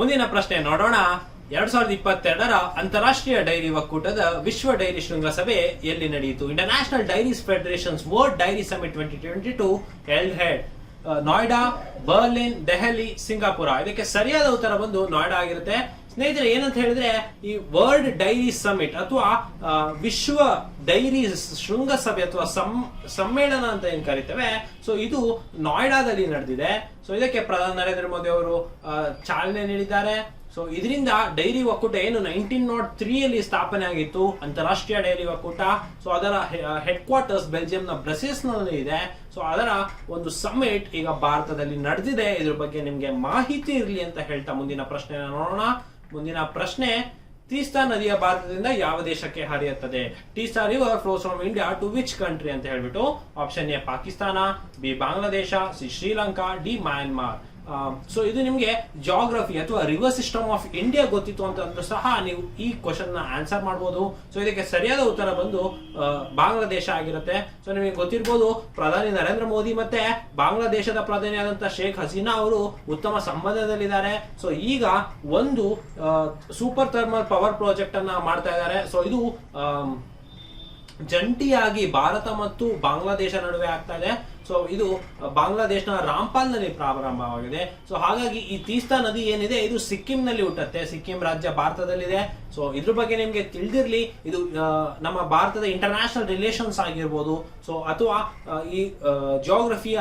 ಮುಂದಿನ ಪ್ರಶ್ನೆ ನೋಡೋಣ. 2022ರ ಅಂತಾರಾಷ್ಟ್ರೀಯ ಡೈರಿ ಒಕ್ಕೂಟದ ವಿಶ್ವ ಡೈರಿ ಶೃಂಗಸಭೆ ಎಲ್ಲಿ ನಡೆಯಿತು? International dairies federation's world dairy summit 2022 held head Noida, Berlin, Delhi, ಸಿಂಗಾಪುರ. ಇದಕ್ಕೆ ಸರಿಯಾದ ಉತ್ತರ ಬಂದು ನೋಯ್ಡಾ ಆಗಿರುತ್ತೆ. ಸ್ನೇಹಿತರೆ, ಏನಂತ ಹೇಳಿದ್ರೆ ಈ ವರ್ಲ್ಡ್ ಡೈರಿ ಸಮಿಟ್ ಅಥವಾ ವಿಶ್ವ ಡೈರಿ ಶೃಂಗಸಭೆ ಅಥವಾ ಸಮ್ಮೇಳನ ಅಂತ ಏನ್ ಕರಿತೇವೆ, ಸೊ ಇದು ನೋಯ್ಡಾದಲ್ಲಿ ನಡೆದಿದೆ. ಸೊ ಇದಕ್ಕೆ ಪ್ರಧಾನಿ ನರೇಂದ್ರ ಮೋದಿ ಅವರು ಚಾಲನೆ ನೀಡಿದ್ದಾರೆ. ಸೊ ಇದರಿಂದ ಡೈರಿ ಒಕ್ಕೂಟ ಏನು 1903 ಸ್ಥಾಪನೆ ಆಗಿತ್ತು, ಅಂತಾರಾಷ್ಟ್ರೀಯ ಡೈರಿ ಒಕ್ಕೂಟ. ಸೊ ಅದರ ಹೆಡ್ ಕ್ವಾರ್ಟರ್ಸ್ ಬೆಲ್ಜಿಯಂನ ಬ್ರಸೆಲ್ಸ್ ನಲ್ಲಿ ಇದೆ. ಸೊ ಅದರ ಒಂದು ಸಮ್ಮಿಟ್ ಈಗ ಭಾರತದಲ್ಲಿ ನಡೆದಿದೆ. ಇದ್ರ ಬಗ್ಗೆ ನಿಮ್ಗೆ ಮಾಹಿತಿ ಇರಲಿ ಅಂತ ಹೇಳ್ತಾ ಮುಂದಿನ ಪ್ರಶ್ನೆ ನೋಡೋಣ. ಮುಂದಿನ ಪ್ರಶ್ನೆ, ತೀಸ್ತಾ ನದಿಯ ಭಾರತದಿಂದ ಯಾವ ದೇಶಕ್ಕೆ ಹರಿಯುತ್ತದೆ? Teesta river flows from India to which country ಅಂತ ಹೇಳ್ಬಿಟ್ಟು option A Pakistan, B Bangladesh, C Sri Lanka, D Myanmar. So ಇದು ನಿಮ್ಗೆ ಜಾಗ್ರಫಿ ಅಥವಾ ರಿವರ್ ಸಿಸ್ಟಮ್ ಆಫ್ ಇಂಡಿಯಾ ಗೊತ್ತಿತ್ತು ಅಂತಂದ್ರೂ ಸಹ ನೀವು ಈ ಕ್ವಶನ್ ನ ಆನ್ಸರ್ ಮಾಡಬಹುದು. ಸೊ ಇದಕ್ಕೆ ಸರಿಯಾದ ಉತ್ತರ ಬಂದು ಬಾಂಗ್ಲಾದೇಶ ಆಗಿರುತ್ತೆ. ಸೊ ನಿಮಗೆ ಗೊತ್ತಿರಬಹುದು, ಪ್ರಧಾನಿ ನರೇಂದ್ರ ಮೋದಿ ಮತ್ತೆ ಬಾಂಗ್ಲಾದೇಶದ ಪ್ರಧಾನಿಯಾದಂತಹ ಶೇಖ್ ಹಸೀನಾ ಅವರು ಉತ್ತಮ ಸಂಬಂಧದಲ್ಲಿದ್ದಾರೆ. ಸೊ ಈಗ ಒಂದು ಸೂಪರ್ ಥರ್ಮಲ್ ಪವರ್ ಪ್ರಾಜೆಕ್ಟ್ ಅನ್ನ ಮಾಡ್ತಾ ಇದ್ದಾರೆ. ಸೊ ಇದು ಜಂಟಿಯಾಗಿ ಭಾರತ ಮತ್ತು ಬಾಂಗ್ಲಾದೇಶ ನಡುವೆ ಆಗ್ತಾ ಇದೆ. ಸೊ ಇದು ಬಾಂಗ್ಲಾದೇಶನ ರಾಂಪಾಲ್ ನಲ್ಲಿ ಪ್ರಾರಂಭವಾಗಿದೆ. ಸೊ ಹಾಗಾಗಿ ಈ ತೀಸ್ತಾ ನದಿ ಏನಿದೆ ಇದು ಸಿಕ್ಕಿಂ ನಲ್ಲಿ ಹುಟ್ಟುತ್ತೆ. ಸಿಕ್ಕಿಂ ರಾಜ್ಯ ಭಾರತದಲ್ಲಿದೆ. ಸೊ ಇದ್ರ ಬಗ್ಗೆ ನಿಮ್ಗೆ ತಿಳಿದಿರ್ಲಿ, ಇದು ನಮ್ಮ ಭಾರತದ ಇಂಟರ್ನ್ಯಾಷನಲ್ ರಿಲೇಷನ್ಸ್ ಆಗಿರ್ಬೋದು, ಸೊ ಅಥವಾ ಈ ಜಿಯೋಗ್ರಫಿಯ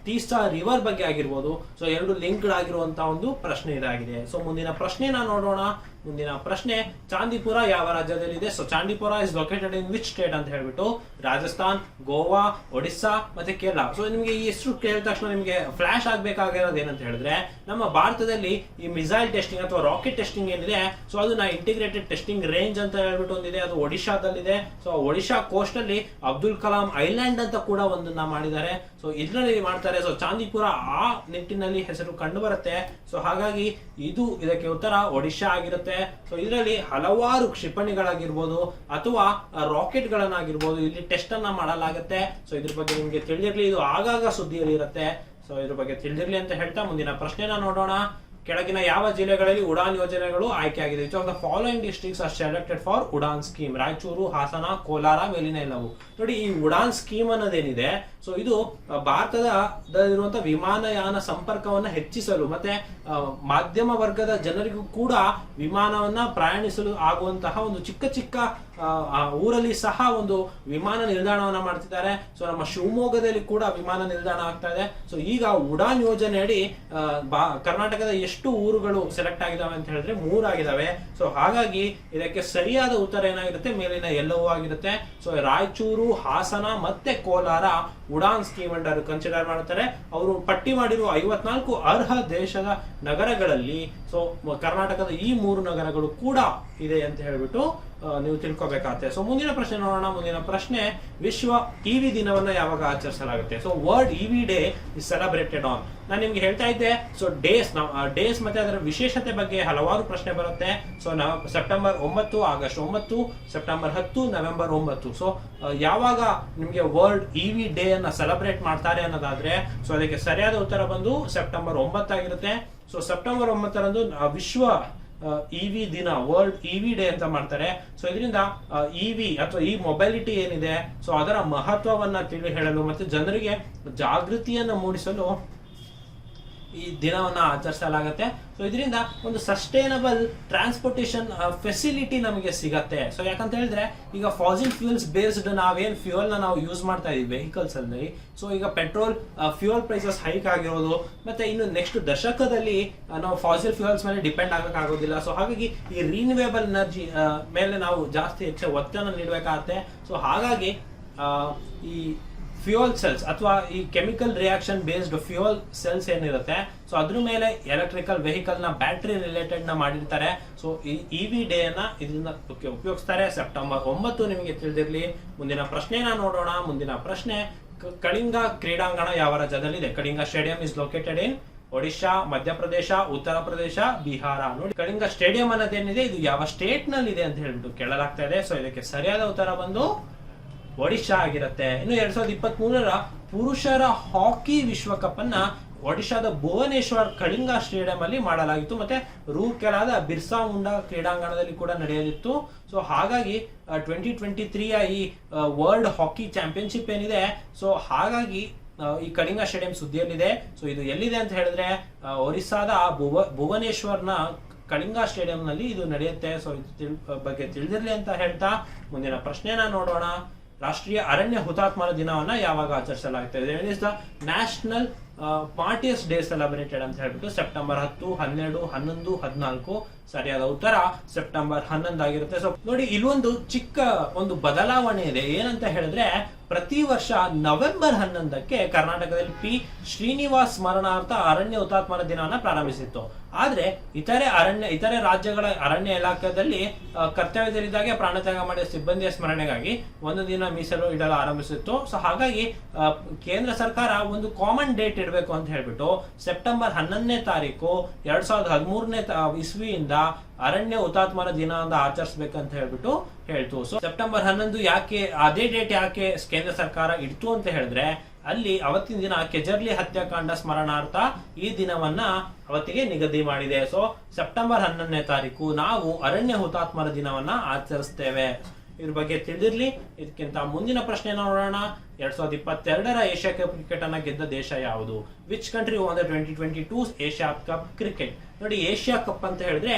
ತೀಸ್ತಾ ರಿವರ್ ಬಗ್ಗೆ ಆಗಿರ್ಬೋದು. ಸೊ ಎರಡು ಲಿಂಕ್ಡ್ ಆಗಿರುವಂತಹ ಒಂದು ಪ್ರಶ್ನೆ ಇದಾಗಿದೆ. ಸೊ ಮುಂದಿನ ಪ್ರಶ್ನೆನ ನೋಡೋಣ. ಮುಂದಿನ ಪ್ರಶ್ನೆ, ಚಾಂದಿಪುರ ಯಾವ ರಾಜ್ಯದಲ್ಲಿದೆ? So Chandipur is located in which state ಅಂತ ಹೇಳ್ಬಿಟ್ಟು ರಾಜಸ್ಥಾನ್, ಗೋವಾ, ಒಡಿಸ್ಸಾ ಮತ್ತೆ ಕೇರಳ. ಸೊ ನಿಮ್ಗೆ ಈ ಹೆಸರು ಕೇಳಿದ ತಕ್ಷಣ ನಿಮ್ಗೆ ಫ್ಲಾಶ್ ಆಗ್ಬೇಕಾಗಿರೋದು ಏನಂತ ಹೇಳಿದ್ರೆ, ನಮ್ಮ ಭಾರತದಲ್ಲಿ ಈ ಮಿಸೈಲ್ ಟೆಸ್ಟಿಂಗ್ ಅಥವಾ ರಾಕೆಟ್ ಟೆಸ್ಟಿಂಗ್ ಏನಿದೆ, ಸೊ ಅದನ್ನ ಇಂಟಿಗ್ರೇಟೆಡ್ ಟೆಸ್ಟಿಂಗ್ ರೇಂಜ್ ಅಂತ ಹೇಳ್ಬಿಟ್ಟು ಒಂದಿದೆ, ಅದು ಒಡಿಶಾದಲ್ಲಿದೆ. ಸೊ ಒಡಿಶಾ ಕೋಸ್ಟ್ ಅಲ್ಲಿ ಅಬ್ದುಲ್ ಕಲಾಂ ಐಲ್ಯಾಂಡ್ ಅಂತ ಕೂಡ ಒಂದನ್ನ ಮಾಡಿದ್ದಾರೆ. ಸೊ ಇದರಲ್ಲಿ ಮಾಡ್ತಾರೆ. ಸೊ ಚಾಂದಿಪುರ ಆ ನಿಟ್ಟಿನಲ್ಲಿ ಹೆಸರು ಕಂಡು ಬರುತ್ತೆ. ಸೊ ಹಾಗಾಗಿ ಇದಕ್ಕೆ ಉತ್ತರ ಒಡಿಶಾ ಆಗಿರುತ್ತೆ. ಸೊ ಇದರಲ್ಲಿ ಹಲವಾರು ಕ್ಷಿಪಣಿಗಳಾಗಿರ್ಬೋದು ಅಥವಾ ರಾಕೆಟ್ ಗಳನ್ನಾಗಿರ್ಬೋದು ಇಲ್ಲಿ ಟೆಸ್ಟ್ ಅನ್ನ ಮಾಡಲಾಗುತ್ತೆ. ಸೊ ಇದ್ರ ಬಗ್ಗೆ ನಿಮ್ಗೆ ತಿಳಿದಿರ್ಲಿ, ಇದು ಆಗಾಗ ಸುದ್ದಿಯಲ್ಲಿ ಇರುತ್ತೆ. ಸೊ ಇದ್ರ ಬಗ್ಗೆ ತಿಳಿದಿರ್ಲಿ ಅಂತ ಹೇಳ್ತಾ ಮುಂದಿನ ಪ್ರಶ್ನೆನ ನೋಡೋಣ. ಕೆಳಗಿನ ಯಾವ ಜಿಲ್ಲೆಗಳಲ್ಲಿ ಉಡಾನ್ ಯೋಜನೆಗಳು ಆಯ್ಕೆಯಾಗಿದೆ? Which of the following districts R selected for Udan scheme? Raichur, Hassan, Kolar, ಮೇಲಿನ ಎಲ್ಲವು. ನೋಡಿ, ಈ ಉಡಾನ್ ಸ್ಕೀಮ್ ಅನ್ನೋದೇನಿದೆ, ಸೊ ಇದು ಭಾರತದಲ್ಲಿರುವಂತಹ ವಿಮಾನಯಾನ ಸಂಪರ್ಕವನ್ನ ಹೆಚ್ಚಿಸಲು ಮತ್ತೆ ಮಾಧ್ಯಮ ವರ್ಗದ ಜನರಿಗೂ ಕೂಡ ವಿಮಾನವನ್ನ ಪ್ರಯಾಣಿಸಲು ಆಗುವಂತಹ ಒಂದು ಚಿಕ್ಕ ಚಿಕ್ಕ ಊರಲ್ಲಿ ಸಹ ಒಂದು ವಿಮಾನ ನಿಲ್ದಾಣವನ್ನ ಮಾಡ್ತಿದ್ದಾರೆ. ಸೊ ನಮ್ಮ ಶಿವಮೊಗ್ಗದಲ್ಲಿ ಕೂಡ ವಿಮಾನ ನಿಲ್ದಾಣ ಆಗ್ತಾ ಇದೆ. ಸೊ ಈಗ ಉಡಾನ್ ಯೋಜನೆ ಅಡಿ ಕರ್ನಾಟಕದ ಎಷ್ಟು ಊರುಗಳು ಸೆಲೆಕ್ಟ್ ಆಗಿದಾವೆ ಅಂತ ಹೇಳಿದ್ರೆ 3 ಆಗಿದಾವೆ. ಸೊ ಹಾಗಾಗಿ ಇದಕ್ಕೆ ಸರಿಯಾದ ಉತ್ತರ ಏನಾಗಿರುತ್ತೆ? ಮೇಲಿನ ಎಲ್ಲವೂ ಆಗಿರುತ್ತೆ. ಸೊ ರಾಯಚೂರು, ಹಾಸನ ಮತ್ತೆ Kolar Udan scheme under consider ಮಾಡುತ್ತಾರೆ. ಅವರು ಪಟ್ಟಿ ಮಾಡಿರುವ 54 ಅರ್ಹ ದೇಶದ ನಗರಗಳಲ್ಲಿ ಸೊ ಕರ್ನಾಟಕದ ಈ 3 ನಗರಗಳು ಕೂಡ ಇದೆ ಅಂತ ಹೇಳ್ಬಿಟ್ಟು ನೀವು ತಿಳ್ಕೊಬೇಕಾಗುತ್ತೆ. ಸೊ ಮುಂದಿನ ಪ್ರಶ್ನೆ ನೋಡೋಣ. ಮುಂದಿನ ಪ್ರಶ್ನೆ, ವಿಶ್ವ ಇವಿ ದಿನವನ್ನ ಯಾವಾಗ ಆಚರಿಸಲಾಗುತ್ತೆ? So world EV day is celebrated on. ನಾನು ನಿಮ್ಗೆ ಹೇಳ್ತಾ ಇದ್ದೆ, ಸೊ ಡೇಸ್ ಮತ್ತೆ ಅದರ ವಿಶೇಷತೆ ಬಗ್ಗೆ ಹಲವಾರು ಪ್ರಶ್ನೆ ಬರುತ್ತೆ. So September 9, August 9, September 10, November 9. So ಯಾವಾಗ ನಿಮ್ಗೆ ವರ್ಲ್ಡ್ ಇವಿ ಡೇ ಅನ್ನ ಸೆಲೆಬ್ರೇಟ್ ಮಾಡ್ತಾರೆ ಅನ್ನೋದಾದ್ರೆ, ಸೊ ಅದಕ್ಕೆ ಸರಿಯಾದ ಉತ್ತರ ಬಂದು ಸೆಪ್ಟೆಂಬರ್ 9 ಆಗಿರುತ್ತೆ. ಸೊ ಸೆಪ್ಟೆಂಬರ್ 9ರಂದು ವಿಶ್ವ ಇವಿ ದಿನ, ವರ್ಲ್ಡ್ ಇವಿ ಡೇ ಅಂತ ಮಾಡ್ತಾರೆ. ಸೊ ಇದರಿಂದ ಇವಿ ಅಥವಾ ಈ ಮೊಬೈಲಿಟಿ ಏನಿದೆ, ಸೊ ಅದರ ಮಹತ್ವವನ್ನ ತಿಳಿ ಹೇಳಲು ಮತ್ತೆ ಜನರಿಗೆ ಜಾಗೃತಿಯನ್ನ ಮೂಡಿಸಲು ಈ ದಿನವನ್ನ ಆಚರಿಸಲಾಗುತ್ತೆ. ಸೊ ಇದರಿಂದ ಒಂದು ಸಸ್ಟೈನಬಲ್ ಟ್ರಾನ್ಸ್ಪೋರ್ಟೇಷನ್ ಫೆಸಿಲಿಟಿ ನಮಗೆ ಸಿಗತ್ತೆ. ಸೊ ಯಾಕಂತ ಹೇಳಿದ್ರೆ ಈಗ ಫಾಸಿಲ್ ಫ್ಯೂಲ್ಸ್ ಬೇಸ್ಡ್ ನಾವೇನ್ ಫ್ಯೂಯಲ್ ನಾವು ಯೂಸ್ ಮಾಡ್ತಾ ಇದೀವಿ ವೆಹಿಕಲ್ಸ್ ಅಲ್ಲಿ, ಸೊ ಈಗ ಪೆಟ್ರೋಲ್ ಫ್ಯೂಯಲ್ ಪ್ರೈಸಸ್ ಹೈಕ್ ಆಗಿರೋದು ಮತ್ತೆ ಇನ್ನು ನೆಕ್ಸ್ಟ್ ದಶಕದಲ್ಲಿ ನಾವು ಫಾಸಿಲ್ ಫ್ಯೂಯಲ್ಸ್ ಮೇಲೆ ಡಿಪೆಂಡ್ ಆಗಕ್ಕಾಗೋದಿಲ್ಲ. ಸೊ ಹಾಗಾಗಿ ಈ ರಿನ್ಯೂವೇಬಲ್ ಎನರ್ಜಿ ಮೇಲೆ ನಾವು ಜಾಸ್ತಿ ಹೆಚ್ಚು ಒತ್ತನ್ನು ನೀಡಬೇಕಾಗತ್ತೆ. ಸೊ ಹಾಗಾಗಿ ಈ ಫ್ಯೂಯಲ್ ಸೆಲ್ಸ್ ಅಥವಾ ಈ chemical reaction based fuel cells ಏನಿರುತ್ತೆ, ಸೊ ಅದ್ರ ಮೇಲೆ ಎಲೆಕ್ಟ್ರಿಕಲ್ ವೆಹಿಕಲ್ ನ ಬ್ಯಾಟರಿ ರಿಲೇಟೆಡ್ ನ ಮಾಡಿರ್ತಾರೆ. ಸೊ ಈ ಇವಿ ಡೇ ಅನ್ನ ಇದರಿಂದ ಉಪಯೋಗಿಸ್ತಾರೆ. ಸೆಪ್ಟೆಂಬರ್ 9 ನಿಮಗೆ ತಿಳಿದಿರ್ಲಿ. ಮುಂದಿನ ಪ್ರಶ್ನೆನ ನೋಡೋಣ. ಮುಂದಿನ ಪ್ರಶ್ನೆ, ಕಳಿಂಗ ಕ್ರೀಡಾಂಗಣ ಯಾವ ರಾಜ್ಯದಲ್ಲಿದೆ? Kalinga stadium is located in Odisha, Madhya Pradesh, Uttar Pradesh, Bihar. ನೋಡಿ, ಕಳಿಂಗ ಸ್ಟೇಡಿಯಂ ಅನ್ನೋದೇನಿದೆ ಇದು ಯಾವ ಸ್ಟೇಟ್ ನಲ್ಲಿ ಇದೆ ಅಂತ ಹೇಳ್ಬಿಟ್ಟು ಕೇಳಲಾಗ್ತಾ ಇದೆ. ಸೊ ಇದಕ್ಕೆ ಸರಿಯಾದ ಉತ್ತರ ಬಂದು ಒಡಿಶಾ ಆಗಿರುತ್ತೆ. ಇನ್ನು 2023ರ ಪುರುಷರ ಹಾಕಿ ವಿಶ್ವಕಪ್ ಅನ್ನ ಒಡಿಶಾದ ಭುವನೇಶ್ವರ್ ಕಳಿಂಗ ಸ್ಟೇಡಿಯಂ ಅಲ್ಲಿ ಮಾಡಲಾಗಿತ್ತು, ಮತ್ತೆ ರೂರ್ಕೆಲಾದ ಬಿರ್ಸಾ ಮುಂಡಾ ಕ್ರೀಡಾಂಗಣದಲ್ಲಿ ಕೂಡ ನಡೆಯಲಿತ್ತು. ಸೊ ಹಾಗಾಗಿ 2023 ಈ ವರ್ಲ್ಡ್ ಹಾಕಿ ಚಾಂಪಿಯನ್ಶಿಪ್ ಏನಿದೆ, ಸೊ ಹಾಗಾಗಿ ಈ ಕಳಿಂಗ ಸ್ಟೇಡಿಯಂ ಸುದ್ದಿಯಲ್ಲಿದೆ. ಸೊ ಇದು ಎಲ್ಲಿದೆ ಅಂತ ಹೇಳಿದ್ರೆ ಒರಿಸ್ಸಾದ ಭುವನೇಶ್ವರ್ನ ಕಳಿಂಗ ಸ್ಟೇಡಿಯಂ ನಲ್ಲಿ ಇದು ನಡೆಯುತ್ತೆ. ಸೊ ಇದು ಬಗ್ಗೆ ತಿಳಿದಿರಲಿ ಅಂತ ಹೇಳ್ತಾ ಮುಂದಿನ ಪ್ರಶ್ನೆನ ನೋಡೋಣ. ರಾಷ್ಟ್ರೀಯ ಅರಣ್ಯ ಹುತಾತ್ಮರ ದಿನವನ್ನ ಯಾವಾಗ ಆಚರಿಸಲಾಗ್ತದೆ? It is the national parties day celebrated ಅಂತ ಹೇಳ್ಬಿಟ್ಟು ಸೆಪ್ಟೆಂಬರ್ 10, 12, 11, 14. ಸರಿಯಾದ ಉತ್ತರ ಸೆಪ್ಟೆಂಬರ್ 11 ಆಗಿರುತ್ತೆ. ಸೊ ನೋಡಿ, ಇಲ್ಲೊಂದು ಚಿಕ್ಕ ಒಂದು ಬದಲಾವಣೆ ಇದೆ. ಏನಂತ ಹೇಳಿದ್ರೆ ಪ್ರತಿ ವರ್ಷ ನವೆಂಬರ್ 11ಕ್ಕೆ ಕರ್ನಾಟಕದಲ್ಲಿ ಪಿ ಶ್ರೀನಿವಾಸ್ ಸ್ಮರಣಾರ್ಥ ಅರಣ್ಯ ಹುತಾತ್ಮರ ದಿನವನ್ನ ಪ್ರಾರಂಭಿಸಿತ್ತು. ಆದ್ರೆ ಇತರೆ ರಾಜ್ಯಗಳ ಅರಣ್ಯ ಇಲಾಖೆಯಲ್ಲಿ ಕರ್ತವ್ಯದಲ್ಲಿದ್ದಾಗೆ ಪ್ರಾಣತ್ಯಾಗ ಮಾಡಿದ ಸಿಬ್ಬಂದಿಯ ಸ್ಮರಣೆಗಾಗಿ ಒಂದು ದಿನ ಮೀಸಲು ಇಡಲು ಆರಂಭಿಸಿತ್ತು. ಸೊ ಹಾಗಾಗಿ ಕೇಂದ್ರ ಸರ್ಕಾರ ಒಂದು ಕಾಮನ್ ಡೇಟ್ ಇಡಬೇಕು ಅಂತ ಹೇಳ್ಬಿಟ್ಟು ಸೆಪ್ಟೆಂಬರ್ 11ನೇ ತಾರೀಕು 2013ನೇ ಇಸ್ವಿಯಿಂದ ಅರಣ್ಯ ಹುತಾತ್ಮರ ದಿನ ಅಂತ ಆಚರಿಸಬೇಕಂತ ಹೇಳ್ಬಿಟ್ಟು ಹೇಳ್ತು. ಸೊ ಸೆಪ್ಟೆಂಬರ್ 11 ಯಾಕೆ ಅದೇ ಡೇಟ್ ಯಾಕೆ ಕೇಂದ್ರ ಸರ್ಕಾರ ಇಡ್ತು ಅಂತ ಹೇಳಿದ್ರೆ, ಅಲ್ಲಿ ಅವತ್ತಿನ ದಿನ ಕೆಜರ್ಲಿ ಹತ್ಯಾಕಾಂಡ ಸ್ಮರಣಾರ್ಥ ಈ ದಿನವನ್ನ ಅವತ್ತಿಗೆ ನಿಗದಿ ಮಾಡಿದೆ. ಸೊ ಸೆಪ್ಟೆಂಬರ್ 11ನೇ ತಾರೀಕು ನಾವು ಅರಣ್ಯ ಹುತಾತ್ಮರ ದಿನವನ್ನ ಆಚರಿಸ್ತೇವೆ. ಇದ್ರ ಬಗ್ಗೆ ತಿಳಿದಿರ್ಲಿ. ಇದಕ್ಕಿಂತ ಮುಂದಿನ ಪ್ರಶ್ನೆ ನೋಡೋಣ. 2022ರ ಏಷ್ಯಾ ಕಪ್ ಕ್ರಿಕೆಟ್ ಅನ್ನ ಗೆದ್ದ ದೇಶ ಯಾವುದು? Which country won the 2022 Asia cup cricket? ನೋಡಿ, ಏಷ್ಯಾ ಕಪ್ ಅಂತ ಹೇಳಿದ್ರೆ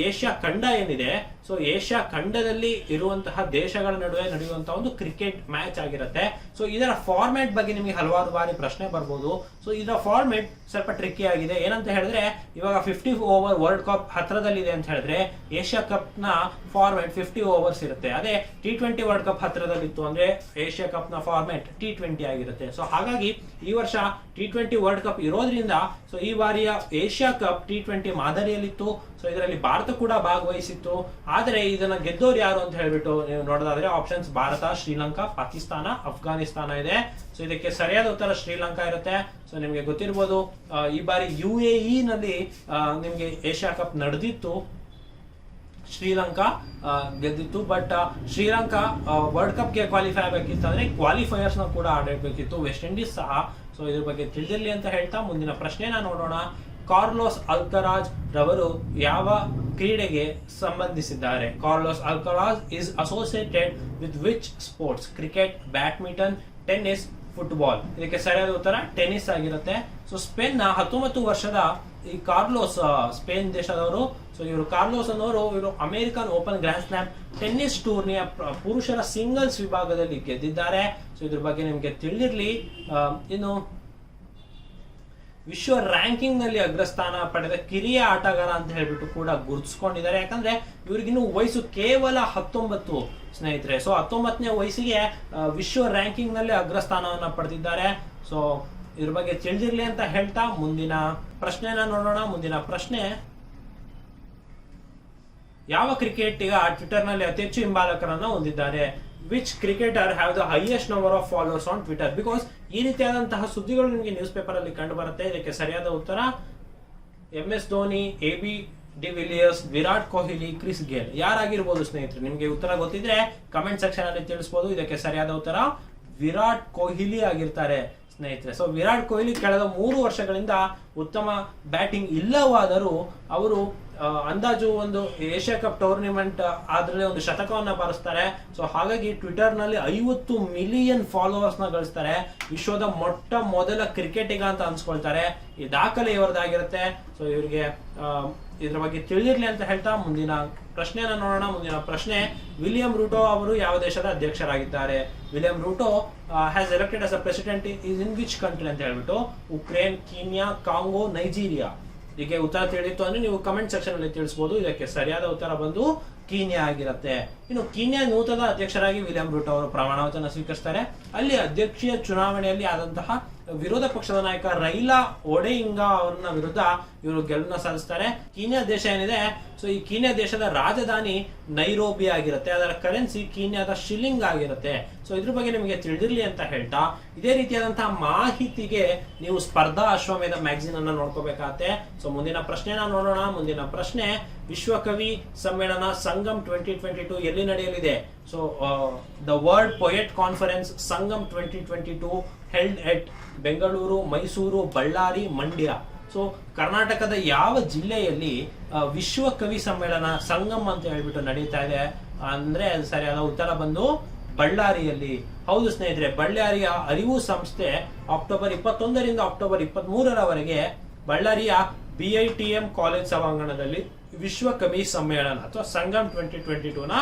ಏಷ್ಯಾ ಖಂಡ ಏನಿದೆ, ಸೊ ಏಷ್ಯಾ ಖಂಡದಲ್ಲಿ ಇರುವಂತಹ ದೇಶಗಳ ನಡುವೆ ನಡೆಯುವಂತಹ ಒಂದು ಕ್ರಿಕೆಟ್ ಮ್ಯಾಚ್ ಆಗಿರುತ್ತೆ. ಸೊ ಇದರ ಫಾರ್ಮ್ಯಾಟ್ ಬಗ್ಗೆ ನಿಮಗೆ ಹಲವಾರು ಬಾರಿ ಪ್ರಶ್ನೆ ಬರ್ಬೋದು. ಸೊ ಇದರ ಫಾರ್ಮ್ಯಾಟ್ ಸ್ವಲ್ಪ ಟ್ರಿಕ್ಕಿ ಆಗಿದೆ. ಏನಂತ ಹೇಳಿದ್ರೆ, ಇವಾಗ 50 ಓವರ್ ವರ್ಲ್ಡ್ ಕಪ್ ಹತ್ರದಲ್ಲಿದೆ ಅಂತ ಹೇಳಿದ್ರೆ ಏಷ್ಯಾ ಕಪ್ ನ ಫಾರ್ಮ್ಯಾಟ್ 50 ಓವರ್ಸ್ ಇರುತ್ತೆ. ಅದೇ T20 ವರ್ಲ್ಡ್ ಕಪ್ ಹತ್ರದಲ್ಲಿತ್ತು ಅಂದ್ರೆ ಏಷ್ಯಾ ಕಪ್ ನ ಫಾರ್ಮ್ಯಾಟ್ T20 ಆಗಿರುತ್ತೆ. ಸೊ ಹಾಗಾಗಿ ಈ ವರ್ಷ T20 ವರ್ಲ್ಡ್ ಕಪ್ ಇರೋದ್ರಿಂದ ಸೊ ಈ ಬಾರಿಯ ಏಷ್ಯಾ ಕಪ್ T20 ಮಾದರಿಯಲ್ಲಿತ್ತು. ಸೊ ಇದರಲ್ಲಿ ಭಾರತ ಕೂಡ ಭಾಗವಹಿಸಿತ್ತು. ಆದರೆ ಇದನ್ನ ಗೆದ್ದೋರು ಯಾರು ಅಂತ ಹೇಳ್ಬಿಟ್ಟು ನೀವು ನೋಡೋದಾದ್ರೆ ಆಪ್ಷನ್ಸ್ ಭಾರತ, ಶ್ರೀಲಂಕಾ, ಪಾಕಿಸ್ತಾನ, ಅಫ್ಘಾನಿಸ್ತಾನ ಇದೆ. ಸೊ ಇದಕ್ಕೆ ಸರಿಯಾದ ಉತ್ತರ ಶ್ರೀಲಂಕಾ ಇರುತ್ತೆ. ಸೊ ನಿಮ್ಗೆ ಗೊತ್ತಿರ್ಬೋದು, ಈ ಬಾರಿ UAE ನಲ್ಲಿ ನಿಮ್ಗೆ ಏಷ್ಯಾ ಕಪ್ ನಡೆದಿತ್ತು, ಶ್ರೀಲಂಕಾ ಗೆದ್ದಿತ್ತು. ಬಟ್ ಶ್ರೀಲಂಕಾ ವರ್ಲ್ಡ್ ಕಪ್ ಗೆ ಕ್ವಾಲಿಫೈ ಆಗಬೇಕಿತ್ತು ಅಂದ್ರೆ ಕ್ವಾಲಿಫೈಯರ್ಸ್ ನ ಕೂಡ ಆಡಬೇಕಿತ್ತು, ವೆಸ್ಟ್ ಇಂಡೀಸ್ ಸಹ. ಸೊ ಇದ್ರ ಬಗ್ಗೆ ತಿಳಿದಿರಲಿ ಅಂತ ಹೇಳ್ತಾ ಮುಂದಿನ ಪ್ರಶ್ನೆನ ನೋಡೋಣ. ಕಾರ್ಲೋಸ್ ಅಲ್ಕರಾಜ್ ರವರು ಯಾವ ಕ್ರೀಡೆಗೆ ಸಂಬಂಧಿಸಿದ್ದಾರೆ? Carlos Alcaraz is associated with which sports? Cricket, badminton, tennis, football? ಇದಕ್ಕೆ ಸರಿಯಾದ ಉತ್ತರ ಟೆನ್ನಿಸ್ ಆಗಿರುತ್ತೆ. ಸೊ ಸ್ಪೇನ್ ನ 19 ವರ್ಷದ ಈ ಕಾರ್ಲೋಸ್ ಸ್ಪೇನ್ ದೇಶದವರು. ಸೊ ಇವರು ಕಾರ್ಲೋಸ್ ಅನ್ನೋರು ಇವರು American open grand slam tennis ಟೂರ್ನಿಯ ಪುರುಷರ ಸಿಂಗಲ್ಸ್ ವಿಭಾಗದಲ್ಲಿ ಗೆದ್ದಿದ್ದಾರೆ. ಸೊ ಇದ್ರ ಬಗ್ಗೆ ನಿಮ್ಗೆ ತಿಳಿದಿರ್ಲಿ. ಇನ್ನು ವಿಶ್ವ ರ್ಯಾಂಕಿಂಗ್ ನಲ್ಲಿ ಅಗ್ರಸ್ಥಾನ ಪಡೆದ ಕಿರಿಯ ಆಟಗಾರ ಅಂತ ಹೇಳ್ಬಿಟ್ಟು ಕೂಡ ಗುರುತಿಸ್ಕೊಂಡಿದ್ದಾರೆ. ಯಾಕಂದ್ರೆ ಇವ್ರಿಗಿನ್ನು ವಯಸ್ಸು ಕೇವಲ 19 ಸ್ನೇಹಿತರೆ. ಸೊ 19ನೇ ವಯಸ್ಸಿಗೆ ವಿಶ್ವ ರ್ಯಾಂಕಿಂಗ್ ನಲ್ಲಿ ಅಗ್ರಸ್ಥಾನವನ್ನ ಪಡೆದಿದ್ದಾರೆ. ಸೊ ಇದ್ರ ಬಗ್ಗೆ ತಿಳಿದಿರ್ಲಿ ಅಂತ ಹೇಳ್ತಾ ಮುಂದಿನ ಪ್ರಶ್ನೆನ ನೋಡೋಣ. ಮುಂದಿನ ಪ್ರಶ್ನೆ, ಯಾವ ಕ್ರಿಕೆಟಿಗ ಟ್ವಿಟರ್ ನಲ್ಲಿ ಅತಿ ಹೆಚ್ಚು ಹಿಂಬಾಲಕರನ್ನ ಹೊಂದಿದ್ದಾರೆ? Which cricketer have the highest number of followers on Twitter? Because ಈ ರೀತಿಯಾದಂತಹ ಸುದ್ದಿಗಳು ನಿಮಗೆ ನ್ಯೂಸ್ ಪೇಪರ್ ಅಲ್ಲಿ ಕಂಡು ಬರುತ್ತೆ. ಇದಕ್ಕೆ ಸರಿಯಾದ ಉತ್ತರ MS Dhoni, AB de Villiers, Virat Kohli, Chris Gayle. ಯಾರಾಗಿರ್ಬೋದು ಸ್ನೇಹಿತರೆ? ನಿಮ್ಗೆ ಉತ್ತರ ಗೊತ್ತಿದ್ರೆ ಕಮೆಂಟ್ ಸೆಕ್ಷನ್ ಅಲ್ಲಿ ತಿಳಿಸಬಹುದು. ಇದಕ್ಕೆ ಸರಿಯಾದ ಉತ್ತರ ವಿರಾಟ್ ಕೊಹ್ಲಿ ಆಗಿರ್ತಾರೆ ಸ್ನೇಹಿತರೆ. ಸೊ ವಿರಾಟ್ ಕೊಹ್ಲಿ ಕಳೆದ 3 ವರ್ಷಗಳಿಂದ ಉತ್ತಮ ಬ್ಯಾಟಿಂಗ್ ಇಲ್ಲವಾದರೂ ಅವರು ಅಂದಾಜು ಒಂದು ಏಷ್ಯಾ ಕಪ್ ಟೂರ್ನಿಮೆಂಟ್ ಆದ್ರೆ ಒಂದು ಶತಕವನ್ನ ಬಾರಿಸ್ತಾರೆ. ಸೊ ಹಾಗಾಗಿ ಟ್ವಿಟರ್ ನಲ್ಲಿ 50 ಮಿಲಿಯನ್ ಫಾಲೋವರ್ಸ್ ನ ಗಳಿಸ್ತಾರೆ. ವಿಶ್ವದ ಮೊಟ್ಟ ಮೊದಲ ಕ್ರಿಕೆಟಿಗ ಅಂತ ಅನ್ಸ್ಕೊಳ್ತಾರೆ. ಈ ದಾಖಲೆ ಇವರದಾಗಿರುತ್ತೆ. ಸೊ ಇವರಿಗೆ ಇದ್ರ ಬಗ್ಗೆ ತಿಳಿದಿರ್ಲಿ ಅಂತ ಹೇಳ್ತಾ ಮುಂದಿನ ಪ್ರಶ್ನೆಯನ್ನ ನೋಡೋಣ. ಮುಂದಿನ ಪ್ರಶ್ನೆ, ವಿಲಿಯಂ ರೂಟೋ ಅವರು ಯಾವ ದೇಶದ ಅಧ್ಯಕ್ಷರಾಗಿದ್ದಾರೆ? William Ruto has elected as a president in which country ಅಂತ ಹೇಳ್ಬಿಟ್ಟು ಉಕ್ರೇನ್, ಕೀನ್ಯಾ, ಕಾಂಗೋ, ನೈಜೀರಿಯಾ? ಹೀಗೆ ಉತ್ತರ ತಿಳಿದಿತ್ತು ಅಂದ್ರೆ ನೀವು ಕಮೆಂಟ್ ಸೆಕ್ಷನ್ ಅಲ್ಲಿ ತಿಳಿಸಬಹುದು. ಇದಕ್ಕೆ ಸರಿಯಾದ ಉತ್ತರ ಬಂದು ಕೀನ್ಯಾ ಆಗಿರುತ್ತೆ. ಇನ್ನು ಕೀನ್ಯಾ ನೂತನ ಅಧ್ಯಕ್ಷರಾಗಿ ವಿಲಿಯಂ ರೂಟೋ ಅವರು ಪ್ರಮಾಣ ವಚನ ಸ್ವೀಕರಿಸ್ತಾರೆ. ಅಲ್ಲಿ ಅಧ್ಯಕ್ಷೀಯ ಚುನಾವಣೆಯಲ್ಲಿ ಆದಂತಹ ವಿರೋಧ ಪಕ್ಷದ ನಾಯಕ ರೈಲಾ ಒಡೆಯಿಂಗಾ ಅವರನ್ನ ವಿರುದ್ಧ ಇವರು ಗೆಲುವನ್ನ ಸಾಧಿಸ್ತಾರೆ. ಕೀನ್ಯಾ ದೇಶ ಏನಿದೆ ಸೊ ಈ ಕೀನ್ಯಾ ದೇಶದ ರಾಜಧಾನಿ ನೈರೋಬಿ ಆಗಿರುತ್ತೆ, ಅದರ ಕರೆನ್ಸಿ ಕೀನ್ಯಾದ ಶಿಲ್ಲಿಂಗ್ ಆಗಿರುತ್ತೆ. ಸೊ ಇದ್ರ ಬಗ್ಗೆ ನಿಮಗೆ ತಿಳಿದಿರ್ಲಿ ಅಂತ ಹೇಳ್ತಾ, ಇದೇ ರೀತಿಯಾದಂತಹ ಮಾಹಿತಿಗೆ ನೀವು ಸ್ಪರ್ಧಾ ಅಶ್ವಮೇಧ ಮ್ಯಾಗಝಿನ್ ಅನ್ನ ನೋಡ್ಕೋಬೇಕಾಗತ್ತೆ. ಸೊ ಮುಂದಿನ ಪ್ರಶ್ನೆನ ನೋಡೋಣ. ಮುಂದಿನ ಪ್ರಶ್ನೆ, ವಿಶ್ವಕವಿ ಸಮ್ಮೇಳನ ಸಂಗಮ್ 2022 ಎಲ್ಲಿ ನಡೆಯಲಿದೆ? So the world poet conference Sangam 2022 held at Bengaluru, Mysuru, Ballari, Mandya. So ಕರ್ನಾಟಕದ ಯಾವ ಜಿಲ್ಲೆಯಲ್ಲಿ ವಿಶ್ವ ಕವಿ ಸಮ್ಮೇಳನ ಸಂಗಮ್ ಅಂತ ಹೇಳ್ಬಿಟ್ಟು ನಡೀತಾ ಇದೆ ಅಂದ್ರೆ ಅದು ಸರಿಯಾದ ಉತ್ತರ ಬಂದು ಬಳ್ಳಾರಿಯಲ್ಲಿ. ಹೌದು ಸ್ನೇಹಿತರೆ, ಬಳ್ಳಾರಿಯ ಅರಿವು ಸಂಸ್ಥೆ ಅಕ್ಟೋಬರ್ 21ರಿಂದ ಅಕ್ಟೋಬರ್ 23ರವರೆಗೆ ಬಳ್ಳಾರಿಯ BITM ಕಾಲೇಜ್ ಸಭಾಂಗಣದಲ್ಲಿ ವಿಶ್ವ ಕವಿ ಸಮ್ಮೇಳನ ಅಥವಾ ಸಂಗಮ್ 2022ನ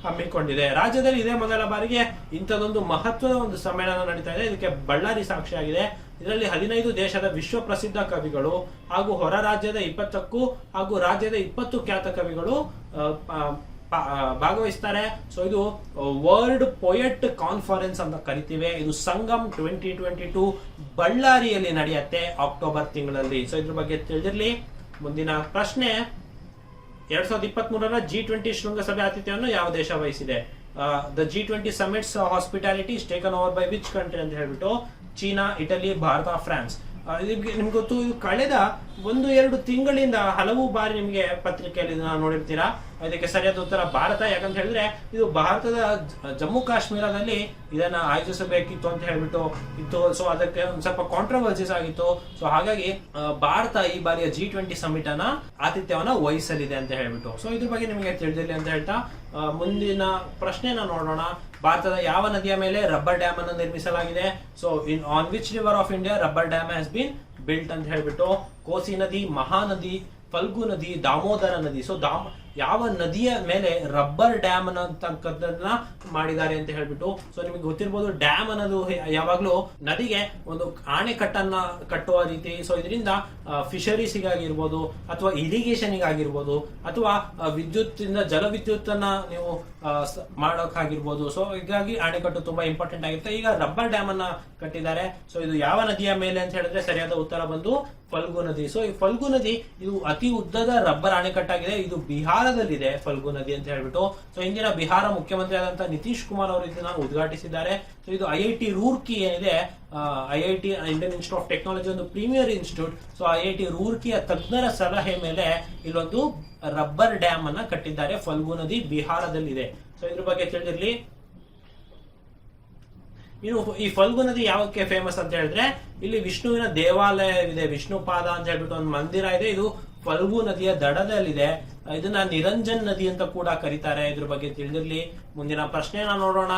ಹಮ್ಮಿಕೊಂಡಿದೆ. ರಾಜ್ಯದಲ್ಲಿ ಇದೇ ಮೊದಲ ಬಾರಿಗೆ ಇಂಥದೊಂದು ಮಹತ್ವದ ಒಂದು ಸಮ್ಮೇಳನ ನಡೀತಾ ಇದೆ. ಇದಕ್ಕೆ ಬಳ್ಳಾರಿ ಸಾಕ್ಷಿಯಾಗಿದೆ. ಇದರಲ್ಲಿ 15 ದೇಶದ ವಿಶ್ವ ಪ್ರಸಿದ್ಧ ಕವಿಗಳು ಹಾಗೂ ಹೊರ ರಾಜ್ಯದ 20ಕ್ಕೂ ಹಾಗೂ ರಾಜ್ಯದ 20 ಖ್ಯಾತ ಕವಿಗಳು ಭಾಗವಹಿಸ್ತಾರೆ. ಸೊ ಇದು ವರ್ಲ್ಡ್ ಪೊಯೆಟ್ ಕಾನ್ಫರೆನ್ಸ್ ಅಂತ ಕರಿತೀವಿ. ಇದು ಸಂಗಮ್ 2022 ಬಳ್ಳಾರಿಯಲ್ಲಿ ನಡೆಯುತ್ತೆ ಅಕ್ಟೋಬರ್ ತಿಂಗಳಲ್ಲಿ. ಸೊ ಇದ್ರ ಬಗ್ಗೆ ತಿಳಿದಿರ್ಲಿ. ಮುಂದಿನ ಪ್ರಶ್ನೆ, 2023ರ G20 ಶೃಂಗಸಭೆ ಆತಿಥ್ಯವನ್ನು ಯಾವ ದೇಶ ವಹಿಸಿದೆ? The G20 summits hospitality is taken over by which country ಅಂತ ಹೇಳ್ಬಿಟ್ಟು ಚೀನಾ, ಇಟಲಿ, ಭಾರತ, ಫ್ರಾನ್ಸ್. ನಿಮ್ಗೆ ಗೊತ್ತು, ಇದು ಕಳೆದ 1-2 ತಿಂಗಳಿಂದ ಹಲವು ಬಾರಿ ನಿಮ್ಗೆ ಪತ್ರಿಕೆಯಲ್ಲಿ ನೋಡಿರ್ತೀರಾ. ಇದಕ್ಕೆ ಸರಿಯಾದ ಉತ್ತರ ಭಾರತ. ಯಾಕಂತ ಹೇಳಿದ್ರೆ ಇದು ಭಾರತದ ಜಮ್ಮು ಕಾಶ್ಮೀರದಲ್ಲಿ ಇದನ್ನ ಆಯೋಜಿಸಬೇಕಿತ್ತು ಅಂತ ಹೇಳ್ಬಿಟ್ಟು ಇತ್ತು. ಸೊ ಅದಕ್ಕೆ ಒಂದ್ ಸ್ವಲ್ಪ ಕಾಂಟ್ರವರ್ಸೀಸ್ ಆಗಿತ್ತು. ಸೊ ಹಾಗಾಗಿ ಭಾರತ ಈ ಬಾರಿಯ G20 ಸಮಿಟ್ ಅನ್ನ ಆತಿಥ್ಯವನ್ನ ವಹಿಸಲಿದೆ ಅಂತ ಹೇಳ್ಬಿಟ್ಟು. ಸೊ ಇದ್ರ ಬಗ್ಗೆ ನಿಮಗೆ ತಿಳಿದಿರಲಿ ಅಂತ ಹೇಳ್ತಾ ಮುಂದಿನ ಪ್ರಶ್ನೆನ ನೋಡೋಣ. ಭಾರತದ ಯಾವ ನದಿಯ ಮೇಲೆ ರಬ್ಬರ್ ಡ್ಯಾಮ್ ಅನ್ನು ನಿರ್ಮಿಸಲಾಗಿದೆ? So on which river of India rubber dam has been built ಅಂತ ಹೇಳ್ಬಿಟ್ಟು ಕೋಸಿ ನದಿ, ಮಹಾನದಿ, ಫಲ್ಗು ನದಿ, ದಾಮೋದರ ನದಿ. ಸೊ ಯಾವ ನದಿಯ ಮೇಲೆ ರಬ್ಬರ್ ಡ್ಯಾಮ್ ಅನ್ನತಕ್ಕದ್ದನ್ನ ಮಾಡಿದ್ದಾರೆ ಅಂತ ಹೇಳ್ಬಿಟ್ಟು. ಸೊ ನಿಮಗೆ ಗೊತ್ತಿರ್ಬೋದು, ಡ್ಯಾಮ್ ಅನ್ನೋದು ಯಾವಾಗ್ಲೂ ನದಿಗೆ ಒಂದು ಆಣೆಕಟ್ಟನ್ನ ಕಟ್ಟುವ ರೀತಿ. ಸೊ ಇದರಿಂದ ಫಿಶರೀಸ್ಗಾಗಿರ್ಬೋದು ಅಥವಾ ಇರಿಗೇಷನ್ಗಾಗಿರ್ಬೋದು ಅಥವಾ ವಿದ್ಯುತ್ತಿಂದ ಜಲವಿದ್ಯುತ್ ಅನ್ನ ನೀವು ಮಾಡೋಕ್ಕಾಗಿರ್ಬೋದು. ಸೊ ಹೀಗಾಗಿ ಅಣೆಕಟ್ಟು ತುಂಬಾ ಇಂಪಾರ್ಟೆಂಟ್ ಆಗಿರುತ್ತೆ. ಈಗ ರಬ್ಬರ್ ಡ್ಯಾಮ್ ಅನ್ನ ಕಟ್ಟಿದ್ದಾರೆ. ಸೊ ಇದು ಯಾವ ನದಿಯ ಮೇಲೆ ಅಂತ ಹೇಳಿದ್ರೆ ಸರಿಯಾದ ಉತ್ತರ ಬಂದು ಫಲ್ಗು ನದಿ. ಸೊ ಈ ಫಲ್ಗು ನದಿ ಇದು ಅತಿ ಉದ್ದದ ರಬ್ಬರ್ ಅಣೆಕಟ್ಟಾಗಿದೆ. ಇದು ಬಿಹಾರದಲ್ಲಿದೆ ಫಲ್ಗು ನದಿ ಅಂತ ಹೇಳ್ಬಿಟ್ಟು. ಸೊ ಇಂದಿನ ಬಿಹಾರ ಮುಖ್ಯಮಂತ್ರಿ ಆದಂತಹ ನಿತೀಶ್ ಕುಮಾರ್ ಅವರು ಇದನ್ನ ಉದ್ಘಾಟಿಸಿದ್ದಾರೆ. ಸೊ ಇದು IIT ರೂರ್ಕಿ ಏನಿದೆ, IIT Indian institute of technology ಒಂದು ಪ್ರೀಮಿಯರ್ ಇನ್ಸ್ಟಿಟ್ಯೂಟ್. ಸೊ IIT ರೂರ್ಕಿಯ ತಜ್ಞರ ಸಲಹೆ ಮೇಲೆ ಇಲ್ಲೊಂದು ರಬ್ಬರ್ ಡ್ಯಾಮ್ ಅನ್ನ ಕಟ್ಟಿದ್ದಾರೆ. ಫಲ್ಗು ನದಿ ಬಿಹಾರದಲ್ಲಿದೆ. ಸೊ ಇದ್ರ ಬಗ್ಗೆ ತಿಳಿದಿರ್ಲಿ. ಇನ್ನು ಈ ಫಲ್ಗು ನದಿ ಯಾವಕ್ಕೆ ಫೇಮಸ್ ಅಂತ ಹೇಳಿದ್ರೆ, ಇಲ್ಲಿ ವಿಷ್ಣುವಿನ ದೇವಾಲಯವಿದೆ. ವಿಷ್ಣುಪಾದ ಅಂತ ಹೇಳ್ಬಿಟ್ಟು ಒಂದು ಮಂದಿರ ಇದೆ. ಇದು ಫಲ್ಗು ನದಿಯ ದಡದಲ್ಲಿದೆ. ಇದನ್ನ ನಿರಂಜನ್ ನದಿ ಅಂತ ಕೂಡ ಕರೀತಾರೆ. ಇದ್ರ ಬಗ್ಗೆ ತಿಳಿದಿರ್ಲಿ. ಮುಂದಿನ ಪ್ರಶ್ನೆನ ನೋಡೋಣ.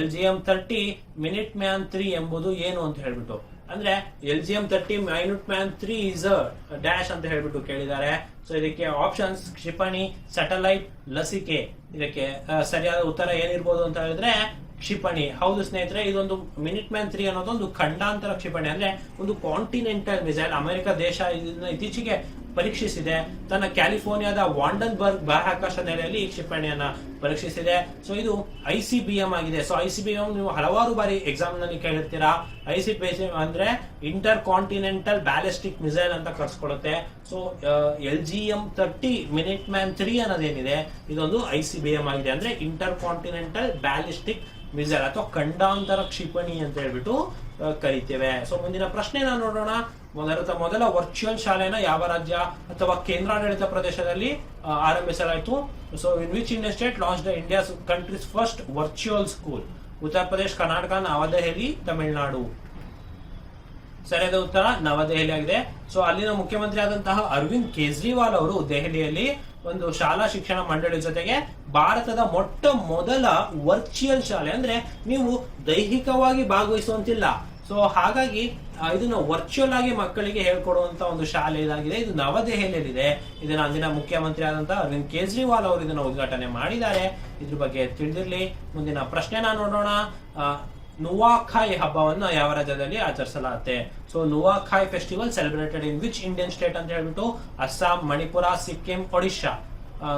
LGM 30 ಮಿನಿಟ್ ಮ್ಯಾನ್ 3 ಎಂಬುದು ಏನು ಅಂತ ಹೇಳ್ಬಿಟ್ಟು. ಅಂದ್ರೆ LGM 30 minute man 3 is dash ಅಂತ ಹೇಳ್ಬಿಟ್ಟು ಕೇಳಿದ್ದಾರೆ. ಸೊ ಇದಕ್ಕೆ ಆಪ್ಷನ್ಸ್ ಕ್ಷಿಪಣಿ, ಸ್ಯಾಟಲೈಟ್, ಲಸಿಕೆ. ಇದಕ್ಕೆ ಸರಿಯಾದ ಉತ್ತರ ಏನಿರ್ಬೋದು ಅಂತ ಹೇಳಿದ್ರೆ ಕ್ಷಿಪಣಿ. ಹೌದು ಸ್ನೇಹಿತರೆ, ಇದೊಂದು ಮಿನಿಟ್ ಮ್ಯಾನ್ 3 ಅನ್ನೋದೊಂದು ಖಂಡಾಂತರ ಕ್ಷಿಪಣಿ, ಅಂದ್ರೆ ಒಂದು ಕಾಂಟಿನೆಂಟಲ್ ಮಿಸೈಲ್. ಅಮೆರಿಕ ದೇಶ ಇದನ್ನ ಇತ್ತೀಚೆಗೆ ಪರೀಕ್ಷಿಸಿದೆ. ತನ್ನ ಕ್ಯಾಲಿಫೋರ್ನಿಯಾದ ವಾಂಡನ್ಬರ್ಗ್ ಬಾಹ್ಯಾಕಾಶ ನೆಲೆಯಲ್ಲಿ ಈ ಕ್ಷಿಪಣಿಯನ್ನ ಪರೀಕ್ಷಿಸಿದೆ. ಸೊ ಇದು ICBM ಆಗಿದೆ. ಸೊ ICBM ನೀವು ಹಲವಾರು ಬಾರಿ ಎಕ್ಸಾಮ್ ನಲ್ಲಿ ಕೇಳಿರ್ತೀರಾ. ICBM ಅಂದ್ರೆ ಇಂಟರ್ ಕಾಂಟಿನೆಂಟಲ್ ಬ್ಯಾಲಿಸ್ಟಿಕ್ ಮಿಸೈಲ್ ಅಂತ ಕರ್ಸ್ಕೊಳ್ಳುತ್ತೆ. ಸೊ LGM 30 ಮಿನಿಟ್ ಮ್ಯಾನ್ 3 ಅನ್ನೋದೇನಿದೆ ಇದೊಂದು ICBM ಆಗಿದೆ, ಅಂದ್ರೆ ಇಂಟರ್ ಕಾಂಟಿನೆಂಟಲ್ ಬ್ಯಾಲಿಸ್ಟಿಕ್ ಮಿಸೈಲ್ ಅಥವಾ ಖಂಡಾಂತರ ಕ್ಷಿಪಣಿ ಅಂತ ಹೇಳ್ಬಿಟ್ಟು ಕರಿತೇವೆ. ಸೊ ಮುಂದಿನ ಪ್ರಶ್ನೆನ ನೋಡೋಣ. ಮೊದಲ ವರ್ಚುವಲ್ ಶಾಲೆನ ಯಾವ ರಾಜ್ಯ ಅಥವಾ ಕೇಂದ್ರಾಡಳಿತ ಪ್ರದೇಶದಲ್ಲಿ ಆರಂಭಿಸಲಾಯಿತು? So in which Indian state launch the India's country's first virtual school? Uttar Pradesh, Karnataka, ನವದೆಹಲಿ, ತಮಿಳುನಾಡು. ಸರಿಯಾದ ಉತ್ತರ ನವದೆಹಲಿ ಆಗಿದೆ. ಸೊ ಅಲ್ಲಿನ ಮುಖ್ಯಮಂತ್ರಿ ಆದಂತಹ ಅರವಿಂದ್ ಕೇಜ್ರಿವಾಲ್ ಅವರು ದೆಹಲಿಯಲ್ಲಿ ಒಂದು ಶಾಲಾ ಶಿಕ್ಷಣ ಮಂಡಳಿ ಜೊತೆಗೆ ಭಾರತದ ಮೊಟ್ಟ ಮೊದಲ ವರ್ಚುವಲ್ ಶಾಲೆ, ಅಂದ್ರೆ ನೀವು ದೈಹಿಕವಾಗಿ ಭಾಗವಹಿಸುವಂತಿಲ್ಲ. ಸೊ ಹಾಗಾಗಿ ಇದನ್ನ ವರ್ಚುವಲ್ ಆಗಿ ಮಕ್ಕಳಿಗೆ ಹೇಳ್ಕೊಡುವಂತ ಒಂದು ಶಾಲೆ ಇದಾಗಿದೆ. ಇದು ನವದೆಹಲಿಯಲ್ಲಿದೆ. ಇದನ್ನ ಅಂದಿನ ಮುಖ್ಯಮಂತ್ರಿ ಆದಂತಹ ಅರವಿಂದ್ ಕೇಜ್ರಿವಾಲ್ ಅವರು ಇದನ್ನ ಉದ್ಘಾಟನೆ ಮಾಡಿದ್ದಾರೆ. ಇದ್ರ ಬಗ್ಗೆ ತಿಳಿದಿರ್ಲಿ. ಮುಂದಿನ ಪ್ರಶ್ನೆನ ನೋಡೋಣ. ನುವಾಖಾಯ್ ಹಬ್ಬವನ್ನ ಯಾವ ರಾಜ್ಯದಲ್ಲಿ ಆಚರಿಸಲಾಗುತ್ತೆ? So Nuakhai festival celebrated in which Indian state ಅಂತ ಹೇಳ್ಬಿಟ್ಟು ಅಸ್ಸಾಂ, ಮಣಿಪುರ, ಸಿಕ್ಕಿಂ, ಒಡಿಶಾ.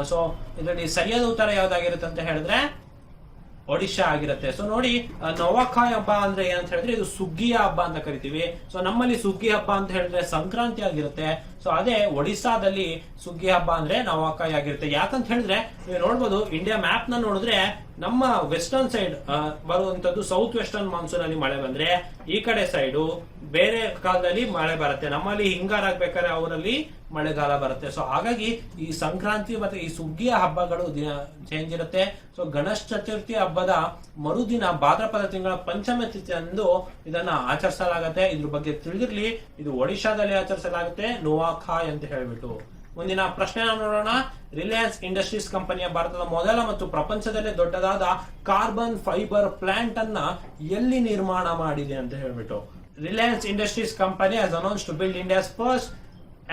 ಸೊ ಇದರಲ್ಲಿ ಸರಿಯಾದ ಉತ್ತರ ಯಾವ್ದಾಗಿರುತ್ತೆ ಅಂತ ಹೇಳಿದ್ರೆ ಒಡಿಶಾ ಆಗಿರುತ್ತೆ. ಸೊ ನೋಡಿ, ನವಾಖಾಯ್ ಹಬ್ಬ ಅಂದ್ರೆ ಏನಂತ ಹೇಳಿದ್ರೆ ಇದು ಸುಗ್ಗಿಯ ಹಬ್ಬ ಅಂತ ಕರಿತೀವಿ. ಸೊ ನಮ್ಮಲ್ಲಿ ಸುಗ್ಗಿ ಹಬ್ಬ ಅಂತ ಹೇಳಿದ್ರೆ ಸಂಕ್ರಾಂತಿ ಆಗಿರುತ್ತೆ. ಸೊ ಅದೇ ಒಡಿಸಾದಲ್ಲಿ ಸುಗ್ಗಿ ಹಬ್ಬ ಅಂದ್ರೆ ನವಾಖಾಯ್ ಆಗಿರುತ್ತೆ. ಯಾಕಂತ ಹೇಳಿದ್ರೆ ನೀವು ನೋಡ್ಬೋದು, ಇಂಡಿಯಾ ಮ್ಯಾಪ್ ನ ನೋಡಿದ್ರೆ ನಮ್ಮ ವೆಸ್ಟರ್ನ್ ಸೈಡ್ ಬರುವಂತದ್ದು ಸೌತ್ ವೆಸ್ಟರ್ನ್ ಮಾನ್ಸೂನ್ ಅಲ್ಲಿ ಮಳೆ ಬಂದ್ರೆ, ಈ ಕಡೆ ಸೈಡು ಬೇರೆ ಕಾಲದಲ್ಲಿ ಮಳೆ ಬರುತ್ತೆ. ನಮ್ಮಲ್ಲಿ ಹಿಂಗಾರ ಆಗ್ಬೇಕಾದ್ರೆ ಅವರಲ್ಲಿ ಮಳೆಗಾಲ ಬರುತ್ತೆ. ಸೊ ಹಾಗಾಗಿ ಈ ಸಂಕ್ರಾಂತಿ ಮತ್ತೆ ಈ ಸುಗ್ಗಿಯ ಹಬ್ಬಗಳು ದಿನ ಚೇಂಜ್ ಇರುತ್ತೆ. ಸೊ ಗಣೇಶ ಚತುರ್ಥಿ ಹಬ್ಬದ ಮರುದಿನ ಭಾದ್ರಪದ ತಿಂಗಳ ಪಂಚಮ ತಿಥಿಯಂದು ಇದನ್ನ ಆಚರಿಸಲಾಗುತ್ತೆ. ಇದ್ರ ಬಗ್ಗೆ ತಿಳಿದಿರ್ಲಿ, ಇದು ಒಡಿಶಾದಲ್ಲಿ ಆಚರಿಸಲಾಗುತ್ತೆ, ನವಾಖಾಯ್ ಅಂತ ಹೇಳ್ಬಿಟ್ಟು. ಮುಂದಿನ ಪ್ರಶ್ನೆ ನೋಡೋಣ. ರಿಲಯನ್ಸ್ ಇಂಡಸ್ಟ್ರೀಸ್ ಕಂಪನಿಯ ಭಾರತದ ಮೊದಲ ಮತ್ತು ಪ್ರಪಂಚದಲ್ಲೇ ದೊಡ್ಡದಾದ ಕಾರ್ಬನ್ ಫೈಬರ್ ಪ್ಲಾಂಟ್ ಅನ್ನ ಎಲ್ಲಿ ನಿರ್ಮಾಣ ಮಾಡಿದೆ ಅಂತ ಹೇಳ್ಬಿಟ್ಟು. Reliance industries company has announced to build India's first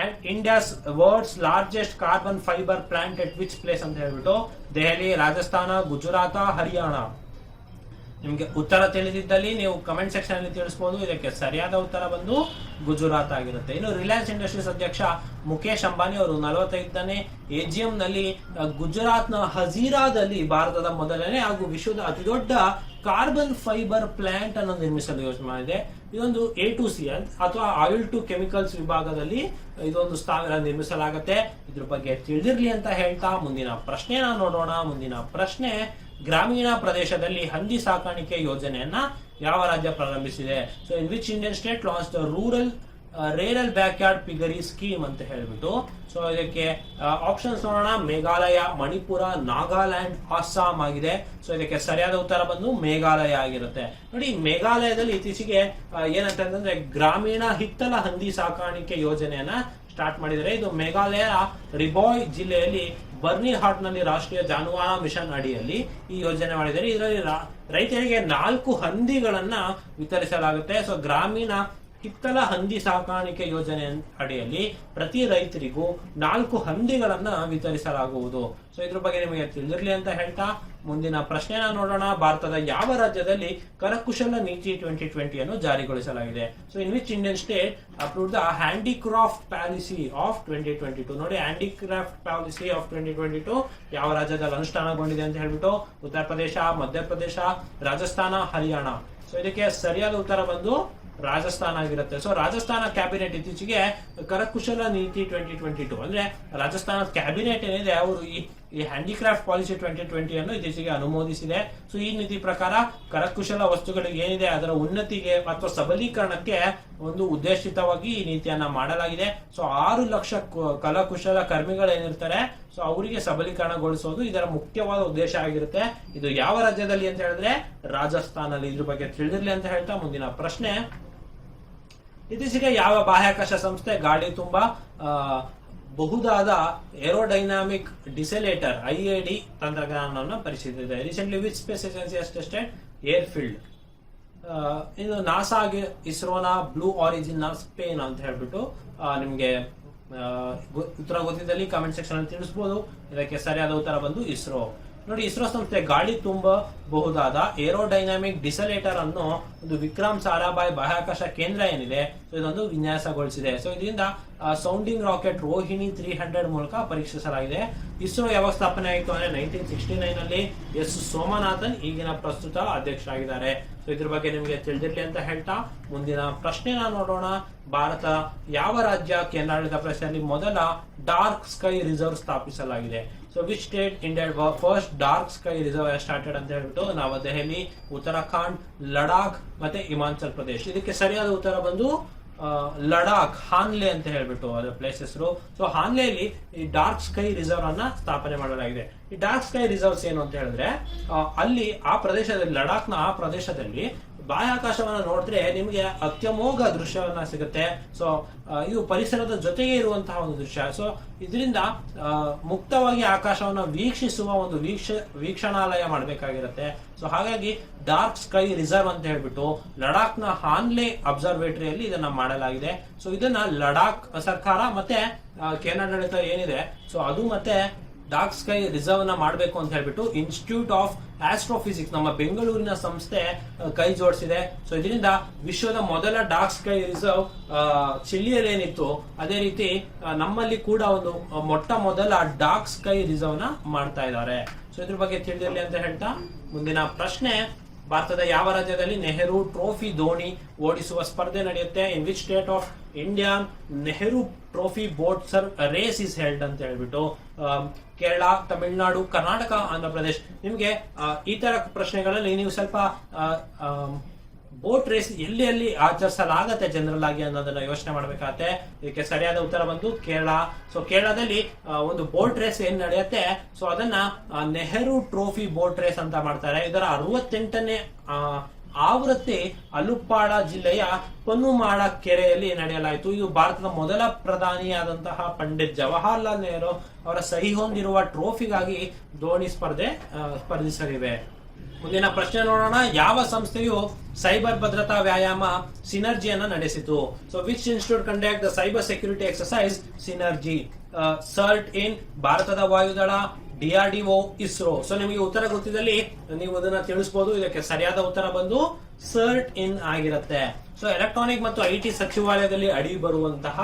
and India's world's largest carbon fiber plant at which place ಅಂತ ಹೇಳ್ಬಿಟ್ಟು. ದೆಹಲಿ, ರಾಜಸ್ಥಾನ, ಗುಜರಾತ, ಹರಿಯಾಣ. ನಿಮ್ಗೆ ಉತ್ತರ ತಿಳಿದಿದ್ದಲ್ಲಿ ನೀವು ಕಮೆಂಟ್ ಸೆಕ್ಷನ್ ಅಲ್ಲಿ ತಿಳಿಸಬಹುದು. ಇದಕ್ಕೆ ಸರಿಯಾದ ಉತ್ತರ ಬಂದು ಗುಜರಾತ್ ಆಗಿರುತ್ತೆ. ಇನ್ನು ರಿಲಯನ್ಸ್ ಇಂಡಸ್ಟ್ರೀಸ್ ಅಧ್ಯಕ್ಷ ಮುಖೇಶ್ ಅಂಬಾನಿ ಅವರು 45ನೇ AGM ನಲ್ಲಿ ಗುಜರಾತ್ ನ ಹಜೀರಾದಲ್ಲಿ ಭಾರತದ ಮೊದಲನೇ ಹಾಗೂ ವಿಶ್ವದ ಅತಿ ದೊಡ್ಡ ಕಾರ್ಬನ್ ಫೈಬರ್ ಪ್ಲಾಂಟ್ ಅನ್ನು ನಿರ್ಮಿಸಲು ಯೋಚನೆ ಮಾಡಿದೆ. ಇದೊಂದು A2C ಅಥವಾ ಆಯಿಲ್ ಟು ಕೆಮಿಕಲ್ಸ್ ವಿಭಾಗದಲ್ಲಿ ಇದೊಂದು ಸ್ಥಾವರ ನಿರ್ಮಿಸಲಾಗುತ್ತೆ. ಇದ್ರ ಬಗ್ಗೆ ತಿಳಿದಿರ್ಲಿ ಅಂತ ಹೇಳ್ತಾ ಮುಂದಿನ ಪ್ರಶ್ನೆನ ನೋಡೋಣ. ಮುಂದಿನ ಪ್ರಶ್ನೆ, ಗ್ರಾಮೀಣ ಪ್ರದೇಶದಲ್ಲಿ ಹಂದಿ ಸಾಕಾಣಿಕೆ ಯೋಜನೆಯನ್ನ ಯಾವ ರಾಜ್ಯ ಪ್ರಾರಂಭಿಸಿದೆ? So in which Indian state launch the rural backyard piggery scheme ಅಂತ ಹೇಳ್ಬಿಟ್ಟು. ಸೊ ಇದಕ್ಕೆ ಆಪ್ಷನ್ಸ್ ನೋಡೋಣ. ಮೇಘಾಲಯ, ಮಣಿಪುರ, ನಾಗಾಲ್ಯಾಂಡ್, ಅಸ್ಸಾಂ ಆಗಿದೆ. ಸೊ ಇದಕ್ಕೆ ಸರಿಯಾದ ಉತ್ತರ ಬಂದು ಮೇಘಾಲಯ ಆಗಿರುತ್ತೆ. ನೋಡಿ, ಮೇಘಾಲಯದಲ್ಲಿ ಇತ್ತೀಚೆಗೆ ಏನಂತಂದ್ರೆ ಗ್ರಾಮೀಣ ಹಿತ್ತಲ ಹಂದಿ ಸಾಕಾಣಿಕೆ ಯೋಜನೆಯನ್ನ ಸ್ಟಾರ್ಟ್ ಮಾಡಿದರೆ. ಇದು ಮೇಘಾಲಯ ರಿಬಾಯ್ ಜಿಲ್ಲೆಯಲ್ಲಿ ಬರ್ನಿ ಹಾಟ್ ನಲ್ಲಿ ರಾಷ್ಟ್ರೀಯ ಜಾನುವಾರು ಮಿಷನ್ ಅಡಿಯಲ್ಲಿ ಈ ಯೋಜನೆ ಮಾಡಿದರೆ. ಇದರಲ್ಲಿ ರೈತರಿಗೆ 4 ಹಂದಿಗಳನ್ನ ವಿತರಿಸಲಾಗುತ್ತೆ. ಸೊ ಗ್ರಾಮೀಣ ಹಿತ್ತಲ ಹಂದಿ ಸಾಕಾಣಿಕೆ ಯೋಜನೆ ಅಡಿಯಲ್ಲಿ ಪ್ರತಿ ರೈತರಿಗೂ 4 ಹಂದಿಗಳನ್ನ ವಿತರಿಸಲಾಗುವುದು. ಸೊ ಇದ್ರ ಬಗ್ಗೆ ನಿಮಗೆ ತಿಳಿದಿರಲಿ ಅಂತ ಹೇಳ್ತಾ ಮುಂದಿನ ಪ್ರಶ್ನೆನ ನೋಡೋಣ. ಭಾರತದ ಯಾವ ರಾಜ್ಯದಲ್ಲಿ ಕರಕುಶಲ ನೀತಿ 2020 ಜಾರಿಗೊಳಿಸಲಾಗಿದೆ? So in which Indian state approved the handicraft policy of 2022? ನೋಡಿ, ಹ್ಯಾಂಡಿಕ್ರಾಫ್ಟ್ ಪಾಲಿಸಿ ಆಫ್ 2022 ಯಾವ ರಾಜ್ಯದಲ್ಲಿ ಅನುಷ್ಠಾನಗೊಂಡಿದೆ ಅಂತ ಹೇಳ್ಬಿಟ್ಟು. ಉತ್ತರ ಪ್ರದೇಶ, ಮಧ್ಯಪ್ರದೇಶ, ರಾಜಸ್ಥಾನ, ಹರಿಯಾಣ. ಸೊ ಇದಕ್ಕೆ ಸರಿಯಾದ ಉತ್ತರ ಬಂದು ರಾಜಸ್ಥಾನ ಆಗಿರುತ್ತೆ. ಸೊ ರಾಜಸ್ಥಾನ ಕ್ಯಾಬಿನೆಟ್ ಇತ್ತೀಚೆಗೆ ಕರಕುಶಲ ನೀತಿ 2022 ಅಂದ್ರೆ ರಾಜಸ್ಥಾನ ಕ್ಯಾಬಿನೆಟ್ ಏನಿದೆ ಅವರು ಈ ಹ್ಯಾಂಡಿಕ್ರಾಫ್ಟ್ ಪಾಲಿಸಿ 2020 ಅನ್ನು ಇತ್ತೀಚೆಗೆ ಅನುಮೋದಿಸಿದೆ. ಸೊ ಈ ನೀತಿ ಪ್ರಕಾರ ಕರಕುಶಲ ವಸ್ತುಗಳಿಗೆ ಏನಿದೆ ಅದರ ಉನ್ನತಿಗೆ ಅಥವಾ ಸಬಲೀಕರಣಕ್ಕೆ ಒಂದು ಉದ್ದೇಶಿತವಾಗಿ ಈ ನೀತಿಯನ್ನ ಮಾಡಲಾಗಿದೆ. ಸೊ 6 ಲಕ್ಷ ಕರಕುಶಲ ಕರ್ಮಿಗಳು ಏನಿರ್ತಾರೆ, ಸೊ ಅವರಿಗೆ ಸಬಲೀಕರಣಗೊಳಿಸೋದು ಇದರ ಮುಖ್ಯವಾದ ಉದ್ದೇಶ ಆಗಿರುತ್ತೆ. ಇದು ಯಾವ ರಾಜ್ಯದಲ್ಲಿ ಅಂತ ಹೇಳಿದ್ರೆ ರಾಜಸ್ಥಾನಲ್ಲಿ. ಇದ್ರ ಬಗ್ಗೆ ತಿಳಿದಿರ್ಲಿ ಅಂತ ಹೇಳ್ತಾ ಮುಂದಿನ ಪ್ರಶ್ನೆ, ಇತ್ತೀಚೆಗೆ ಯಾವ ಬಾಹ್ಯಾಕಾಶ ಸಂಸ್ಥೆ ಗಾಡಿ ತುಂಬಾ ಬಹುದಾದ ಏರೋಡೈನಾಮಿಕ್ ಡಿಸೆಲೇಟರ್ IAD ತಂತ್ರಜ್ಞಾನವನ್ನು ಪರಿಶೀಲಿಸಿದೆ? Recently which space agency has tested airfield? ಇದು ನಾಸಾ ಆಗಿ ಇಸ್ರೋನ ಬ್ಲೂ ಆರಿಜಿನ್ ಸ್ಪೇನ್ ಅಂತ ಹೇಳ್ಬಿಟ್ಟು ನಿಮ್ಗೆ ಉತ್ತರ ಗೊತ್ತಿದ್ದಲ್ಲಿ ಕಮೆಂಟ್ ಸೆಕ್ಷನ್ ಅಲ್ಲಿ ತಿಳಿಸಬಹುದು. ಇದಕ್ಕೆ ಸರಿಯಾದ ಉತ್ತರ ಬಂದು ಇಸ್ರೋ. ನೋಡಿ, ಇಸ್ರೋ ಸಂಸ್ಥೆ ಗಾಳಿ ತುಂಬಬಹುದಾದ ಏರೋಡೈನಾಮಿಕ್ ಡಿಸಲೇಟರ್ ಅನ್ನು ಒಂದು ವಿಕ್ರಮ್ ಸಾರಾಭಾಯ್ ಬಾಹ್ಯಾಕಾಶ ಕೇಂದ್ರ ಏನಿದೆ ಇದೊಂದು ವಿನ್ಯಾಸಗೊಳಿಸಿದೆ. ಸೊ ಇದರಿಂದ ಸೌಂಡಿಂಗ್ ರಾಕೆಟ್ ರೋಹಿಣಿ 300 ಮೂಲಕ ಪರೀಕ್ಷಿಸಲಾಗಿದೆ. ಇಸ್ರೋ ಯಾವಾಗ ಸ್ಥಾಪನೆ ಆಯಿತು ಅಂದ್ರೆ 1969 ನಲ್ಲಿ ಎಸ್ ಸೋಮನಾಥನ್ ಈಗಿನ ಪ್ರಸ್ತುತ ಅಧ್ಯಕ್ಷರಾಗಿದ್ದಾರೆ. ಸೊ ಇದ್ರ ಬಗ್ಗೆ ನಿಮಗೆ ತಿಳಿದಿರ್ಲಿ ಅಂತ ಹೇಳ್ತಾ ಮುಂದಿನ ಪ್ರಶ್ನೆನ ನೋಡೋಣ. ಭಾರತ ಯಾವ ರಾಜ್ಯ ಕೇಂದ್ರಾಡಳಿತ ಪ್ರದೇಶದಲ್ಲಿ ಮೊದಲ ಡಾರ್ಕ್ ಸ್ಕೈ ರಿಸರ್ವ್ ಸ್ಥಾಪಿಸಲಾಗಿದೆ? So which state India first dark sky reserve started ಅಂತ ಹೇಳ್ಬಿಟ್ಟು ನಾವು ದೆಹಲಿ, ಉತ್ತರಾಖಂಡ್, ಲಡಾಖ್ ಮತ್ತೆ ಹಿಮಾಚಲ್ ಪ್ರದೇಶ್. ಇದಕ್ಕೆ ಸರಿಯಾದ ಉತ್ತರ ಬಂದು ಲಡಾಖ್, ಹಾನ್ಲೆ ಅಂತ ಹೇಳ್ಬಿಟ್ಟು ಅದರ ಪ್ಲೇಸ್ ಹೆಸರು. ಸೊ ಹಾನ್ಲೆಯಲ್ಲಿ ಈ ಡಾರ್ಕ್ ಸ್ಕೈ ರಿಸರ್ವ್ ಅನ್ನ ಸ್ಥಾಪನೆ ಮಾಡಲಾಗಿದೆ. ಈ ಡಾರ್ಕ್ ಸ್ಕೈ ರಿಸರ್ವ್ಸ್ ಏನು ಅಂತ ಹೇಳಿದ್ರೆ ಅಲ್ಲಿ ಆ ಪ್ರದೇಶದಲ್ಲಿ ಲಡಾಖ್ನ ಆ ಪ್ರದೇಶದಲ್ಲಿ ಬಾಹ್ಯಾಕಾಶವನ್ನ ನೋಡಿದ್ರೆ ನಿಮಗೆ ಅತ್ಯಮೋಘ ದೃಶ್ಯವನ್ನ ಸಿಗುತ್ತೆ. ಸೊ ಇದು ಪರಿಸರದ ಜೊತೆಗೆ ಇರುವಂತಹ ಒಂದು ದೃಶ್ಯ. ಸೊ ಇದರಿಂದ ಮುಕ್ತವಾಗಿ ಆಕಾಶವನ್ನ ವೀಕ್ಷಿಸುವ ಒಂದು ವೀಕ್ಷಣಾಲಯ ಮಾಡಬೇಕಾಗಿರುತ್ತೆ. ಸೊ ಹಾಗಾಗಿ ಡಾರ್ಕ್ ಸ್ಕೈ ರಿಸರ್ವ್ ಅಂತ ಹೇಳ್ಬಿಟ್ಟು ಲಡಾಖ್ನ ಹಾನ್ಲೆ ಅಬ್ಸರ್ವೇಟರಿಯಲ್ಲಿ ಇದನ್ನ ಮಾಡಲಾಗಿದೆ. ಸೊ ಇದನ್ನ ಲಡಾಖ್ ಸರ್ಕಾರ ಮತ್ತೆ ಕೇಂದ್ರಾಡಳಿತ ಏನಿದೆ ಸೊ ಅದು ಮತ್ತೆ ಡಾರ್ಕ್ ಸ್ಕೈ ರಿಸರ್ವ್ ನ ಮಾಡಬೇಕು ಅಂತ ಹೇಳ್ಬಿಟ್ಟು ಇನ್ಸ್ಟಿಟ್ಯೂಟ್ ಆಫ್ ಆಸ್ಟ್ರೋಫಿಸಿಕ್ಸ್ ನಮ್ಮ ಬೆಂಗಳೂರಿನ ಸಂಸ್ಥೆ ಕೈ ಜೋಡಿಸಿದೆ. ಸೊ ಇದರಿಂದ ವಿಶ್ವದ ಮೊದಲ ಡಾರ್ಕ್ ಸ್ಕೈ ರಿಸರ್ವ್ ಚಿಲಿಯಲ್ಲಿ ಏನಿತ್ತು ಅದೇ ರೀತಿ ನಮ್ಮಲ್ಲಿ ಕೂಡ ಒಂದು ಮೊಟ್ಟ ಮೊದಲ ಡಾರ್ಕ್ ಸ್ಕೈ ರಿಸರ್ವ್ ನ ಮಾಡ್ತಾ ಇದ್ದಾರೆ. ಸೊ ಇದ್ರ ಬಗ್ಗೆ ತಿಳಿದಿರಲಿ ಅಂತ ಹೇಳ್ತಾ ಮುಂದಿನ ಪ್ರಶ್ನೆ, ಭಾರತದ ಯಾವ ರಾಜ್ಯದಲ್ಲಿ ನೆಹರು ಟ್ರೋಫಿ ದೋಣಿ ಓಡಿಸುವ ಸ್ಪರ್ಧೆ ನಡೆಯುತ್ತೆ? In which state of India Nehru trophy boat sir race is held ಅಂತ ಹೇಳ್ಬಿಟ್ಟು ಕೇರಳ, ತಮಿಳುನಾಡು, ಕರ್ನಾಟಕ, ಆಂಧ್ರ ಪ್ರದೇಶ್. ನಿಮ್ಗೆ ಈ ತರ ಪ್ರಶ್ನೆಗಳಲ್ಲಿ ನೀವು ಸ್ವಲ್ಪ ಬೋಟ್ ರೇಸ್ ಎಲ್ಲಿ ಎಲ್ಲಿ ಆಚರಿಸಲಾಗತ್ತೆ ಜನರಲ್ ಆಗಿ ಅನ್ನೋದನ್ನ ಯೋಚನೆ ಮಾಡ್ಬೇಕಾಗತ್ತೆ. ಇದಕ್ಕೆ ಸರಿಯಾದ ಉತ್ತರ ಬಂದು ಕೇರಳ. ಸೊ ಕೇರಳದಲ್ಲಿ ಒಂದು ಬೋಟ್ ರೇಸ್ ಏನ್ ನಡೆಯುತ್ತೆ, ಸೊ ಅದನ್ನ ನೆಹರು ಟ್ರೋಫಿ ಬೋಟ್ ರೇಸ್ ಅಂತ ಮಾಡ್ತಾರೆ. ಇದರ 68ನೇ ಆವೃತ್ತಿ ಅಲುಪ್ಪಾಡ ಜಿಲ್ಲೆಯ ಪನ್ನುಮಾಡ ಕೆರೆಯಲ್ಲಿ ನಡೆಯಲಾಯಿತು. ಇದು ಭಾರತದ ಮೊದಲ ಪ್ರಧಾನಿಯಾದಂತಹ ಪಂಡಿತ್ ಜವಾಹರ್ಲಾಲ್ ನೆಹರು ಅವರ ಸಹಿ ಹೊಂದಿರುವ ಟ್ರೋಫಿಗಾಗಿ ದೋಣಿ ಸ್ಪರ್ಧಿಸಲಿವೆ. ಮುಂದಿನ ಪ್ರಶ್ನೆ ನೋಡೋಣ, ಯಾವ ಸಂಸ್ಥೆಯು ಸೈಬರ್ ಭದ್ರತಾ ವ್ಯಾಯಾಮ ಸಿನರ್ಜಿಯನ್ನ ನಡೆಸಿತು? So which institute conduct the cyber security exercise synergy? CERT In ಭಾರತದ ವಾಯುದಳ, DRDO, ಇಸ್ರೋ. ಸೊ ನಿಮಗೆ ಉತ್ತರ ಗೊತ್ತಿದ್ದಲ್ಲಿ ನೀವು ಅದನ್ನ ತಿಳಿಸಬಹುದು. ಇದಕ್ಕೆ ಸರಿಯಾದ ಉತ್ತರ ಬಂದು ಸರ್ಟ್ ಇನ್ ಆಗಿರುತ್ತೆ. ಸೊ ಎಲೆಕ್ಟ್ರಾನಿಕ್ ಮತ್ತು IT ಸಚಿವಾಲಯದಲ್ಲಿ ಅಡಿ ಬರುವಂತಹ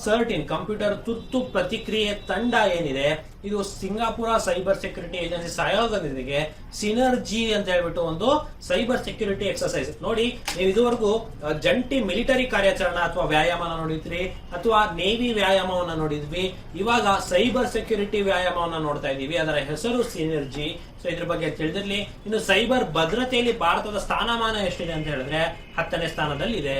ಸರ್ಟ್ ಇನ್ ಕಂಪ್ಯೂಟರ್ ತುರ್ತು ಪ್ರತಿಕ್ರಿಯೆ ತಂಡ ಏನಿದೆ, ಇದು ಸಿಂಗಾಪುರ ಸೈಬರ್ ಸೆಕ್ಯೂರಿಟಿ ಏಜೆನ್ಸಿ ಸಹಯೋಗದೊಂದಿಗೆ ಸಿನರ್ಜಿ ಅಂತ ಹೇಳ್ಬಿಟ್ಟು ಒಂದು ಸೈಬರ್ ಸೆಕ್ಯೂರಿಟಿ ಎಕ್ಸರ್ಸೈಸ್. ನೋಡಿ, ನೀವು ಇದುವರೆಗೂ ಜಂಟಿ ಮಿಲಿಟರಿ ಕಾರ್ಯಾಚರಣೆ ಅಥವಾ ವ್ಯಾಯಾಮನ ನೋಡಿದ್ರಿ, ಅಥವಾ ನೇವಿ ವ್ಯಾಯಾಮವನ್ನ ನೋಡಿದ್ವಿ. ಇವಾಗ ಸೈಬರ್ ಸೆಕ್ಯೂರಿಟಿ ವ್ಯಾಯಾಮವನ್ನ ನೋಡ್ತಾ ಇದೀವಿ, ಅದರ ಹೆಸರು ಸಿನರ್ಜಿ. ಸೊ ಇದ್ರ ಬಗ್ಗೆ ತಿಳಿದಿರಲಿ. ಇನ್ನು ಸೈಬರ್ ಭದ್ರತೆಯಲ್ಲಿ ಭಾರತದ ಸ್ಥಾನಮಾನ ಎಷ್ಟಿದೆ ಅಂತ ಹೇಳಿದ್ರೆ 10ನೇ ಸ್ಥಾನದಲ್ಲಿ ಇದೆ.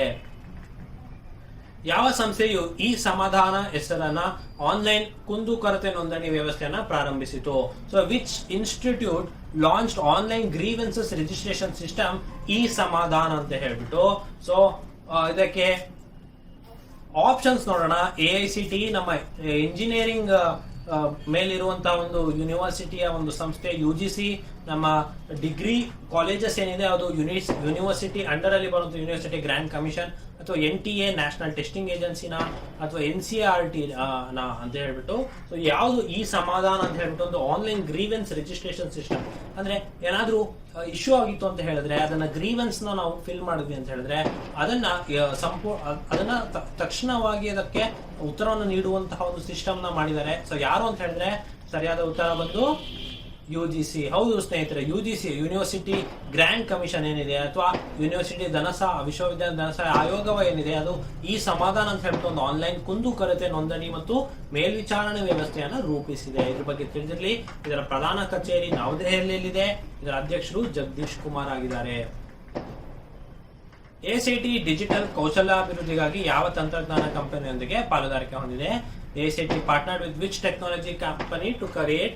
ಯಾವ ಸಂಸ್ಥೆಯು ಈ ಸಮಾಧಾನ ಹೆಸರನ್ನ ಆನ್ಲೈನ್ ಕುಂದುಕೊರತೆ ನೋಂದಣಿ ವ್ಯವಸ್ಥೆಯನ್ನ ಪ್ರಾರಂಭಿಸಿತು? So which institute launched online grievances registration system ಈ ಸಮಾಧಾನ ಅಂತ ಹೇಳ್ಬಿಟ್ಟು. ಸೊ ಇದಕ್ಕೆ ಆಪ್ಷನ್ಸ್ ನೋಡೋಣ. AICT ನಮ್ಮ ಇಂಜಿನಿಯರಿಂಗ್ ಮೇಲಿರುವಂತಹ ಒಂದು ಯೂನಿವರ್ಸಿಟಿಯ ಒಂದು ಸಂಸ್ಥೆ, UGC ನಮ್ಮ ಡಿಗ್ರಿ ಕಾಲೇಜಸ್ ಏನಿದೆ ಅದು ಯೂನಿವರ್ಸಿಟಿ ಅಂಡರ್ ಅಲ್ಲಿ ಬರುವಂತ ಯೂನಿವರ್ಸಿಟಿ ಗ್ರ್ಯಾಂಡ್ ಕಮಿಷನ್, ಅಥವಾ NTA ನ್ಯಾಷನಲ್ ಟೆಸ್ಟಿಂಗ್ ಏಜೆನ್ಸಿನ, ಅಥವಾ NCERT ನ ಅಂತ ಹೇಳ್ಬಿಟ್ಟು. ಸೊ ಯಾವುದು ಈ ಸಮಾಧಾನ ಅಂತ ಹೇಳ್ಬಿಟ್ಟು ಒಂದು ಆನ್ಲೈನ್ ಗ್ರೀವೆನ್ಸ್ ರಿಜಿಸ್ಟ್ರೇಷನ್ ಸಿಸ್ಟಮ್. ಅಂದ್ರೆ ಏನಾದ್ರೂ ಇಶ್ಯೂ ಆಗಿತ್ತು ಅಂತ ಹೇಳಿದ್ರೆ ಅದನ್ನ ಗ್ರೀವೆನ್ಸ್ ನಾವು ಫಿಲ್ ಮಾಡಿದ್ವಿ ಅಂತ ಹೇಳಿದ್ರೆ ಅದನ್ನ ತಕ್ಷಣವಾಗಿ ಅದಕ್ಕೆ ಉತ್ತರವನ್ನು ನೀಡುವಂತಹ ಒಂದು ಸಿಸ್ಟಮ್ ನ ಮಾಡಿದ್ದಾರೆ. ಸೊ ಯಾರು ಅಂತ ಹೇಳಿದ್ರೆ ಸರಿಯಾದ ಉತ್ತರ ಬಂದು UGC. ಹೌದು ಸ್ನೇಹಿತರೆ, UGC ಯೂನಿವರ್ಸಿಟಿ ಗ್ರ್ಯಾಂಡ್ ಕಮಿಷನ್ ಏನಿದೆ, ಅಥವಾ ಯೂನಿವರ್ಸಿಟಿ ವಿಶ್ವವಿದ್ಯಾಲಯ ಧನಸಹಾಯ ಆಯೋಗ ಏನಿದೆ, ಅದು ಈ ಸಮಾಧಾನ ಅಂತ ಹೇಳ್ಬಿಟ್ಟು ಒಂದು ಆನ್ಲೈನ್ ಕುಂದುಕೊರತೆ ನೋಂದಣಿ ಮತ್ತು ಮೇಲ್ವಿಚಾರಣೆ ವ್ಯವಸ್ಥೆಯನ್ನು ರೂಪಿಸಿದೆ. ಇದ್ರ ಬಗ್ಗೆ ತಿಳಿದಿರಲಿ. ಇದರ ಪ್ರಧಾನ ಕಚೇರಿ ನವದೆಹಲಿಯಲ್ಲಿದೆ. ಇದರ ಅಧ್ಯಕ್ಷರು ಜಗದೀಶ್ ಕುಮಾರ್ ಆಗಿದ್ದಾರೆ. AICT ಡಿಜಿಟಲ್ ಕೌಶಲ್ಯಾಭಿವೃದ್ಧಿಗಾಗಿ ಯಾವ ತಂತ್ರಜ್ಞಾನ ಕಂಪನಿಯೊಂದಿಗೆ ಪಾಲುದಾರಿಕೆ ಹೊಂದಿದೆ? AICT partnered with which technology company to create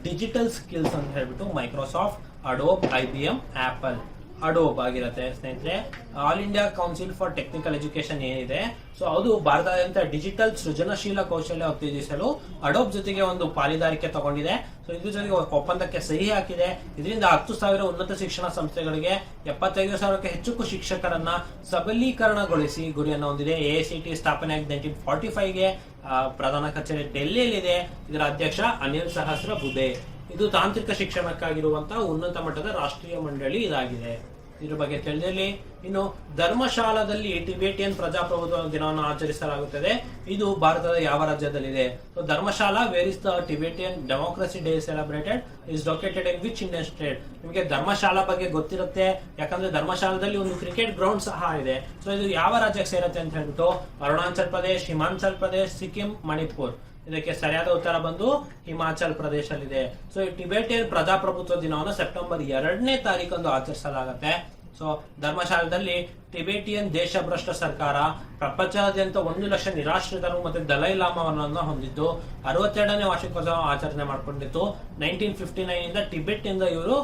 digital skills ಅಂತ ಹೇಳ್ಬಿಟ್ಟು? Microsoft, Adobe, IBM, Apple. Adobe ಆಗಿರುತ್ತೆ ಸ್ನೇಹಿತರೆ. All India council for technical education ಏನಿದೆ, ಸೊ ಅದು ಭಾರತದಾದ್ಯಂತ ಡಿಜಿಟಲ್ ಸೃಜನಶೀಲ ಕೌಶಲ್ಯ ಉತ್ತೇಜಿಸಲು ಅಡೋಬ್ ಜೊತೆಗೆ ಒಂದು ಪಾಲುದಾರಿಕೆ ತಗೊಂಡಿದೆ. ಸೊ ಇದ್ರ ಜೊತೆಗೆ ಒಪ್ಪಂದಕ್ಕೆ ಸಹಿ ಹಾಕಿದೆ. ಇದರಿಂದ 10,000 ಉನ್ನತ ಶಿಕ್ಷಣ ಸಂಸ್ಥೆಗಳಿಗೆ 75,000ಕ್ಕೆ ಹೆಚ್ಚು ಶಿಕ್ಷಕರನ್ನ ಸಬಲೀಕರಣಗೊಳಿಸಿ ಗುರಿಯನ್ನು ಹೊಂದಿದೆ. AICT ಸ್ಥಾಪನೆ 1945ಗೆ ಪ್ರಧಾನ ಕಚೇರಿ ಡೆಲ್ಲಿಯಲ್ಲಿದೆ. ಇದರ ಅಧ್ಯಕ್ಷ ಅನಿಲ್ ಸಹಸ್ರಬುಧೆ. ಇದು ತಾಂತ್ರಿಕ ಶಿಕ್ಷಣಕ್ಕಾಗಿರುವಂತಹ ಉನ್ನತ ಮಟ್ಟದ ರಾಷ್ಟ್ರೀಯ ಮಂಡಳಿ ಇದಾಗಿದೆ. ಇದ್ರ ಬಗ್ಗೆ ತಿಳಿದಿರಲಿ. ಇನ್ನು ಧರ್ಮಶಾಲಾದಲ್ಲಿ ಟಿಬೇಟಿಯನ್ ಪ್ರಜಾಪ್ರಭುತ್ವ ದಿನವನ್ನು ಆಚರಿಸಲಾಗುತ್ತದೆ. ಇದು ಭಾರತದ ಯಾವ ರಾಜ್ಯದಲ್ಲಿದೆ? So Dharamshala, where is the Tibetan democracy day celebrated? Is located in which Indian state? ನಿಮಗೆ ಧರ್ಮಶಾಲಾ ಬಗ್ಗೆ ಗೊತ್ತಿರುತ್ತೆ, ಯಾಕಂದ್ರೆ ಧರ್ಮಶಾಲಾದಲ್ಲಿ ಒಂದು ಕ್ರಿಕೆಟ್ ಗ್ರೌಂಡ್ ಸಹ ಇದೆ. ಸೊ ಇದು ಯಾವ ರಾಜ್ಯಕ್ಕೆ ಸೇರುತ್ತೆ ಅಂತ ಹೇಳ್ಬಿಟ್ಟು ಅರುಣಾಚಲ್ ಪ್ರದೇಶ್, ಹಿಮಾಚಲ್ ಪ್ರದೇಶ್, ಸಿಕ್ಕಿಂ, ಮಣಿಪುರ್. ಇದಕ್ಕೆ ಸರಿಯಾದ ಉತ್ತರ ಬಂದು ಹಿಮಾಚಲ್ ಪ್ರದೇಶಲ್ಲಿದೆ. ಸೊ ಈ ಟಿಬೇಟಿಯನ್ ಪ್ರಜಾಪ್ರಭುತ್ವ ದಿನವನ್ನು ಸೆಪ್ಟೆಂಬರ್ 2ನೇ ತಾರೀಕಂದು ಆಚರಿಸಲಾಗುತ್ತೆ. ಸೊ ಧರ್ಮಶಾಲಾದಲ್ಲಿ ಟಿಬೇಟಿಯನ್ ದೇಶಭ್ರಷ್ಟ ಸರ್ಕಾರ ಪ್ರಪಂಚದಾದ್ಯಂತ 1 ಲಕ್ಷ ನಿರಾಶ್ರಿತರು ಮತ್ತೆ ದಲೈ ಲಾಮಾವನ್ನ ಹೊಂದಿದ್ದು 62ನೇ ವಾರ್ಷಿಕೋತ್ಸವ ಆಚರಣೆ ಮಾಡಿಕೊಂಡಿತ್ತು. 1959 ಇಂದ ಟಿಬೆಟ್ ಇಂದ ಇವರು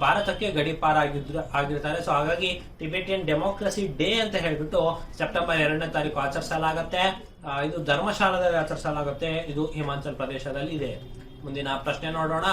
ಭಾರತಕ್ಕೆ ಗಡಿಪಾರ ಆಗಿರ್ತಾರೆ. ಸೊ ಹಾಗಾಗಿ ಟಿಬೇಟಿಯನ್ ಡೆಮೋಕ್ರಸಿ ಡೇ ಅಂತ ಹೇಳ್ಬಿಟ್ಟು ಸೆಪ್ಟೆಂಬರ್ 2ನೇ ತಾರೀಕು ಆಚರಿಸಲಾಗುತ್ತೆ. ಇದು ಧರ್ಮಶಾಲಾದಲ್ಲಿ ಆಚರಿಸಲಾಗುತ್ತೆ. ಇದು ಹಿಮಾಚಲ್ ಪ್ರದೇಶದಲ್ಲಿ ಇದೆ. ಮುಂದಿನ ಪ್ರಶ್ನೆ ನೋಡೋಣ.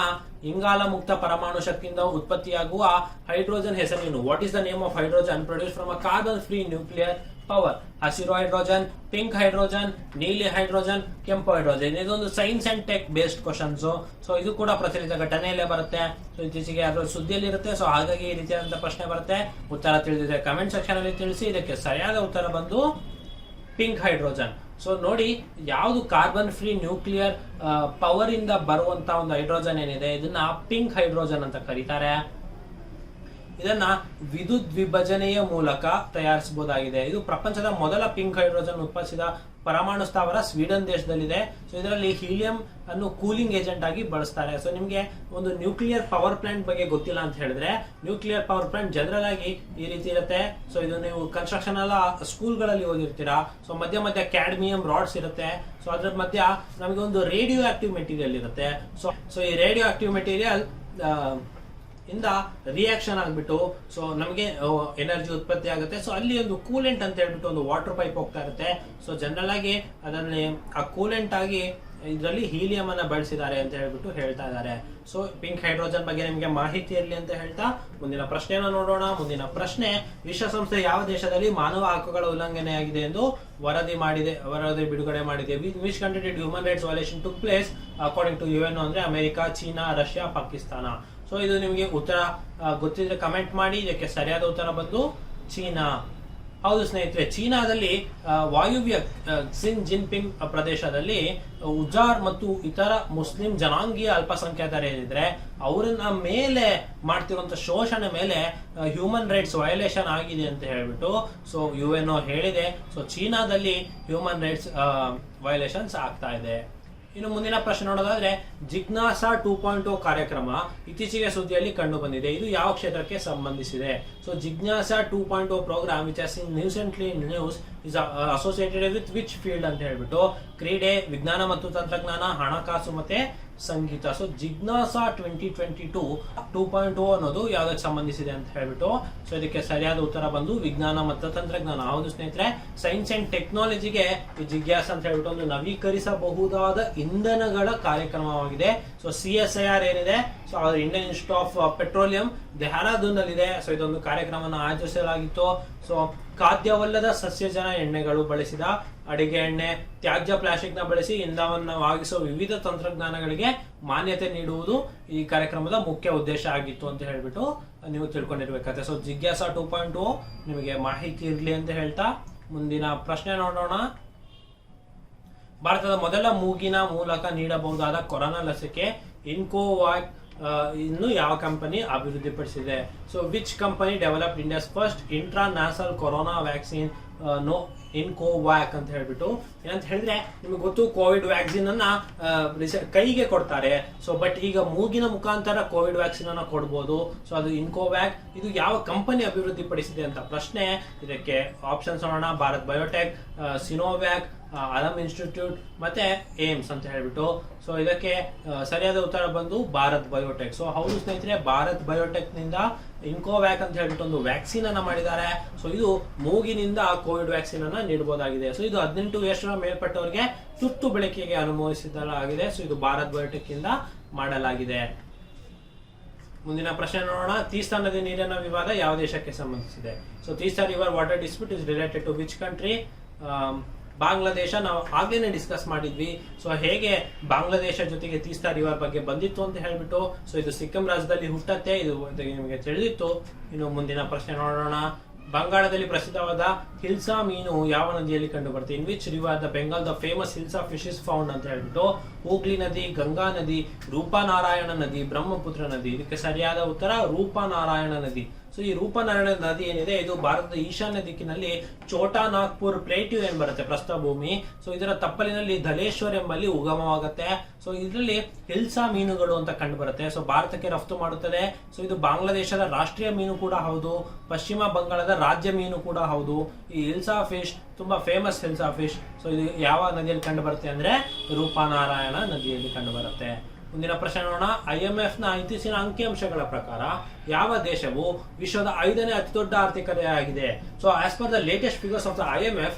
ಇಂಗಾಲ ಮುಕ್ತ ಪರಮಾಣು ಶಕ್ತಿಯಿಂದ ಉತ್ಪತ್ತಿಯಾಗುವ ಹೈಡ್ರೋಜನ್ ಹೆಸರೇನು? What is the name of hydrogen produce from a carbon free nuclear power. ಹಸಿರು ಹೈಡ್ರೋಜನ್, ಪಿಂಕ್ ಹೈಡ್ರೋಜನ್, ನೀಲಿ ಹೈಡ್ರೋಜನ್, ಕೆಂಪು ಹೈಡ್ರೋಜನ್. ಇದೊಂದು science and tech based questions. So ಇದು ಕೂಡ ಪ್ರಚಲಿತ ಘಟನೆಯಲ್ಲೇ ಬರುತ್ತೆ. ಸೊ ಇತ್ತೀಚೆಗೆ ಅದರ ಸುದ್ದಿಯಲ್ಲಿ ಇರುತ್ತೆ. ಸೊ ಹಾಗಾಗಿ ಈ ರೀತಿಯಾದಂತಹ ಪ್ರಶ್ನೆ ಬರುತ್ತೆ. ಉತ್ತರ ತಿಳಿದಿದೆ ಕಮೆಂಟ್ ಸೆಕ್ಷನ್ ಅಲ್ಲಿ ತಿಳಿಸಿ. ಇದಕ್ಕೆ ಸರಿಯಾದ ಉತ್ತರ ಬಂದು ಪಿಂಕ್ ಹೈಡ್ರೋಜನ್. ಸೊ ನೋಡಿ, ಯಾವುದು ಕಾರ್ಬನ್ ಫ್ರೀ ನ್ಯೂಕ್ಲಿಯರ್ ಪವರ್ ಇಂದ ಬರುವಂತ ಒಂದು ಹೈಡ್ರೋಜನ್ ಏನಿದೆ, ಇದನ್ನ ಪಿಂಕ್ ಹೈಡ್ರೋಜನ್ ಅಂತ ಕರೀತಾರೆ. ಇದನ್ನ ವಿದ್ಯುತ್ ವಿಭಜನೆಯ ಮೂಲಕ ತಯಾರಿಸಬಹುದಾಗಿದೆ. ಇದು ಪ್ರಪಂಚದ ಮೊದಲ ಪಿಂಕ್ ಹೈಡ್ರೋಜನ್ ಉತ್ಪಾದಿಸಿದ ಪರಮಾಣು ಸ್ಥಾವರ ಸ್ವೀಡನ್ ದೇಶದಲ್ಲಿದೆ. ಸೊ ಇದರಲ್ಲಿ ಹೀಲಿಯಂ ಅನ್ನು ಕೂಲಿಂಗ್ ಏಜೆಂಟ್ ಆಗಿ ಬಳಸ್ತಾರೆ. ಸೊ ನಿಮಗೆ ಒಂದು ನ್ಯೂಕ್ಲಿಯರ್ ಪವರ್ ಪ್ಲಾಂಟ್ ಬಗ್ಗೆ ಗೊತ್ತಿಲ್ಲ ಅಂತ ಹೇಳಿದ್ರೆ, ನ್ಯೂಕ್ಲಿಯರ್ ಪವರ್ ಪ್ಲಾಂಟ್ ಜನರಲ್ ಆಗಿ ಈ ರೀತಿ ಇರುತ್ತೆ. ಸೊ ಇದು ನೀವು ಕನ್ಸ್ಟ್ರಕ್ಷನ್ ಎಲ್ಲ ಸ್ಕೂಲ್ಗಳಲ್ಲಿ ಓದಿರ್ತೀರಾ. ಸೊ ಮಧ್ಯ ಮಧ್ಯ ಕ್ಯಾಡ್ಮಿಯಂ ರಾಡ್ಸ್ ಇರುತ್ತೆ. ಸೊ ಅದ್ರ ಮಧ್ಯ ನಮಗೆ ಒಂದು ರೇಡಿಯೋ ಆಕ್ಟಿವ್ ಮೆಟೀರಿಯಲ್ ಇರುತ್ತೆ. ಸೊ ಈ ರೇಡಿಯೋ ಆಕ್ಟಿವ್ ಮೆಟೀರಿಯಲ್ ಇಂದ ರಿಯಾಕ್ಷನ್ ಆಗ್ಬಿಟ್ಟು ಸೊ ನಮಗೆ ಎನರ್ಜಿ ಉತ್ಪತ್ತಿ ಆಗುತ್ತೆ. ಸೊ ಅಲ್ಲಿ ಒಂದು ಕೂಲೆಂಟ್ ಅಂತ ಹೇಳ್ಬಿಟ್ಟು ಒಂದು ವಾಟರ್ ಪೈಪ್ ಹೋಗ್ತಾ ಇರುತ್ತೆ. ಸೊ ಜನರಲ್ ಆಗಿ ಅದನ್ನೇ ಆ ಕೂಲೆಂಟ್ ಆಗಿ ಇದರಲ್ಲಿ ಹೀಲಿಯಂ ಅನ್ನ ಬಳಸಿದ್ದಾರೆ ಅಂತ ಹೇಳ್ಬಿಟ್ಟು ಹೇಳ್ತಾ ಇದ್ದಾರೆ. ಸೊ ಪಿಂಕ್ ಹೈಡ್ರೋಜನ್ ಬಗ್ಗೆ ನಿಮಗೆ ಮಾಹಿತಿ ಇರಲಿ ಅಂತ ಹೇಳ್ತಾ ಮುಂದಿನ ಪ್ರಶ್ನೆಯನ್ನು ನೋಡೋಣ. ಮುಂದಿನ ಪ್ರಶ್ನೆ, ವಿಶ್ವಸಂಸ್ಥೆ ಯಾವ ದೇಶದಲ್ಲಿ ಮಾನವ ಹಕ್ಕುಗಳ ಉಲ್ಲಂಘನೆಯಾಗಿದೆ ಎಂದು ವರದಿ ಬಿಡುಗಡೆ ಮಾಡಿದೆ? Which country did human rights violation took place according to UN ಅಂದ್ರೆ America, China, Russia, Pakistan. So ಇದು ನಿಮಗೆ ಉತ್ತರ ಗೊತ್ತಿದ್ರೆ ಕಮೆಂಟ್ ಮಾಡಿ. ಇದಕ್ಕೆ ಸರಿಯಾದ ಉತ್ತರ ಬಂದು ಚೀನಾ. ಹೌದು ಸ್ನೇಹಿತರೆ, ಚೀನಾದಲ್ಲಿ ವಾಯುವ್ಯ ಕ್ಸಿನ್ ಜಿನ್ಪಿಂಗ್ ಪ್ರದೇಶದಲ್ಲಿ ಉಜಾರ್ ಮತ್ತು ಇತರ ಮುಸ್ಲಿಂ ಜನಾಂಗೀಯ ಅಲ್ಪಸಂಖ್ಯಾತರೇನಿದ್ರೆ ಅವರನ್ನ ಮೇಲೆ ಮಾಡ್ತಿರುವಂತ ಶೋಷಣೆ ಮೇಲೆ ಹ್ಯೂಮನ್ ರೈಟ್ಸ್ ವಯೋಲೇಷನ್ ಆಗಿದೆ ಅಂತ ಹೇಳ್ಬಿಟ್ಟು ಸೊ ಯುಎನ್ಒ ಹೇಳಿದೆ. ಸೊ ಚೀನಾದಲ್ಲಿ ಹ್ಯೂಮನ್ ರೈಟ್ಸ್ ವಯೋಲೇಷನ್ಸ್ ಆಗ್ತಾ ಇದೆ. ಇನ್ನು ಮುಂದಿನ ಪ್ರಶ್ನೆ ನೋಡೋದಾದ್ರೆ, ಜಿಜ್ಞಾಸಾ 2.0 ಕಾರ್ಯಕ್ರಮ ಇತ್ತೀಚೆಗೆ ಸುದ್ದಿಯಲ್ಲಿ ಕಂಡು ಬಂದಿದೆ. ಇದು ಯಾವ ಕ್ಷೇತ್ರಕ್ಕೆ ಸಂಬಂಧಿಸಿದೆ? ಸೊ ಜಿಜ್ಞಾಸಾ 2.0 programme which has seen recently in news is associated with which field ಅಂತ ಹೇಳ್ಬಿಟ್ಟು ಕ್ರೀಡೆ, ವಿಜ್ಞಾನ ಮತ್ತು ತಂತ್ರಜ್ಞಾನ, ಹಣಕಾಸು ಮತ್ತೆ ಸಂಗೀತ. ಸೊ ಜಿಜ್ಞಾಸಾ 2022 2.0 ಅನ್ನೋದು ಯಾವ್ದಕ್ಕೆ ಸಂಬಂಧಿಸಿದೆ ಅಂತ ಹೇಳ್ಬಿಟ್ಟು ಸೊ ಇದಕ್ಕೆ ಸರಿಯಾದ ಉತ್ತರ ಬಂದು ವಿಜ್ಞಾನ ಮತ್ತು ತಂತ್ರಜ್ಞಾನ. ಹೌದು ಸ್ನೇಹಿತರೆ, ಸೈನ್ಸ್ ಅಂಡ್ ಟೆಕ್ನಾಲಜಿಗೆ ಈ ಜಿಜ್ಞಾಸಾ ಅಂತ ಹೇಳ್ಬಿಟ್ಟು ಒಂದು ನವೀಕರಿಸಬಹುದಾದ ಇಂಧನಗಳ ಕಾರ್ಯಕ್ರಮವಾಗಿದೆ. ಸೊ CSIR ಏನಿದೆ, so Indian institute of petroleum Dehradun ನಲ್ಲಿದೆ. ಸೊ ಇದೊಂದು ಕಾರ್ಯಕ್ರಮವನ್ನು ಆಯೋಜಿಸಲಾಗಿತ್ತು. ಸೊ ಖಾದ್ಯವಲ್ಲದ ಸಸ್ಯಜನ ಎಣ್ಣೆಗಳು ಬಳಸಿದ ಅಡಿಗೆ ಎಣ್ಣೆ, ತ್ಯಾಜ್ಯ ಪ್ಲಾಸ್ಟಿಕ್ ನ ಬಳಸಿ ಇಂಧನವನ್ನು ವಾಗಿಸುವ ವಿವಿಧ ತಂತ್ರಜ್ಞಾನಗಳಿಗೆ ಮಾನ್ಯತೆ ನೀಡುವುದು ಈ ಕಾರ್ಯಕ್ರಮದ ಮುಖ್ಯ ಉದ್ದೇಶ ಆಗಿತ್ತು ಅಂತ ಹೇಳ್ಬಿಟ್ಟು ನೀವು ತಿಳ್ಕೊಂಡಿರ್ಬೇಕಾಗುತ್ತೆ. ಸೊ ಜಿಜ್ಞಾಸಾ 2.0 ನಿಮಗೆ ಮಾಹಿತಿ ಇರಲಿ ಅಂತ ಹೇಳ್ತಾ ಮುಂದಿನ ಪ್ರಶ್ನೆ ನೋಡೋಣ. ಭಾರತದ ಮೊದಲ ಮೂಗಿನ ಮೂಲಕ ನೀಡಬಹುದಾದ ಕೊರೋನಾ ಲಸಿಕೆ ಇನ್ಕೋವ್ಯಾಕ್ ಇನ್ನು ಯಾವ ಕಂಪನಿ ಅಭಿವೃದ್ಧಿಪಡಿಸಿದೆ? So which company developed India's first intranasal corona vaccine Incovacc ಅಂತ ಹೇಳ್ಬಿಟ್ಟು. ಏನಂತ ಹೇಳಿದ್ರೆ ನಿಮಗೆ ಗೊತ್ತು, ಕೋವಿಡ್ ವ್ಯಾಕ್ಸಿನ್ ಅನ್ನ ಕೈಗೆ ಕೊಡ್ತಾರೆ. ಸೊ ಬಟ್ ಈಗ ಮೂಗಿನ ಮುಖಾಂತರ ಕೋವಿಡ್ ವ್ಯಾಕ್ಸಿನ್ ಅನ್ನ ಕೊಡ್ಬೋದು. ಸೊ ಅದು ಇನ್ಕೋವ್ಯಾಕ್. ಇದು ಯಾವ ಕಂಪನಿ ಅಭಿವೃದ್ಧಿ ಪಡಿಸಿದೆ ಅಂತ ಪ್ರಶ್ನೆ. ಇದಕ್ಕೆ ಆಪ್ಷನ್ಸ್ ನೋಡೋಣ: ಭಾರತ್ ಬಯೋಟೆಕ್, ಸಿನೋವ್ಯಾಕ್, ಅಲಮ್ ಇನ್ಸ್ಟಿಟ್ಯೂಟ್ ಮತ್ತೆ ಏಮ್ಸ್ ಅಂತ ಹೇಳ್ಬಿಟ್ಟು. ಸೊ ಇದಕ್ಕೆ ಸರಿಯಾದ ಉತ್ತರ ಬಂದು ಭಾರತ್ ಬಯೋಟೆಕ್. ಸೊ ಹೌದು ಸ್ನೇಹಿತರೆ, ಭಾರತ್ ಬಯೋಟೆಕ್ ನಿಂದ ಇನ್ಕೋವ್ಯಾಕ್ ಅಂತ ಹೇಳ್ಬಿಟ್ಟು ಒಂದು ವ್ಯಾಕ್ಸಿನ್ ಅನ್ನ ಮಾಡಿದ್ದಾರೆ. ಸೊ ಇದು ಮೂಗಿನಿಂದ ಕೋವಿಡ್ ವ್ಯಾಕ್ಸಿನ್ ಅನ್ನ ನೀಡಬಹುದಾಗಿದೆ. ಸೊ ಇದು 18 ವರ್ಷಗಳ ಮೇಲ್ಪಟ್ಟವರಿಗೆ ತುರ್ತು ಬಳಕೆಗೆ ಅನುಮೋದಿಸಲಾಗಿದೆ. ಸೊ ಇದು ಭಾರತ್ ಬಯೋಟೆಕ್ ಇಂದ ಮಾಡಲಾಗಿದೆ. ಮುಂದಿನ ಪ್ರಶ್ನೆ ನೋಡೋಣ. ತೀಸ್ತಾ ನದಿ ನೀರಿನ ವಿವಾದ ಯಾವ ದೇಶಕ್ಕೆ ಸಂಬಂಧಿಸಿದೆ? So Teesta river water dispute is related to which country? Bangladesh. ನಾವು ಆಗ್ಲೇನೆ ಡಿಸ್ಕಸ್ ಮಾಡಿದ್ವಿ. ಸೊ ಹೇಗೆ ಬಾಂಗ್ಲಾದೇಶ ಜೊತೆಗೆ ತೀಸ್ತಾ ರಿವರ್ ಬಗ್ಗೆ ಬಂದಿತ್ತು ಅಂತ ಹೇಳ್ಬಿಟ್ಟು. ಸೊ ಇದು ಸಿಕ್ಕಿಂ ರಾಜ್ಯದಲ್ಲಿ ಹುಟ್ಟತ್ತೆ, ಇದು ನಿಮಗೆ ತಿಳಿದಿತ್ತು. ಇನ್ನು ಮುಂದಿನ ಪ್ರಶ್ನೆ ನೋಡೋಣ. ಬಂಗಾಳದಲ್ಲಿ ಪ್ರಸಿದ್ಧವಾದ ಹಿಲ್ಸಾ ಮೀನು ಯಾವ ನದಿಯಲ್ಲಿ ಕಂಡು ಬರುತ್ತೆ? In which river the Bengal the famous hilsa fish is found ಅಂತ ಹೇಳ್ಬಿಟ್ಟು. ಹೂಗ್ಲಿ ನದಿ, ಗಂಗಾ ನದಿ, ರೂಪನಾರಾಯಣ ನದಿ, ಬ್ರಹ್ಮಪುತ್ರ ನದಿ. ಇದಕ್ಕೆ ಸರಿಯಾದ ಉತ್ತರ ರೂಪನಾರಾಯಣ ನದಿ. ಸೊ ಈ ರೂಪನಾರಾಯಣ ನದಿ ಏನಿದೆ, ಇದು ಭಾರತದ ಈಶಾನ್ಯ ದಿಕ್ಕಿನಲ್ಲಿ ಛೋಟಾ ನಾಗ್ಪುರ್ ಪ್ಲೇಟ್ಯೂ ಏನ್ ಬರುತ್ತೆ ಪ್ರಸ್ಥಭೂಮಿ. ಸೊ ಇದರ ತಪ್ಪಲಿನಲ್ಲಿ ಧಲೇಶ್ವರ್ ಎಂಬಲ್ಲಿ ಉಗಮವಾಗುತ್ತೆ. ಸೊ ಇದರಲ್ಲಿ ಹಿಲ್ಸಾ ಮೀನುಗಳು ಅಂತ ಕಂಡು ಬರುತ್ತೆ. ಸೊ ಭಾರತಕ್ಕೆ ರಫ್ತು ಮಾಡುತ್ತದೆ. ಸೊ ಇದು ಬಾಂಗ್ಲಾದೇಶದ ರಾಷ್ಟ್ರೀಯ ಮೀನು ಕೂಡ ಹೌದು, ಪಶ್ಚಿಮ ಬಂಗಾಳದ ರಾಜ್ಯ ಮೀನು ಕೂಡ ಹೌದು. ಈ ಹಿಲ್ಸಾ ಫಿಶ್ ತುಂಬಾ ಫೇಮಸ್ ಹಿಲ್ಸಾ ಫಿಶ್. ಸೊ ಇದು ಯಾವ ನದಿಯಲ್ಲಿ ಕಂಡು ಬರುತ್ತೆ ಅಂದ್ರೆ ರೂಪನಾರಾಯಣ ನದಿಯಲ್ಲಿ ಕಂಡು ಬರುತ್ತೆ. ಮುಂದಿನ ಪ್ರಶ್ನೆ ನೋಡೋಣ. IMF ನ ಇತ್ತೀಚಿನ ಅಂಕಿಅಂಶಗಳ ಪ್ರಕಾರ ಯಾವ ದೇಶವು ವಿಶ್ವದ 5ನೇ ಅತಿ ದೊಡ್ಡ ಆರ್ಥಿಕತೆಯಾಗಿದೆ? So as per the latest figures of the IMF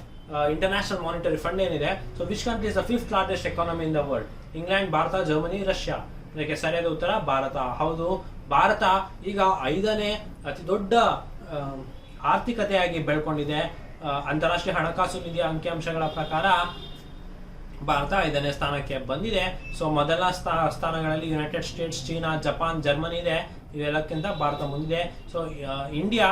international monetary fund ಏನಿದೆ, so which country is the 5th largest economy in the world? England, Bharat, Germany, Russia. ಇದಕ್ಕೆ ಸರಿಯಾದ ಉತ್ತರ ಭಾರತ. ಹೌದು, ಭಾರತ ಈಗ 5ನೇ ಅತಿ ದೊಡ್ಡ ಆರ್ಥಿಕತೆಯಾಗಿ ಬೆಳ್ಕೊಂಡಿದೆ. ಅಂತಾರಾಷ್ಟ್ರೀಯ ಹಣಕಾಸು ನಿಧಿಯ ಅಂಕಿಅಂಶಗಳ ಪ್ರಕಾರ ಭಾರತ 5ನೇ ಸ್ಥಾನಕ್ಕೆ ಬಂದಿದೆ. ಸೊ ಮೊದಲ ಸ್ಥಾನಗಳಲ್ಲಿ United States, China, Japan, Germany ಇದೆ. ಇವೆಲ್ಲಕ್ಕಿಂತ ಭಾರತ ಮುಂದಿದೆ. ಸೊ ಇಂಡಿಯಾ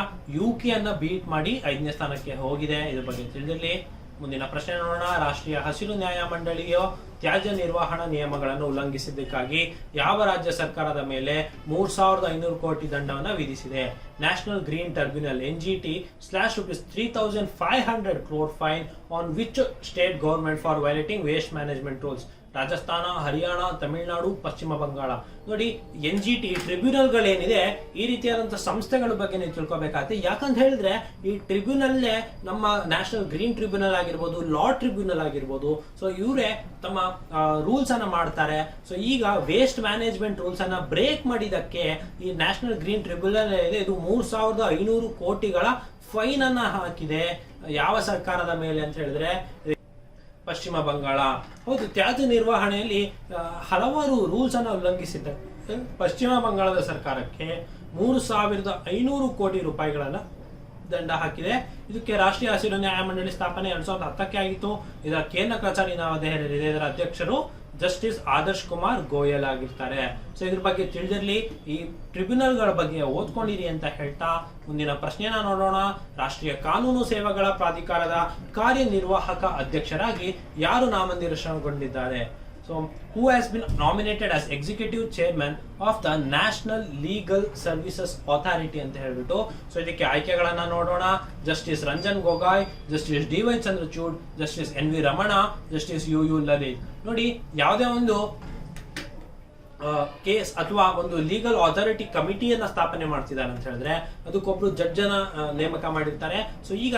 UK ಅನ್ನ ಬೀಟ್ ಮಾಡಿ 5ನೇ ಸ್ಥಾನಕ್ಕೆ ಹೋಗಿದೆ. ಇದ್ರ ಬಗ್ಗೆ ತಿಳಿದಿರಲಿ. ಮುಂದಿನ ಪ್ರಶ್ನೆ ನೋಡೋಣ. ರಾಷ್ಟ್ರೀಯ ಹಸಿರು ನ್ಯಾಯಮಂಡಳಿಯು ತ್ಯಾಜ್ಯ ನಿರ್ವಹಣಾ ನಿಯಮಗಳನ್ನು ಉಲ್ಲಂಘಿಸಿದ್ದಕ್ಕಾಗಿ ಯಾವ ರಾಜ್ಯ ಸರ್ಕಾರದ ಮೇಲೆ 3,500 ಕೋಟಿ ದಂಡವನ್ನು ವಿಧಿಸಿದೆ? National green tribunal NGT /3,500 crore fine on which state government for violating waste management rules? Rajasthan, Haryana, Tamil Nadu, ಪಶ್ಚಿಮ ಬಂಗಾಳ. ನೋಡಿ, NGT ಟ್ರಿಬ್ಯುನಲ್ಗಳೇನಿದೆ, ಈ ರೀತಿಯಾದಂತಹ ಸಂಸ್ಥೆಗಳ ಬಗ್ಗೆ ನೀವು ತಿಳ್ಕೊಬೇಕಾಗುತ್ತೆ. ಯಾಕಂತ ಹೇಳಿದ್ರೆ ಈ ಟ್ರಿಬ್ಯುನಲ್ಲೇ ನಮ್ಮ ನ್ಯಾಷನಲ್ ಗ್ರೀನ್ ಟ್ರಿಬ್ಯುನಲ್ ಆಗಿರ್ಬೋದು, ಲಾ ಟ್ರಿಬ್ಯುನಲ್ ಆಗಿರ್ಬೋದು, ಸೊ ಇವರೇ ತಮ್ಮ ರೂಲ್ಸ್ ಅನ್ನ ಮಾಡ್ತಾರೆ. ಸೊ ಈಗ ವೇಸ್ಟ್ ಮ್ಯಾನೇಜ್ಮೆಂಟ್ ರೂಲ್ಸ್ ಅನ್ನ ಬ್ರೇಕ್ ಮಾಡಿದಕ್ಕೆ ಈ ನ್ಯಾಷನಲ್ ಗ್ರೀನ್ ಟ್ರಿಬ್ಯುನಲ್ ಇದೆ, ಇದು 3,500 ಕೋಟಿಗಳ ಫೈನ್ ಅನ್ನ ಹಾಕಿದೆ. ಯಾವ ಸರ್ಕಾರದ ಮೇಲೆ ಅಂತ ಹೇಳಿದ್ರೆ ಪಶ್ಚಿಮ ಬಂಗಾಳ. ಹೌದು, ತ್ಯಾಜ್ಯ ನಿರ್ವಹಣೆಯಲ್ಲಿ ಹಲವಾರು ರೂಲ್ಸ್ ಅನ್ನು ಉಲ್ಲಂಘಿಸಿದ್ದ ಪಶ್ಚಿಮ ಬಂಗಾಳದ ಸರ್ಕಾರಕ್ಕೆ 3,500 ಕೋಟಿ ರೂಪಾಯಿಗಳನ್ನ ದಂಡ ಹಾಕಿದೆ. ಇದಕ್ಕೆ ರಾಷ್ಟ್ರೀಯ ಹಸಿರು ನ್ಯಾಯಮಂಡಳಿ ಸ್ಥಾಪನೆ 2010ಕ್ಕೆ ಆಗಿತ್ತು. ಇದರ ಕೇಂದ್ರ ಕಚೇರಿ ನವದೆಹಲಿಯಲ್ಲಿದೆ. ಇದರ ಅಧ್ಯಕ್ಷರು ಜಸ್ಟಿಸ್ ಆದರ್ಶ್ ಕುಮಾರ್ ಗೋಯಲ್ ಆಗಿರ್ತಾರೆ. ಸೊ ಇದ್ರ ಬಗ್ಗೆ ತಿಳಿದಿರಲಿ. ಈ ಟ್ರಿಬ್ಯುನಲ್ಗಳ ಬಗ್ಗೆ ಓದ್ಕೊಂಡಿರಿ ಅಂತ ಹೇಳ್ತಾ ಮುಂದಿನ ಪ್ರಶ್ನೆನ ನೋಡೋಣ. ರಾಷ್ಟ್ರೀಯ ಕಾನೂನು ಸೇವೆಗಳ ಪ್ರಾಧಿಕಾರದ ಕಾರ್ಯನಿರ್ವಾಹಕ ಅಧ್ಯಕ್ಷರಾಗಿ ಯಾರು ನಾಮನಿರ್ದೇಶನಗೊಂಡಿದ್ದಾರೆ? So, who has been nominated as executive chairman of the National Legal Services Authority ಅಂತ ಹೇಳ್ಬಿಟ್ಟು. ಸೊ ಇದಕ್ಕೆ ಆಯ್ಕೆಗಳನ್ನ ನೋಡೋಣ. Justice Ranjan Gogoi, justice DY Chandrachud, justice NV Ramana, justice UU Lalit. ನೋಡಿ, ಯಾವುದೇ ಒಂದು ಕೇಸ್ ಅಥವಾ ಒಂದು ಲೀಗಲ್ ಅಥಾರಿಟಿ ಕಮಿಟಿಯನ್ನ ಸ್ಥಾಪನೆ ಮಾಡ್ತಿದ್ದಾರೆ ಅಂತ ಹೇಳಿದ್ರೆ ಅದಕ್ಕೊಬ್ರು ಜಡ್ಜ್ ಅನ್ನ ನೇಮಕ ಮಾಡಿರ್ತಾರೆ. ಸೊ ಈಗ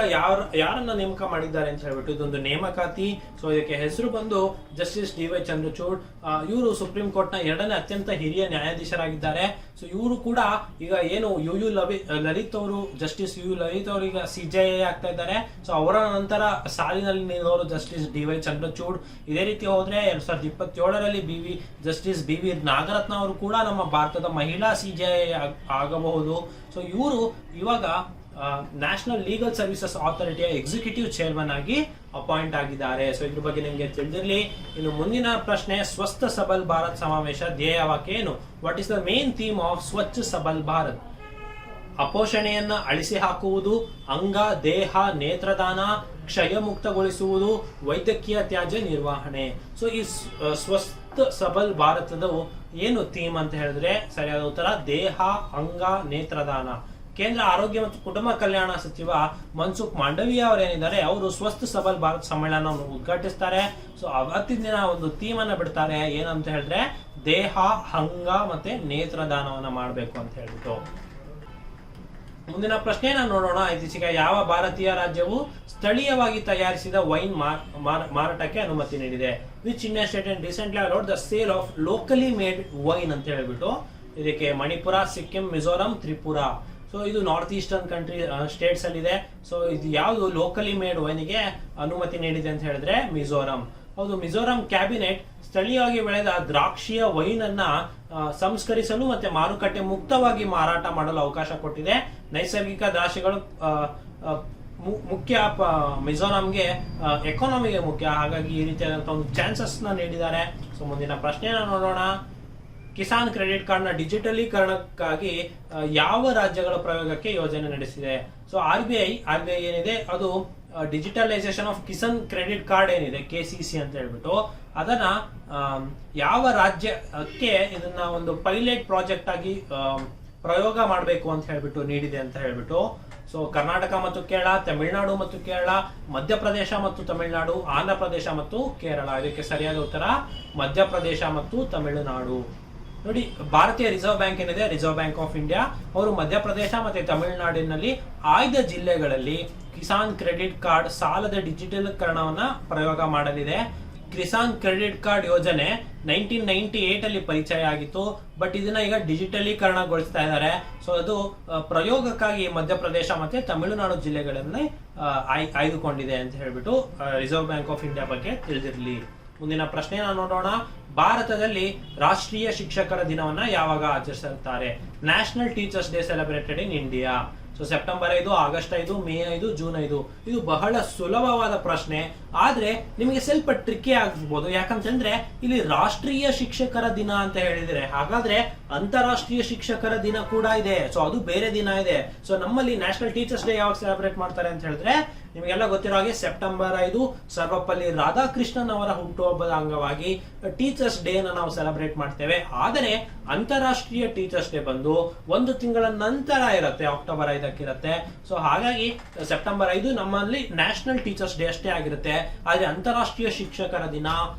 ಯಾರನ್ನ ನೇಮಕ ಮಾಡಿದ್ದಾರೆ ಅಂತ ಹೇಳ್ಬಿಟ್ಟು ಇದೊಂದು ನೇಮಕಾತಿ. ಸೊ ಇದಕ್ಕೆ ಹೆಸರು ಬಂದು ಜಸ್ಟಿಸ್ DY ಚಂದ್ರಚೂಡ್. ಇವರು ಸುಪ್ರೀಂ ಕೋರ್ಟ್ ನ 2ನೇ ಅತ್ಯಂತ ಹಿರಿಯ ನ್ಯಾಯಾಧೀಶರಾಗಿದ್ದಾರೆ. ಸೊ ಇವರು ಕೂಡ ಈಗ ಏನು UU ಲಲಿತ್ ಅವರು, ಜಸ್ಟಿಸ್ UU ಲಲಿತ್ ಅವರು ಈಗ CJI ಆಗ್ತಾ ಇದ್ದಾರೆ. ಸೊ ಅವರ ನಂತರ ಸಾಲಿನಲ್ಲಿ ನಿಲ್ಲೋರು ಜಸ್ಟಿಸ್ DY ಚಂದ್ರಚೂಡ್. ಇದೇ ರೀತಿ ಹೋದ್ರೆ 2027ರಲ್ಲಿ ಜಸ್ಟಿಸ್ BV ನಾಗರತ್ನ ಅವರು ಕೂಡ ನಮ್ಮ ಭಾರತದ ಮಹಿಳಾ CJI ಆಗಬಹುದು. ಸೊ ಇವರು ಇವಾಗ ನ್ಯಾಷನಲ್ ಲೀಗಲ್ ಸರ್ವಿಸಸ್ ಅಥಾರಿಟಿಯ ಎಕ್ಸಿಕ್ಯೂಟಿವ್ ಚೇರ್ಮನ್ ಆಗಿ ಅಪಾಯಿಂಟ್ ಆಗಿದ್ದಾರೆ. ಸೊ ಇದ್ರ ಬಗ್ಗೆ ನಿಮಗೆ ತಿಳಿದಿರಲಿ. ಇನ್ನು ಮುಂದಿನ ಪ್ರಶ್ನೆ, ಸ್ವಸ್ಥ ಸಬಲ್ ಭಾರತ್ ಸಮಾವೇಶ ಧ್ಯೇಯವಾಕ್ಯ ಏನು? What is the main theme of ಸ್ವಚ್ಛ ಸಬಲ್ ಭಾರತ್? ಅಪೋಷಣೆಯನ್ನ ಅಳಿಸಿ ಹಾಕುವುದು, ಅಂಗ ದೇಹ ನೇತ್ರದಾನ, ಕ್ಷಯ ಮುಕ್ತಗೊಳಿಸುವುದು, ವೈದ್ಯಕೀಯ ತ್ಯಾಜ್ಯ ನಿರ್ವಹಣೆ. ಸೊ ಈ ಸ್ವಸ್ಥ ಸಬಲ್ ಭಾರತದ ಏನು ಥೀಮ್ ಅಂತ ಹೇಳಿದ್ರೆ ಸರಿಯಾದ ಉತ್ತರ ದೇಹ, ಅಂಗ, ನೇತ್ರದಾನ. ಕೇಂದ್ರ ಆರೋಗ್ಯ ಮತ್ತು ಕುಟುಂಬ ಕಲ್ಯಾಣ ಸಚಿವ ಮನ್ಸುಖ್ ಮಾಂಡವಿಯಾ ಅವರೇನಿದ್ದಾರೆ ಅವರು ಸ್ವಸ್ಥ ಸಬಲ್ ಭಾರತ್ ಸಮ್ಮೇಳನವನ್ನು ಉದ್ಘಾಟಿಸ್ತಾರೆ. ಸೊ ಅವತ್ತಿನ ದಿನ ಒಂದು ಥೀಮ್ ಅನ್ನ ಬಿಡ್ತಾರೆ. ಏನಂತ ಹೇಳಿದ್ರೆ ದೇಹ, ಅಂಗ ಮತ್ತೆ ನೇತ್ರದಾನವನ್ನ ಮಾಡಬೇಕು ಅಂತ ಹೇಳ್ಬಿಟ್ಟು. ಮುಂದಿನ ಪ್ರಶ್ನೆನ ನೋಡೋಣ. ಇತ್ತೀಚೆಗೆ ಯಾವ ಭಾರತೀಯ ರಾಜ್ಯವು ಸ್ಥಳೀಯವಾಗಿ ತಯಾರಿಸಿದ ವೈನ್ ಮಾರಾಟಕ್ಕೆ ಅನುಮತಿ ನೀಡಿದೆ? Which Indian state recently allowed the sale of locally made wine ಅಂತ ಹೇಳ್ಬಿಟ್ಟು. ಇದಕ್ಕೆ ಮಣಿಪುರ, ಸಿಕ್ಕಿಂ, ಮಿಜೋರಾಂ, ತ್ರಿಪುರಾ. ಸೊ ಇದು ನಾರ್ತ್ ಈಸ್ಟರ್ನ್ ಕಂಟ್ರಿ ಸ್ಟೇಟ್ಸ್ ಅಲ್ಲಿ ಇದೆ. ಸೊ ಇದು ಯಾವುದು ಲೋಕಲಿ ಮೇಡ್ ವೈನ್ಗೆ ಅನುಮತಿ ನೀಡಿದೆ ಅಂತ ಹೇಳಿದ್ರೆ ಮಿಜೋರಾಂ. ಹೌದು, ಮಿಜೋರಾಂ ಕ್ಯಾಬಿನೆಟ್ ಸ್ಥಳೀಯವಾಗಿ ಬೆಳೆದ ದ್ರಾಕ್ಷಿಯ ವೈನ್ ಅನ್ನ ಸಂಸ್ಕರಿಸಲು ಮತ್ತೆ ಮಾರುಕಟ್ಟೆ ಮುಕ್ತವಾಗಿ ಮಾರಾಟ ಮಾಡಲು ಅವಕಾಶ ಕೊಟ್ಟಿದೆ. ನೈಸರ್ಗಿಕ ದ್ರಾಕ್ಷಿಗಳು ಮುಖ್ಯ ಮಿಜೋರಾಂಗೆ ಎಕಾನಮಿಗೆ ಮುಖ್ಯ. ಹಾಗಾಗಿ ಈ ರೀತಿಯಾದಂತಹ ಒಂದು ಚಾನ್ಸಸ್ ನ ನೀಡಿದ್ದಾರೆ. ಸೊ ಮುಂದಿನ ಪ್ರಶ್ನೆನ ನೋಡೋಣ. ಕಿಸಾನ್ ಕ್ರೆಡಿಟ್ ಕಾರ್ಡ್ ನ ಡಿಜಿಟಲೀಕರಣಕ್ಕಾಗಿ ಯಾವ ರಾಜ್ಯಗಳ ಪ್ರಯೋಗಕ್ಕೆ ಯೋಜನೆ ನಡೆಸಿದೆ? ಸೊ RBI ಏನಿದೆ ಅದು digitalisation of Kisan credit card ಏನಿದೆ KCC ಅಂತ ಹೇಳ್ಬಿಟ್ಟು ಅದನ್ನ ಯಾವ ರಾಜ್ಯಕ್ಕೆ ಇದನ್ನ ಒಂದು ಪೈಲಟ್ ಪ್ರಾಜೆಕ್ಟ್ ಆಗಿ ಪ್ರಯೋಗ ಮಾಡಬೇಕು ಅಂತ ಹೇಳ್ಬಿಟ್ಟು ನೀಡಿದೆ ಅಂತ ಹೇಳ್ಬಿಟ್ಟು. ಸೊ ಕರ್ನಾಟಕ ಮತ್ತು ಕೇರಳ, ತಮಿಳುನಾಡು ಮತ್ತು ಕೇರಳ, ಮಧ್ಯಪ್ರದೇಶ ಮತ್ತು ತಮಿಳುನಾಡು, ಆಂಧ್ರ ಪ್ರದೇಶ ಮತ್ತು ಕೇರಳ. ಇದಕ್ಕೆ ಸರಿಯಾದ ಉತ್ತರ ಮಧ್ಯಪ್ರದೇಶ ಮತ್ತು ತಮಿಳುನಾಡು. ನೋಡಿ, ಭಾರತೀಯ ರಿಸರ್ವ್ ಬ್ಯಾಂಕ್ ಏನಿದೆ, ರಿಸರ್ವ್ ಬ್ಯಾಂಕ್ ಆಫ್ ಇಂಡಿಯಾ ಅವರು ಮಧ್ಯಪ್ರದೇಶ ಮತ್ತೆ ತಮಿಳುನಾಡಿನಲ್ಲಿ ಆಯ್ದ ಜಿಲ್ಲೆಗಳಲ್ಲಿ ಕಿಸಾನ್ ಕ್ರೆಡಿಟ್ ಕಾರ್ಡ್ ಸಾಲದ ಡಿಜಿಟಲೀಕರಣವನ್ನ ಪ್ರಯೋಗ ಮಾಡಲಿದೆ. ಕಿಸಾನ್ ಕ್ರೆಡಿಟ್ ಕಾರ್ಡ್ ಯೋಜನೆ 1998 ಅಲ್ಲಿ ಪರಿಚಯ ಆಗಿತ್ತು. ಬಟ್ ಇದನ್ನ ಈಗ ಡಿಜಿಟಲೀಕರಣಗೊಳಿಸ್ತಾ ಇದ್ದಾರೆ. ಸೊ ಅದು ಪ್ರಯೋಗಕ್ಕಾಗಿ ಮಧ್ಯಪ್ರದೇಶ ಮತ್ತೆ ತಮಿಳುನಾಡು ಜಿಲ್ಲೆಗಳಲ್ಲಿ ಆಯ್ದುಕೊಂಡಿದೆ ಅಂತ ಹೇಳ್ಬಿಟ್ಟು ರಿಸರ್ವ್ ಬ್ಯಾಂಕ್ ಆಫ್ ಇಂಡಿಯಾ ಬಗ್ಗೆ ತಿಳಿದಿರಲಿ. ಮುಂದಿನ ಪ್ರಶ್ನೆನ ನೋಡೋಣ. ಭಾರತದಲ್ಲಿ ರಾಷ್ಟ್ರೀಯ ಶಿಕ್ಷಕರ ದಿನವನ್ನ ಯಾವಾಗ ಆಚರಿಸುತ್ತಾರೆ? National teachers day celebrated in India. So September 5, August 5, May 5, June 5. ಇದು ಬಹಳ ಸುಲಭವಾದ ಪ್ರಶ್ನೆ, ಆದ್ರೆ ನಿಮಗೆ ಸ್ವಲ್ಪ ಟ್ರಿಕ್ಕಿ ಆಗ್ಬೋದು. ಯಾಕಂತಂದ್ರೆ ಇಲ್ಲಿ ರಾಷ್ಟ್ರೀಯ ಶಿಕ್ಷಕರ ದಿನ ಅಂತ ಹೇಳಿದ್ರೆ, ಹಾಗಾದ್ರೆ ಅಂತಾರಾಷ್ಟ್ರೀಯ ಶಿಕ್ಷಕರ ದಿನ ಕೂಡ ಇದೆ. ಸೊ ಅದು ಬೇರೆ ದಿನ ಇದೆ. ಸೊ ನಮ್ಮಲ್ಲಿ ನ್ಯಾಷನಲ್ ಟೀಚರ್ಸ್ ಡೇ ಯಾವಾಗ ಸೆಲೆಬ್ರೇಟ್ ಮಾಡ್ತಾರೆ ಅಂತ ಹೇಳಿದ್ರೆ, ನಿಮಗೆಲ್ಲ ಗೊತ್ತಿರೋ ಹಾಗೆ ಸೆಪ್ಟೆಂಬರ್ 5 ಸರ್ವಪಲ್ಲಿ ರಾಧಾಕೃಷ್ಣನ್ ಅವರ ಹುಟ್ಟುಹಬ್ಬದ ಅಂಗವಾಗಿ ಟೀಚರ್ಸ್ ಡೇ ನಾವು ಸೆಲೆಬ್ರೇಟ್ ಮಾಡ್ತೇವೆ. ಆದರೆ ಅಂತಾರಾಷ್ಟ್ರೀಯ ಟೀಚರ್ಸ್ ಡೇ ಬಂದು 1 ತಿಂಗಳ ನಂತರ ಇರುತ್ತೆ, ಅಕ್ಟೋಬರ್ 5ಕ್ಕೆ ಇರುತ್ತೆ. ಸೊ ಹಾಗಾಗಿ ಸೆಪ್ಟೆಂಬರ್ 5 ನಮ್ಮಲ್ಲಿ ನ್ಯಾಷನಲ್ ಟೀಚರ್ಸ್ ಡೇ ಅಷ್ಟೇ ಆಗಿರುತ್ತೆ. ಆದ್ರೆ ಅಂತಾರಾಷ್ಟ್ರೀಯ ಶಿಕ್ಷಕರ ದಿನ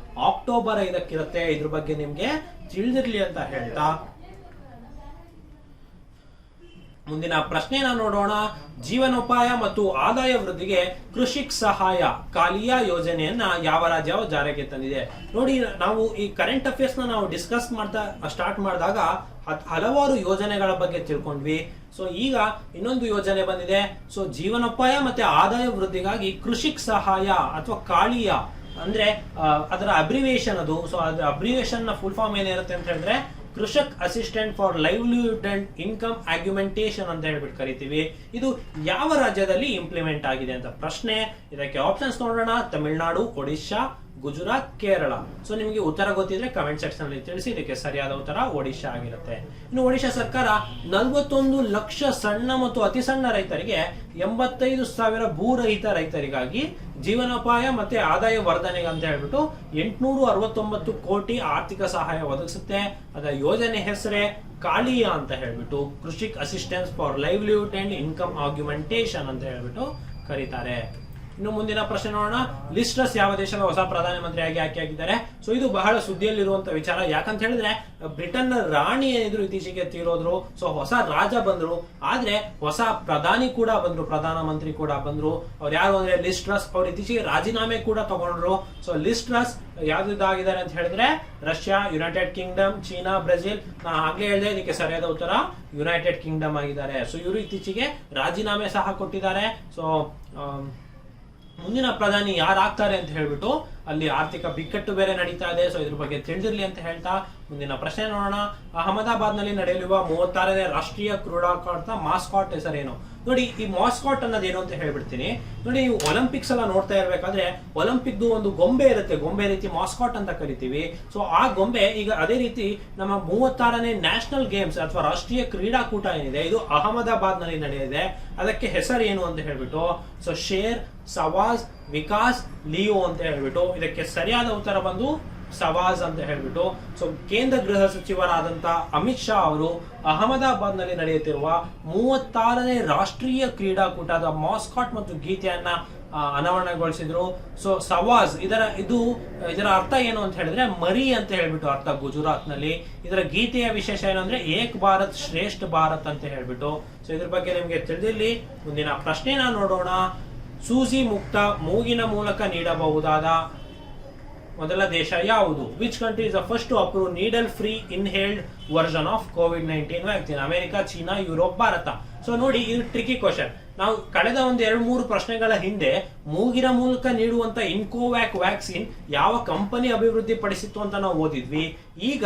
ಅಕ್ಟೋಬರ್ 5ಕ್ಕೆ ಇರುತ್ತೆ. ಇದ್ರ ಬಗ್ಗೆ ನಿಮ್ಗೆ ತಿಳಿದಿರ್ಲಿ ಅಂತ ಹೇಳ್ತಾ ಮುಂದಿನ ಪ್ರಶ್ನೆನ ನೋಡೋಣ. ಜೀವನೋಪಾಯ ಮತ್ತು ಆದಾಯ ವೃದ್ಧಿಗೆ ಕೃಷಿಕ್ ಸಹಾಯ ಕಾಲಿಯಾ ಯೋಜನೆಯನ್ನ ಯಾವ ರಾಜ್ಯ ಜಾರಿಗೆ ತಂದಿದೆ? ನೋಡಿ, ನಾವು ಈ ಕರೆಂಟ್ ಅಫೇರ್ಸ್ ನಾವು ಡಿಸ್ಕಸ್ ಮಾಡ್ತಾ ಸ್ಟಾರ್ಟ್ ಮಾಡಿದಾಗ ಹಲವಾರು ಯೋಜನೆಗಳ ಬಗ್ಗೆ ತಿಳ್ಕೊಂಡ್ವಿ. ಸೊ ಈಗ ಇನ್ನೊಂದು ಯೋಜನೆ ಬಂದಿದೆ. ಸೊ ಜೀವನೋಪಾಯ ಮತ್ತೆ ಆದಾಯ ವೃದ್ಧಿಗಾಗಿ ಕೃಷಿಕ್ ಸಹಾಯ ಅಥವಾ ಕಾಳಿಯಾ ಅಂದ್ರೆ ಅದರ ಅಬ್ರಿವೇಶನ್ ಅದು. ಸೊ ಅದರ ಅಬ್ರಿವೇಶನ್ ನ ಫುಲ್ ಫಾರ್ಮ್ ಏನಿರುತ್ತೆ ಅಂತ ಹೇಳಿದ್ರೆ Krushak assistant for livelihood and income augmentation ಅಂತ ಹೇಳ್ಬಿಟ್ಟು ಕರಿತೀವಿ. ಇದು ಯಾವ ರಾಜ್ಯದಲ್ಲಿ ಇಂಪ್ಲಿಮೆಂಟ್ ಆಗಿದೆ ಅಂತ ಪ್ರಶ್ನೆ. ಇದಕ್ಕೆ ಆಪ್ಷನ್ಸ್ ನೋಡೋಣ. ತಮಿಳುನಾಡು, ಒಡಿಶಾ, ಗುಜರಾತ್, ಕೇರಳ. ಸೊ ನಿಮಗೆ ಉತ್ತರ ಗೊತ್ತಿದ್ರೆ ಕಮೆಂಟ್ ಸೆಕ್ಷನ್ ಅಲ್ಲಿ ತಿಳಿಸಿ. ಇದಕ್ಕೆ ಸರಿಯಾದ ಉತ್ತರ ಒಡಿಶಾ ಆಗಿರುತ್ತೆ. ಇನ್ನು ಒಡಿಶಾ ಸರ್ಕಾರ 41 ಲಕ್ಷ ಸಣ್ಣ ಮತ್ತು ಅತಿ ಸಣ್ಣ ರೈತರಿಗೆ 85,000 ಭೂರಹಿತ ರೈತರಿಗಾಗಿ ಜೀವನೋಪಾಯ ಮತ್ತೆ ಆದಾಯ ವರ್ಧನೆಗೆ ಅಂತ ಹೇಳ್ಬಿಟ್ಟು 869 ಕೋಟಿ ಆರ್ಥಿಕ ಸಹಾಯ ಒದಗಿಸುತ್ತೆ. ಅದರ ಯೋಜನೆ ಹೆಸರೇ ಕಾಳಿಯಾ ಅಂತ ಹೇಳ್ಬಿಟ್ಟು Krushak assistance for livelihood and income augmentation ಅಂತ ಹೇಳ್ಬಿಟ್ಟು ಕರೀತಾರೆ. ಇನ್ನು ಮುಂದಿನ ಪ್ರಶ್ನೆ ನೋಡೋಣ. ಲಿಸ್ ಟ್ರಸ್ ಯಾವ ದೇಶದ ಹೊಸ ಪ್ರಧಾನಮಂತ್ರಿಯಾಗಿ ಆಯ್ಕೆಯಾಗಿದ್ದಾರೆ? ಸೊ ಇದು ಬಹಳ ಸುದ್ದಿಯಲ್ಲಿರುವಂತ ವಿಚಾರ. ಯಾಕಂತ ಹೇಳಿದ್ರೆ ಬ್ರಿಟನ್ ನ ರಾಣಿ ಏನಿದ್ರು ಇತ್ತೀಚೆಗೆ ತೀರೋದ್ರು. ಸೊ ಹೊಸ ರಾಜ ಬಂದ್ರು, ಆದ್ರೆ ಹೊಸ ಪ್ರಧಾನಿ ಕೂಡ ಬಂದ್ರು, ಪ್ರಧಾನಮಂತ್ರಿ ಕೂಡ ಬಂದ್ರು. ಅವ್ರು ಯಾರು ಅಂದ್ರೆ ಲಿಸ್ ಟ್ರಸ್. ಅವ್ರು ಇತ್ತೀಚೆಗೆ ರಾಜೀನಾಮೆ ಕೂಡ ತಗೊಂಡ್ರು. ಸೊ ಲಿಸ್ ಟ್ರಸ್ ಯಾವ್ದಾಗಿದ್ದಾರೆ ಅಂತ ಹೇಳಿದ್ರೆ Russia, United Kingdom, China, Brazil. ನಾ ಆಗ್ಲೇ ಹೇಳಿದೆ, ಇದಕ್ಕೆ ಸರಿಯಾದ ಉತ್ತರ ಯುನೈಟೆಡ್ ಕಿಂಗ್ಡಮ್ ಆಗಿದ್ದಾರೆ. ಸೊ ಇವರು ಇತ್ತೀಚೆಗೆ ರಾಜೀನಾಮೆ ಸಹ ಕೊಟ್ಟಿದ್ದಾರೆ. ಸೊ ಮುಂದಿನ ಪ್ರಧಾನಿ ಯಾರಾಗ್ತಾರೆ ಅಂತ ಹೇಳ್ಬಿಟ್ಟು ಅಲ್ಲಿ ಆರ್ಥಿಕ ಬಿಕ್ಕಟ್ಟು ಬೇರೆ ನಡೀತಾ ಇದೆ. ಸೊ ಇದ್ರ ಬಗ್ಗೆ ತಿಳಿದಿರ್ಲಿ ಅಂತ ಹೇಳ್ತಾ ಮುಂದಿನ ಪ್ರಶ್ನೆ ನೋಡೋಣ. ಅಹಮದಾಬಾದ್ ನಲ್ಲಿ ನಡೆಯಲಿರುವ 36ನೇ ರಾಷ್ಟ್ರೀಯ ಕ್ರೀಡಾಕೂಟದ ಮಾಸ್ಕಾಟ್ ಹೆಸರೇನು? ನೋಡಿ, ಈ ಮಾಸ್ಕಾಟ್ ಅನ್ನೋದೇನು ಅಂತ ಹೇಳ್ಬಿಡ್ತೀನಿ. ನೋಡಿ, ನೀವು ಒಲಿಂಪಿಕ್ಸ್ ಎಲ್ಲ ನೋಡ್ತಾ ಇರ್ಬೇಕಾದ್ರೆ ಒಲಿಂಪಿಕ್ದು ಒಂದು ಗೊಂಬೆ ಇರುತ್ತೆ, ಗೊಂಬೆ ರೀತಿ ಮಾಸ್ಕಾಟ್ ಅಂತ ಕರಿತೀವಿ. ಸೊ ಆ ಗೊಂಬೆ ಈಗ ಅದೇ ರೀತಿ ನಮ್ಮ 36ನೇ ನ್ಯಾಷನಲ್ ಗೇಮ್ಸ್ ಅಥವಾ ರಾಷ್ಟ್ರೀಯ ಕ್ರೀಡಾಕೂಟ ಏನಿದೆ ಇದು ಅಹಮದಾಬಾದ್ ನಲ್ಲಿ ನಡೆಯಲಿದೆ. ಅದಕ್ಕೆ ಹೆಸರು ಏನು ಅಂತ ಹೇಳ್ಬಿಟ್ಟು ಸೊ ಶೇರ್, ಸವಾಜ್, ವಿಕಾಸ್, ಲಿಯೋ ಅಂತ ಹೇಳ್ಬಿಟ್ಟು ಇದಕ್ಕೆ ಸರಿಯಾದ ಉತ್ತರ ಬಂದು ಸವಾಜ್ ಅಂತ ಹೇಳ್ಬಿಟ್ಟು. ಸೊ ಕೇಂದ್ರ ಗೃಹ ಸಚಿವರಾದಂತ ಅಮಿತ್ ಶಾ ಅವರು ಅಹಮದಾಬಾದ್ ನಲ್ಲಿ ನಡೆಯುತ್ತಿರುವ 36ನೇ ರಾಷ್ಟ್ರೀಯ ಕ್ರೀಡಾಕೂಟದ ಮಾಸ್ಕಾಟ್ ಮತ್ತು ಗೀತೆಯನ್ನ ಅನಾವರಣಗೊಳಿಸಿದ್ರು. ಸೊ ಸವಾಜ್ ಇದರ ಅರ್ಥ ಏನು ಅಂತ ಹೇಳಿದ್ರೆ ಮರಿ ಅಂತ ಹೇಳ್ಬಿಟ್ಟು ಅರ್ಥ ಗುಜರಾತ್ ನಲ್ಲಿ. ಇದರ ಗೀತೆಯ ವಿಶೇಷ ಏನಂದ್ರೆ ಏಕ್ ಭಾರತ್ ಶ್ರೇಷ್ಠ ಭಾರತ್ ಅಂತ ಹೇಳ್ಬಿಟ್ಟು. ಸೊ ಇದ್ರ ಬಗ್ಗೆ ನಿಮ್ಗೆ ತಿಳಿದಿರ್ಲಿ. ಮುಂದಿನ ಪ್ರಶ್ನೆನ ನೋಡೋಣ. ಸೂಜಿ ಮುಕ್ತ ಮೂಗಿನ ಮೂಲಕ ನೀಡಬಹುದಾದ ಮೊದಲ ದೇಶ ಯಾವುದು? Which country is the first to approve needle free inhaled version of ಕೋವಿಡ್-19 vaccine? America, China, Europe, Bharat. So ನೋಡಿ, ಇದು ಟ್ರಿಕಿ ಕ್ವಶನ್. ನಾವು ಕಳೆದ 1-2-3 ಪ್ರಶ್ನೆಗಳ ಹಿಂದೆ ಮೂಗಿನ ಮೂಲಕ ನೀಡುವಂತ ಇನ್ಕೋವ್ಯಾಕ್ ವ್ಯಾಕ್ಸಿನ್ ಯಾವ ಕಂಪನಿ ಅಭಿವೃದ್ಧಿ ಪಡಿಸಿತ್ತು ಅಂತ ನಾವು ಓದಿದ್ವಿ. ಈಗ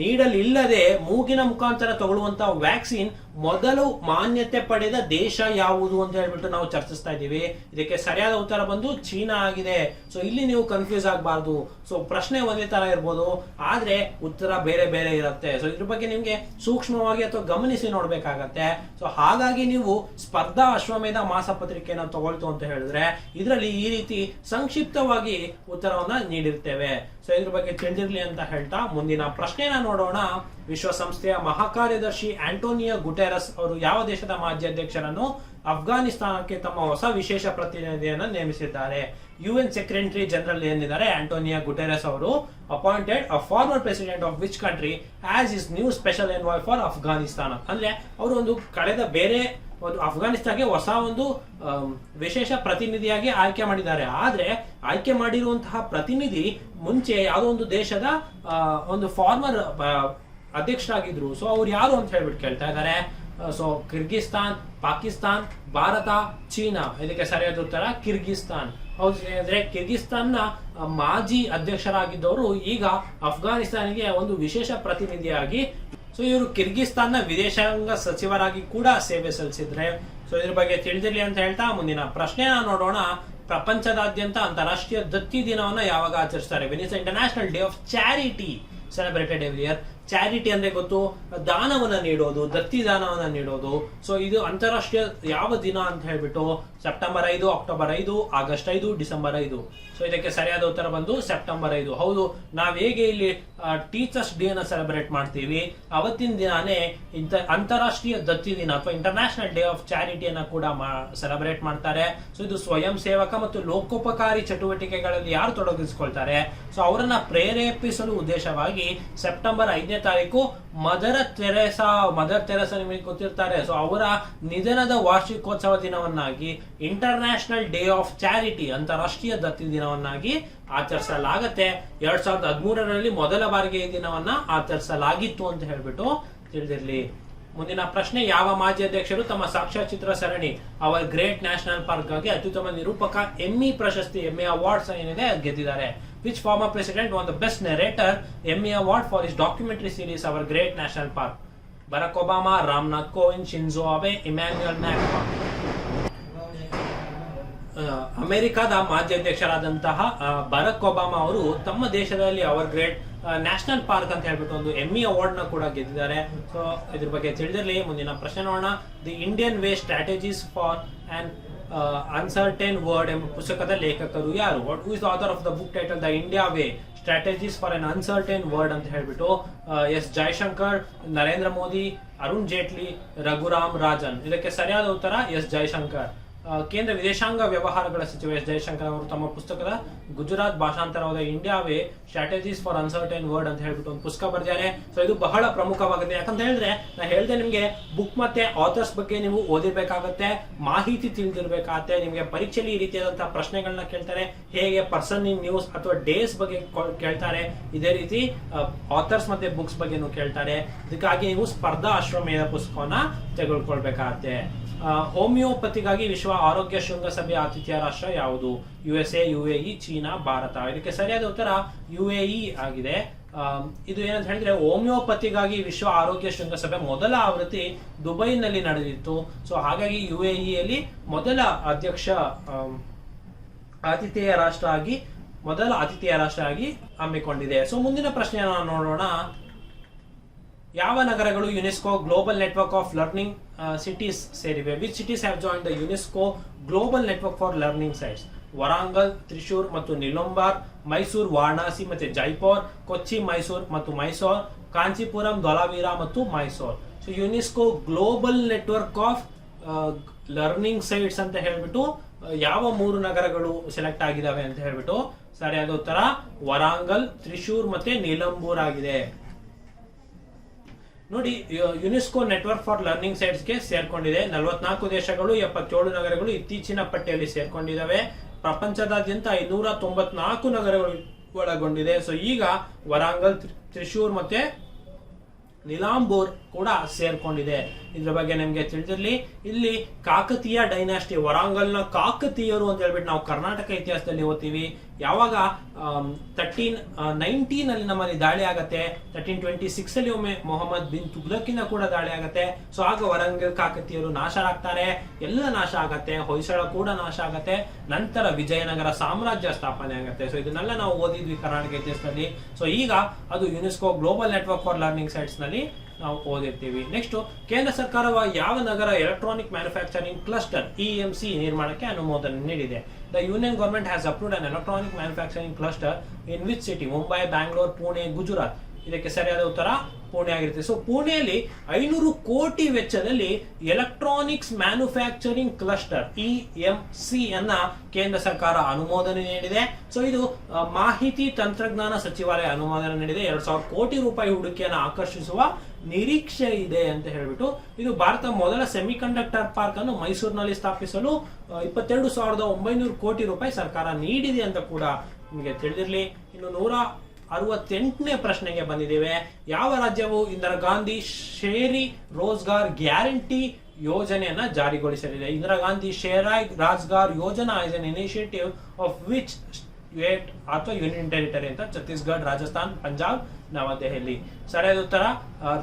ನೀಡಲ್ ಇಲ್ಲದೆ ಮೂಗಿನ ಮುಖಾಂತರ ತಗೊಳ್ಳುವಂತ ವ್ಯಾಕ್ಸಿನ್ ಮೊದಲು ಮಾನ್ಯತೆ ಪಡೆದ ದೇಶ ಯಾವುದು ಅಂತ ಹೇಳ್ಬಿಟ್ಟು ನಾವು ಚರ್ಚಿಸ್ತಾ ಇದ್ದೀವಿ. ಇದಕ್ಕೆ ಸರಿಯಾದ ಉತ್ತರ ಬಂದು ಚೀನಾ ಆಗಿದೆ. ಸೊ ಇಲ್ಲಿ ನೀವು ಕನ್ಫ್ಯೂಸ್ ಆಗಬಾರ್ದು. ಸೊ ಪ್ರಶ್ನೆ ಒಂದೇ ತರ ಇರ್ಬೋದು, ಆದ್ರೆ ಉತ್ತರ ಬೇರೆ ಬೇರೆ ಇರುತ್ತೆ. ಸೊ ಇದ್ರ ಬಗ್ಗೆ ನಿಮ್ಗೆ ಸೂಕ್ಷ್ಮವಾಗಿ ಅಥವಾ ಗಮನಿಸಿ ನೋಡ್ಬೇಕಾಗತ್ತೆ. ಸೊ ಹಾಗಾಗಿ ನೀವು ಸ್ಪರ್ಧಾ ಅಶ್ವಮೇಧ ಮಾಸಪತ್ರಿಕೆಯನ್ನು ತಗೊಳ್ತು ಅಂತ ಹೇಳಿದ್ರೆ ಇದರಲ್ಲಿ ಈ ರೀತಿ ಸಂಕ್ಷಿಪ್ತವಾಗಿ ಉತ್ತರವನ್ನ ನೀಡಿರ್ತೇವೆ. ಸೊ ಇದ್ರ ಬಗ್ಗೆ ತಿಳಿದಿರ್ಲಿ ಅಂತ ಹೇಳ್ತಾ ಮುಂದಿನ ಪ್ರಶ್ನೆನ ನೋಡೋಣ. ವಿಶ್ವಸಂಸ್ಥೆಯ ಮಹಾಕಾರ್ಯದರ್ಶಿ ಆಂಟೋನಿಯೋ ಗುಟೆರಸ್ ಅವರು ಯಾವ ದೇಶದ ಮಾಜಿ ಅಧ್ಯಕ್ಷರನ್ನು ಅಫ್ಘಾನಿಸ್ತಾನಕ್ಕೆ ತಮ್ಮ ಹೊಸ ವಿಶೇಷ ಪ್ರತಿನಿಧಿಯನ್ನು ನೇಮಿಸಿದ್ದಾರೆ? ಯುಎನ್ ಸೆಕ್ರೆಟರಿ ಜನರಲ್ ಏನಿದ್ದಾರೆ ಆಂಟೋನಿಯೋ ಗುಟೆರಸ್ ಅವರು appointed a former president of which country as is new special envoy for Afghanistan. ಅಂದ್ರೆ ಅವರು ಒಂದು ಕಳೆದ ಬೇರೆ ಒಂದು ಅಫ್ಘಾನಿಸ್ತಾನ್ಗೆ ಹೊಸ ಒಂದು ವಿಶೇಷ ಪ್ರತಿನಿಧಿಯಾಗಿ ಆಯ್ಕೆ ಮಾಡಿದ್ದಾರೆ. ಆದ್ರೆ ಆಯ್ಕೆ ಮಾಡಿರುವಂತಹ ಪ್ರತಿನಿಧಿ ಮುಂಚೆ ಯಾವುದೋ ಒಂದು ದೇಶದ ಒಂದು ಫಾರ್ಮರ್ ಅಧ್ಯಕ್ಷರಾಗಿದ್ರು. ಸೊ ಅವ್ರು ಯಾರು ಅಂತ ಹೇಳ್ಬಿಟ್ಟು ಕೇಳ್ತಾ ಇದ್ದಾರೆ. So Kyrgyzstan, Pakistan, Bharat, China. ಇದಕ್ಕೆ ಸರಿಯಾದ ಉತ್ತರ ಕಿರ್ಗಿಸ್ತಾನ್. ಹೌದ್ರೆ ಕಿರ್ಗಿಸ್ತಾನ್ನ ಮಾಜಿ ಅಧ್ಯಕ್ಷರಾಗಿದ್ದವರು ಈಗ ಅಫ್ಘಾನಿಸ್ತಾನಿಗೆ ಒಂದು ವಿಶೇಷ ಪ್ರತಿನಿಧಿಯಾಗಿ. ಸೊ ಇವರು ಕಿರ್ಗಿಸ್ತಾನ್ನ ವಿದೇಶಾಂಗ ಸಚಿವರಾಗಿ ಕೂಡ ಸೇವೆ ಸಲ್ಲಿಸಿದ್ರೆ. ಸೊ ಇದ್ರ ಬಗ್ಗೆ ತಿಳಿದಿರಲಿ ಅಂತ ಹೇಳ್ತಾ ಮುಂದಿನ ಪ್ರಶ್ನೆನ ನೋಡೋಣ. ಪ್ರಪಂಚದಾದ್ಯಂತ ಅಂತಾರಾಷ್ಟ್ರೀಯ ದತ್ತಿ ದಿನವನ್ನ ಯಾವಾಗ ಆಚರಿಸ್ತಾರೆ? When is international day of charity celebrated every year. Charity ಅಂದ್ರೆ ಗೊತ್ತು, ದಾನವನ್ನ ನೀಡೋದು, ದತ್ತಿ ದಾನವನ್ನ ನೀಡೋದು. ಸೊ ಇದು ಅಂತಾರಾಷ್ಟ್ರೀಯ ಯಾವ ದಿನ ಅಂತ ಹೇಳ್ಬಿಟ್ಟು September 5, October 5, August 5, December 5. So ಇದಕ್ಕೆ ಸರಿಯಾದ ಉತ್ತರ ಬಂದು ಸೆಪ್ಟೆಂಬರ್ 5. ಹೌದು, ನಾವ್ ಹೇಗೆ ಇಲ್ಲಿ ಟೀಚರ್ಸ್ ಡೇ ನ ಸೆಲೆಬ್ರೇಟ್ ಮಾಡ್ತೀವಿ, ಅವತ್ತಿನ ದಿನಾನೇ ಅಂತಾರಾಷ್ಟ್ರೀಯ ದತ್ತಿ ದಿನ ಅಥವಾ ಇಂಟರ್ನ್ಯಾಷನಲ್ ಡೇ ಆಫ್ ಚಾರಿಟಿಯನ್ನ ಕೂಡ ಸೆಲೆಬ್ರೇಟ್ ಮಾಡ್ತಾರೆ. ಸೊ ಇದು ಸ್ವಯಂ ಸೇವಕ ಮತ್ತು ಲೋಕೋಪಕಾರಿ ಚಟುವಟಿಕೆಗಳಲ್ಲಿ ಯಾರು ತೊಡಗಿಸಿಕೊಳ್ತಾರೆ, ಸೊ ಅವರನ್ನ ಪ್ರೇರೇಪಿಸಲು ಉದ್ದೇಶವಾಗಿ ಸೆಪ್ಟೆಂಬರ್ 5ನೇ ತಾರೀಕು ಮದರ್ ತೆರೆಸಾ ನಿಮಗೆ ಗೊತ್ತಿರ್ತಾರೆ. ಸೊ ಅವರ ನಿಧನದ ವಾರ್ಷಿಕೋತ್ಸವ ದಿನವನ್ನಾಗಿ ಇಂಟರ್ನ್ಯಾಷನಲ್ ಡೇ ಆಫ್ ಚಾರಿಟಿ ಅಂತಾರಾಷ್ಟ್ರೀಯ ದತ್ತಿ ದಿನವನ್ನಾಗಿ ಆಚರಿಸಲಾಗತ್ತೆ. 2013ರಲ್ಲಿ ಮೊದಲ ಬಾರಿಗೆ ಈ ದಿನವನ್ನ ಆಚರಿಸಲಾಗಿತ್ತು ಅಂತ ಹೇಳ್ಬಿಟ್ಟು ತಿಳಿದಿರ್ಲಿ. ಮುಂದಿನ ಪ್ರಶ್ನೆ, ಯಾವ ಮಾಜಿ ಅಧ್ಯಕ್ಷರು ತಮ್ಮ ಸಾಕ್ಷ್ಯಚಿತ್ರ ಸರಣಿ ಅವರ್ ಗ್ರೇಟ್ ನ್ಯಾಷನಲ್ ಪಾರ್ಕ್ ಗಾಗಿ ಅತ್ಯುತ್ತಮ ನಿರೂಪಕ ಎಮ್ಮಿ ಪ್ರಶಸ್ತಿ, ಎಮ್ಮಿ ಅವಾರ್ಡ್ಸ್ ಏನಿದೆ ಗೆದ್ದಿದ್ದಾರೆ? Which former president won the best narrator Emmy Award for his documentary series Our Great National Park? Barack Obama, Ramnath Kovind, Shinzo Abe, Emmanuel Macron. ಅಮೆರಿಕದ ಮಾಜಿ ಅಧ್ಯಕ್ಷರಾದಂತಹ ಬರಾಕ್ ಒಬಾಮಾ ಅವರು ತಮ್ಮ ದೇಶದಲ್ಲಿ ಅವರ್ ಗ್ರೇಟ್ ನ್ಯಾಷನಲ್ ಪಾರ್ಕ್ ಅಂತ ಹೇಳ್ಬಿಟ್ಟು ಒಂದು ಎಮ್ಮಿ award ನ ಕೂಡ ಗೆದ್ದಿದ್ದಾರೆ. ಸೊ ಇದ್ರ ಬಗ್ಗೆ ತಿಳಿದಿರಲಿ. ಮುಂದಿನ ಪ್ರಶ್ನೆ ನೋಡೋಣ. The Indian way strategies for and uncertain word ಎಂಬ ಪುಸ್ತಕದ ಲೇಖಕರು ಯಾರು? What is the author of the book title the India way strategies for an uncertain world ಅಂತ ಹೇಳ್ಬಿಟ್ಟು ಎಸ್ ಜೈಶಂಕರ್, ನರೇಂದ್ರ ಮೋದಿ, ಅರುಣ್ ಜೇಟ್ಲಿ, ರಘುರಾಮ್ ರಾಜನ್. ಇದಕ್ಕೆ ಸರಿಯಾದ ಉತ್ತರ ಎಸ್ ಜೈಶಂಕರ್. ಕೇಂದ್ರ ವಿದೇಶಾಂಗ ವ್ಯವಹಾರಗಳ ಸಚಿವ ಎಸ್ ಜೈಶಂಕರ್ ಅವರು ತಮ್ಮ ಪುಸ್ತಕದ ಗುಜರಾತ್ ಭಾಷಾಂತರವಾದ India way strategies for uncertain world ಅಂತ ಹೇಳ್ಬಿಟ್ಟು ಒಂದು ಪುಸ್ತಕ ಬರೆದಿದ್ದಾರೆ. ಸೊ ಇದು ಬಹಳ ಪ್ರಮುಖವಾಗಿದೆ. ಯಾಕಂತ ಹೇಳಿದ್ರೆ ನಾ ಹೇಳ್ದೆ, ನಿಮ್ಗೆ ಬುಕ್ ಮತ್ತೆ ಆಥರ್ಸ್ ಬಗ್ಗೆ ನೀವು ಓದಿರ್ಬೇಕಾಗತ್ತೆ, ಮಾಹಿತಿ ತಿಳಿದಿರ್ಬೇಕಾಗತ್ತೆ. ನಿಮ್ಗೆ ಪರೀಕ್ಷೆಯಲ್ಲಿ ಈ ರೀತಿಯಾದಂತಹ ಪ್ರಶ್ನೆಗಳನ್ನ ಕೇಳ್ತಾರೆ. ಹೇಗೆ ಪರ್ಸನ್ ಇನ್ ನ್ಯೂಸ್ ಅಥವಾ ಡೇಸ್ ಬಗ್ಗೆ ಕೇಳ್ತಾರೆ, ಇದೇ ರೀತಿ ಆಥರ್ಸ್ ಮತ್ತೆ ಬುಕ್ಸ್ ಬಗ್ಗೆನೂ ಕೇಳ್ತಾರೆ. ಇದಕ್ಕಾಗಿ ನೀವು ಸ್ಪರ್ಧಾ ಅಶ್ವಮೇಧ ಪುಸ್ತಕವನ್ನ ತೆಗೆದುಕೊಳ್ಬೇಕಾಗತ್ತೆ. ಹೋಮಿಯೋಪತಿಗಾಗಿ ವಿಶ್ವ ಆರೋಗ್ಯ ಶೃಂಗಸಭೆ ಆತಿಥ್ಯ ರಾಷ್ಟ್ರ ಯಾವುದು? USA, UAE, China, Bharat. ಇದಕ್ಕೆ ಸರಿಯಾದ ಉತ್ತರ UAE ಆಗಿದೆ. ಇದು ಏನಂತ ಹೇಳಿದ್ರೆ, ಹೋಮಿಯೋಪತಿಗಾಗಿ ವಿಶ್ವ ಆರೋಗ್ಯ ಶೃಂಗಸಭೆ ಮೊದಲ ಆವೃತ್ತಿ ದುಬೈನಲ್ಲಿ ನಡೆದಿತ್ತು. ಸೊ ಹಾಗಾಗಿ UAE ಮೊದಲ ಆತಿಥೇಯ ರಾಷ್ಟ್ರ ಆಗಿ ಹಮ್ಮಿಕೊಂಡಿದೆ. ಸೊ ಮುಂದಿನ ಪ್ರಶ್ನೆಯನ್ನು ನೋಡೋಣ. ಯಾವ ನಗರಗಳು UNESCO global network of learning cities ಸೇರಿವೆ? Which cities have join the UNESCO global network for learning sites? Warangal, Thrissur ಮತ್ತು ನಿಲಂಬಾರ್, ಮೈಸೂರು, ವಾರಣಾಸಿ ಮತ್ತು ಜೈಪುರ್, ಕೊಚ್ಚಿ, ಮೈಸೂರು ಮತ್ತು ಮೈಸೂರು, ಕಾಂಚೀಪುರಂ, ಧೊಲಾವೀರಾ ಮತ್ತು Mysuru. So UNESCO global network of learning sites ಅಂತ ಹೇಳ್ಬಿಟ್ಟು ಯಾವ 3 ನಗರಗಳು ಸೆಲೆಕ್ಟ್ ಆಗಿದಾವೆ ಅಂತ ಹೇಳ್ಬಿಟ್ಟು ಸರಿಯಾದ ಉತ್ತರ ವರಾಂಗಲ್, ತ್ರಿಶೂರ್ ಮತ್ತೆ ನಿಲಂಬೂರ್ ಆಗಿದೆ. ನೋಡಿ, UNESCO network for learning sites ಗೆ ಸೇರ್ಕೊಂಡಿದೆ 44 ದೇಶಗಳು, 77 ನಗರಗಳು ಇತ್ತೀಚಿನ ಪಟ್ಟಿಯಲ್ಲಿ ಸೇರ್ಕೊಂಡಿದ್ದಾವೆ. ಪ್ರಪಂಚದಾದ್ಯಂತ 594 ನಗರಗಳು ಒಳಗೊಂಡಿದೆ. ಸೊ ಈಗ ವರಾಂಗಲ್, ತ್ರಿಶೂರ್ ಮತ್ತೆ ನಿಲಾಂಬೂರ್ ಕೂಡ ಸೇರ್ಕೊಂಡಿದೆ. ಇದ್ರ ಬಗ್ಗೆ ನಿಮ್ಗೆ ತಿಳಿದಿರ್ಲಿ. ಇಲ್ಲಿ ಕಾಕತೀಯ ಡೈನಾಸ್ಟಿ, ವರಾಂಗಲ್ನ ಕಾಕತೀಯರು ಅಂತ ಹೇಳ್ಬಿಟ್ಟು ನಾವು ಕರ್ನಾಟಕ ಇತಿಹಾಸದಲ್ಲಿ ಓದ್ತೀವಿ. ಯಾವಾಗ 1319 ಅಲ್ಲಿ ನಮ್ಮಲ್ಲಿ ದಾಳಿ ಆಗತ್ತೆ, 1326 ಅಲ್ಲಿ ಒಮ್ಮೆ ಮೊಹಮ್ಮದ್ ಬಿನ್ ತುಗ್ಲಕಿನ ಕೂಡ ದಾಳಿ ಆಗತ್ತೆ. ಸೊ ಆಗ ವರಂಗಲ್ ಕಾಕತೀಯರು ನಾಶ ಆಗ್ತಾರೆ, ಎಲ್ಲ ನಾಶ ಆಗತ್ತೆ, ಹೊಯ್ಸಳ ಕೂಡ ನಾಶ ಆಗತ್ತೆ. ನಂತರ ವಿಜಯನಗರ ಸಾಮ್ರಾಜ್ಯ ಸ್ಥಾಪನೆ ಆಗತ್ತೆ. ಸೊ ಇದನ್ನೆಲ್ಲ ನಾವು ಓದಿದ್ವಿ ಕರ್ನಾಟಕ ಇತಿಹಾಸದಲ್ಲಿ. ಸೊ ಈಗ ಅದು UNESCO global network for learning sites ನಲ್ಲಿ ನಾವು ಓದಿರ್ತೀವಿ. ನೆಕ್ಸ್ಟ್, ಕೇಂದ್ರ ಸರ್ಕಾರವ ಯಾವ ನಗರ ಎಲೆಕ್ಟ್ರಾನಿಕ್ ಮ್ಯಾನುಫ್ಯಾಕ್ಚರಿಂಗ್ ಕ್ಲಸ್ಟರ್ EMC ನಿರ್ಮಾಣಕ್ಕೆ ಅನುಮೋದನೆ ನೀಡಿದೆ? The union government has approved an electronic manufacturing cluster in which city? Mumbai, Bangalore, Pune, Gujarat. ಇದಕ್ಕೆ ಸರಿಯಾದ ಉತ್ತರ ಪುಣೆ ಆಗಿರುತ್ತೆ. ಸೊ ಪುಣೆಯಲ್ಲಿ 500 ಕೋಟಿ ವೆಚ್ಚದಲ್ಲಿ ಎಲೆಕ್ಟ್ರಾನಿಕ್ಸ್ ಮ್ಯಾನುಫ್ಯಾಕ್ಚರಿಂಗ್ ಕ್ಲಸ್ಟರ್ EMC ಅನ್ನ ಕೇಂದ್ರ ಸರ್ಕಾರ ಅನುಮೋದನೆ ನೀಡಿದೆ. ಸೊ ಇದು ಮಾಹಿತಿ ತಂತ್ರಜ್ಞಾನ ಸಚಿವಾಲಯ ಅನುಮೋದನೆ ನೀಡಿದೆ. 2,000 ಕೋಟಿ ರೂಪಾಯಿ ಹೂಡಿಕೆಯನ್ನು ಆಕರ್ಷಿಸುವ ನಿರೀಕ್ಷೆ ಇದೆ ಅಂತ ಹೇಳ್ಬಿಟ್ಟು ಇದು ಭಾರತ ಮೊದಲ ಸೆಮಿಕಂಡಕ್ಟರ್ ಪಾರ್ಕ್ ಅನ್ನು ಮೈಸೂರಿನಲ್ಲಿ ಸ್ಥಾಪಿಸಲು 22,900 ಕೋಟಿ ರೂಪಾಯಿ ಸರ್ಕಾರ ನೀಡಿದೆ ಅಂತ ಕೂಡ ನಿಮಗೆ ತಿಳಿದಿರಲಿ. ಇನ್ನು 168ನೇ ಪ್ರಶ್ನೆಗೆ ಬಂದಿದ್ದೇವೆ. ಯಾವ ರಾಜ್ಯವು ಇಂದಿರಾ ಗಾಂಧಿ ಶೇರಿ ರೋಜ್ಗಾರ್ ಗ್ಯಾರಂಟಿ ಯೋಜನೆಯನ್ನ ಜಾರಿಗೊಳಿಸಲಿದೆ? Indira Gandhi ಶೇರಾಯ್ Rozgar Yojana is an initiative of which ಅಥವಾ ಯೂನಿಯನ್ ಟೆರಿಟರಿ ಅಂತ ಛತ್ತೀಸ್ಗಢ, ರಾಜಸ್ಥಾನ್, ಪಂಜಾಬ್, ನವದೆಹಲಿ. ಸರಿಯಾದ ಉತ್ತರ